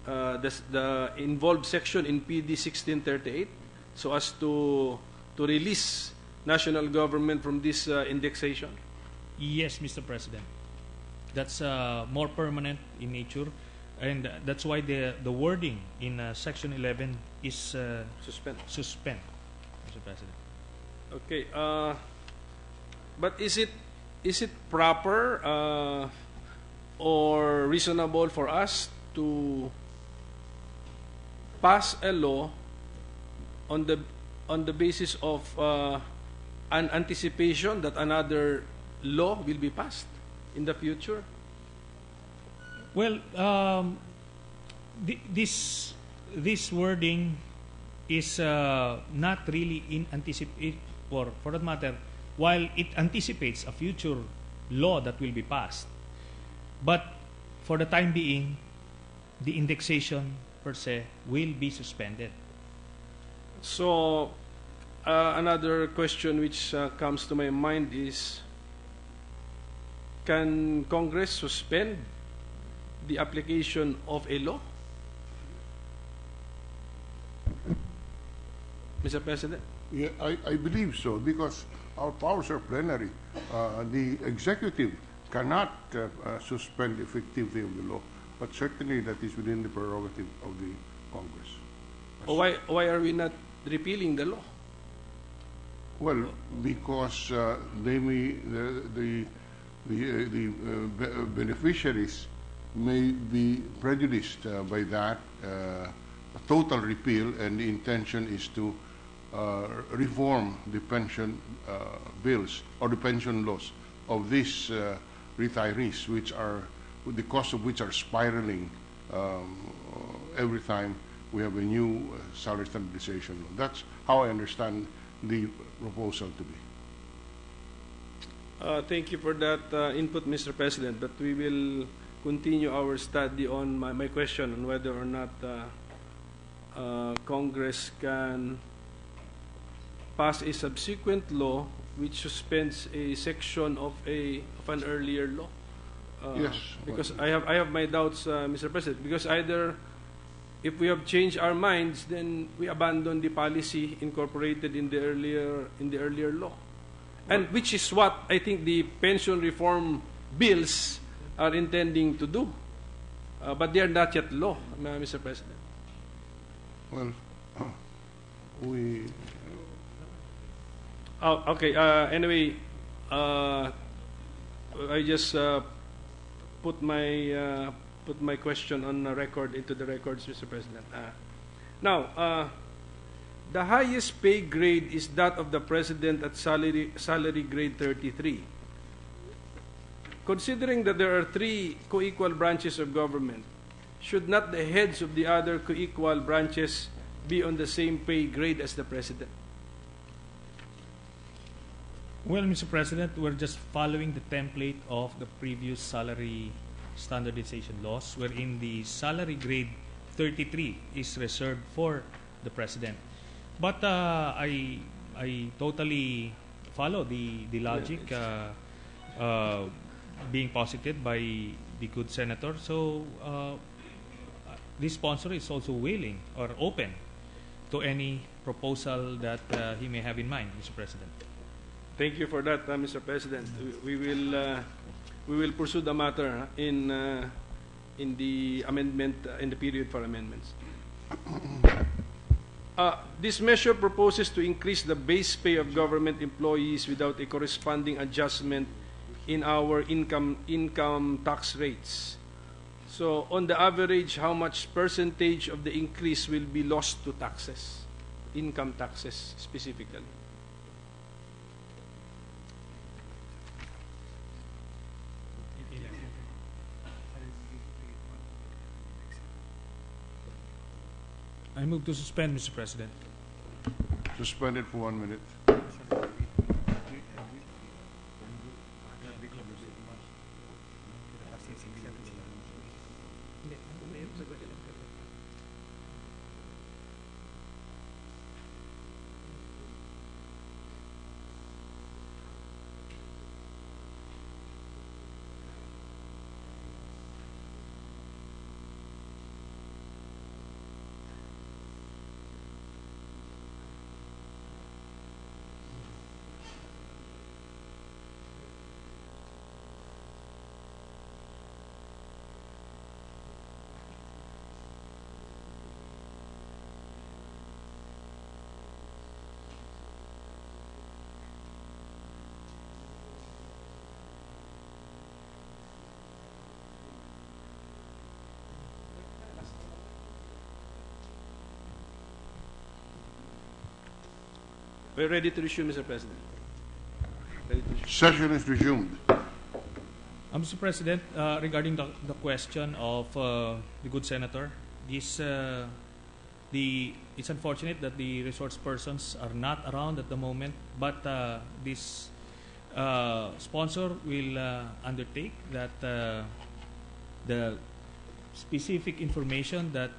Speaker 11: the involved section in PD 1638 so as to release national government from this indexation?
Speaker 10: Yes, Mr. President. That's more permanent in nature, and that's why the wording in Section 11 is suspend, Mr. President.
Speaker 11: Okay, but is it proper or reasonable for us to pass a law on the basis of an anticipation that another law will be passed in the future?
Speaker 10: Well, this wording is not really in anticipate, or for that matter, while it anticipates a future law that will be passed, but for the time being, the indexation per se will be suspended.
Speaker 11: So, another question which comes to my mind is, can Congress suspend the application of a law? Mr. President?
Speaker 1: Yeah, I believe so, because our powers are plenary. The executive cannot suspend the effectivity of the law, but certainly that is within the prerogative of the Congress.
Speaker 11: Why are we not repealing the law?
Speaker 1: Well, because they may the beneficiaries may be prejudiced by that total repeal, and the intention is to reform the pension bills or the pension laws of these retirees, which are the cost of which are spiraling every time we have a new salary standardization law. That's how I understand the proposal to be.
Speaker 11: Thank you for that input, Mr. President, but we will continue our study on my question on whether or not Congress can pass a subsequent law which suspends a section of an earlier law.
Speaker 1: Yes.
Speaker 11: Because I have my doubts, Mr. President, because either if we have changed our minds, then we abandon the policy incorporated in the earlier law. And which is what I think the pension reform bills are intending to do. But they are not yet law, Mr. President.
Speaker 1: Well, we...
Speaker 11: Okay, anyway, I just put my question on the record, into the records, Mr. President. Now, the highest pay grade is that of the President at salary grade 33. Considering that there are 3 co-equal branches of government, should not the heads of the other co-equal branches be on the same pay grade as the President?
Speaker 10: Well, Mr. President, we're just following the template of the previous salary standardization laws, wherein the salary grade 33 is reserved for the President. But I totally follow the logic being posited by the good senator. So this sponsor is also willing or open to any proposal that he may have in mind, Mr. President.
Speaker 11: Thank you for that, Mr. President. We will pursue the matter in the amendment in the period for amendments. This measure proposes to increase the base pay of government employees without a corresponding adjustment in our income tax rates. So, on the average, how much percentage of the increase will be lost to taxes, income taxes specifically?
Speaker 10: I move to suspend, Mr. President.
Speaker 1: Suspended for 1 minute.
Speaker 11: We're ready to resume, Mr. President. Ready to resume.
Speaker 1: Session is resumed.
Speaker 10: Mr. President, regarding the question of the good senator, it's unfortunate that the resource persons are not around at the moment, but this sponsor will undertake that the specific information that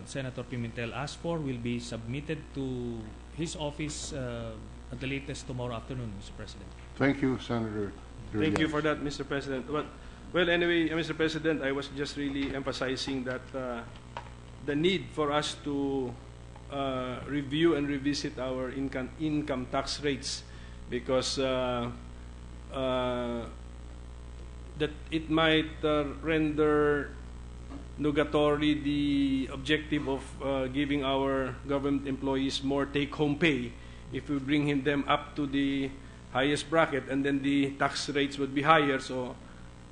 Speaker 10: Senator Pimentel asked for will be submitted to his office at the latest tomorrow afternoon, Mr. President.
Speaker 1: Thank you, Senator.
Speaker 11: Thank you for that, Mr. President. Well, anyway, Mr. President, I was just really emphasizing that the need for us to review and revisit our income tax rates, because that it might render nugatory the objective of giving our government employees more take-home pay if we bring them up to the highest bracket, and then the tax rates would be higher. So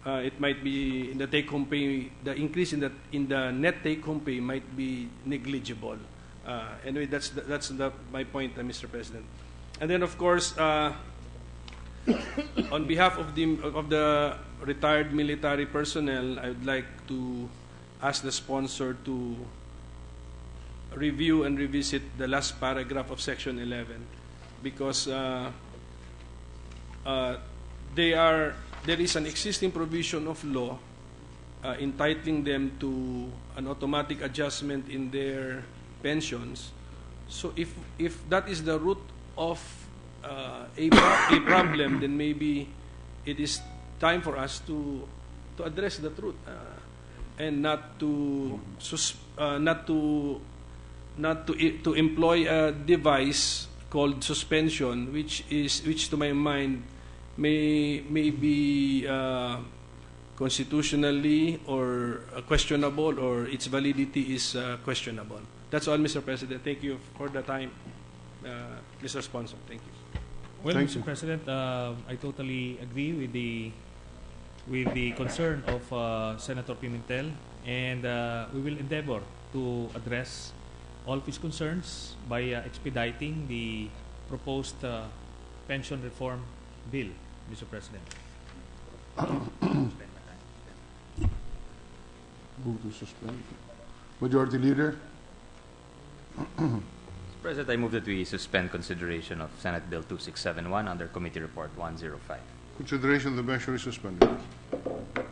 Speaker 11: it might be in the take-home pay, the increase in the net take-home pay might be negligible. Anyway, that's my point, Mr. President. And then, of course, on behalf of the retired military personnel, I would like to ask the sponsor to review and revisit the last paragraph of Section 11, because there is an existing provision of law entitling them to an automatic adjustment in their pensions. So if that is the root of a problem, then maybe it is time for us to address the truth and not to employ a device called suspension, which to my mind may be constitutionally or questionable, or its validity is questionable. That's all, Mr. President. Thank you for the time, Mr. Sponsor. Thank you.
Speaker 10: Well,
Speaker 1: Thank
Speaker 10: Mr.
Speaker 1: you.
Speaker 10: President, I totally agree with with the concern of Senator Pimentel, and we will endeavor to address all of his concerns by expediting the proposed pension reform bill, Mr. President.
Speaker 1: Move to suspend. Majority Leader?
Speaker 8: Mr. President, I move that we suspend consideration of Senate Bill 2671 under Committee Report 105.
Speaker 1: Consideration of the measure is suspended.
Speaker 8: Mr.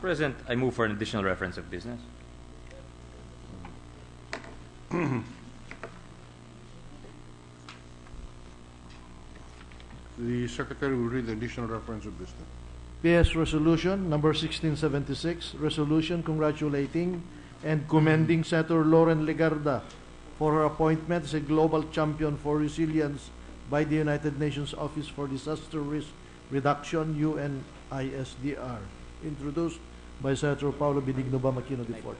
Speaker 8: President, I move for an additional reference of business.
Speaker 1: The Secretary will read the additional reference of business.
Speaker 4: PS Resolution number 1676, resolution congratulating and commending Senator Lauren Legarda for her appointment as a global champion for resilience by the United Nations Office for Disaster Risk Reduction, UNISDR, introduced by Senator Paulo Benigno Bamakino IV.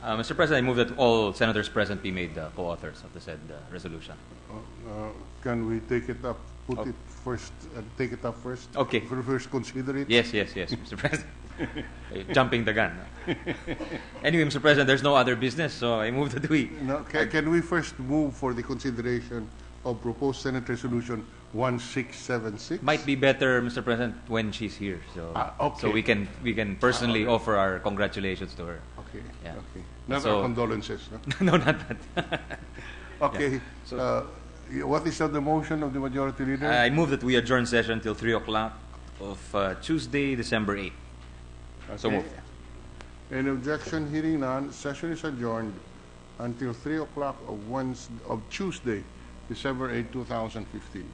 Speaker 8: Mr. President, I move that all senators present be made co-authors of the said resolution.
Speaker 1: Can we take it up? Put it first. Take it up first.
Speaker 8: Okay.
Speaker 1: First consider it.
Speaker 8: Yes, Mr. President. Jumping the gun. Anyway, Mr. President, there's no other business, so I move that we...
Speaker 1: No, can we first move for the consideration of proposed Senate Resolution 1676?
Speaker 8: Might be better, Mr. President, when she's here. So,
Speaker 1: okay.
Speaker 8: so we can personally offer our congratulations to her.
Speaker 1: Okay.
Speaker 8: Yeah.
Speaker 1: Okay. Not
Speaker 8: So-
Speaker 1: our condolences. No?
Speaker 8: No, not that.
Speaker 1: Okay.
Speaker 8: Yeah. So-
Speaker 1: What is the motion of the Majority Leader?
Speaker 8: I move that we adjourn session till 3 o'clock of Tuesday, December 8th. So
Speaker 1: Okay.
Speaker 8: moved.
Speaker 1: Any objection? Hearing none, session is adjourned until 3 o'clock of Tuesday, December 8, 2015.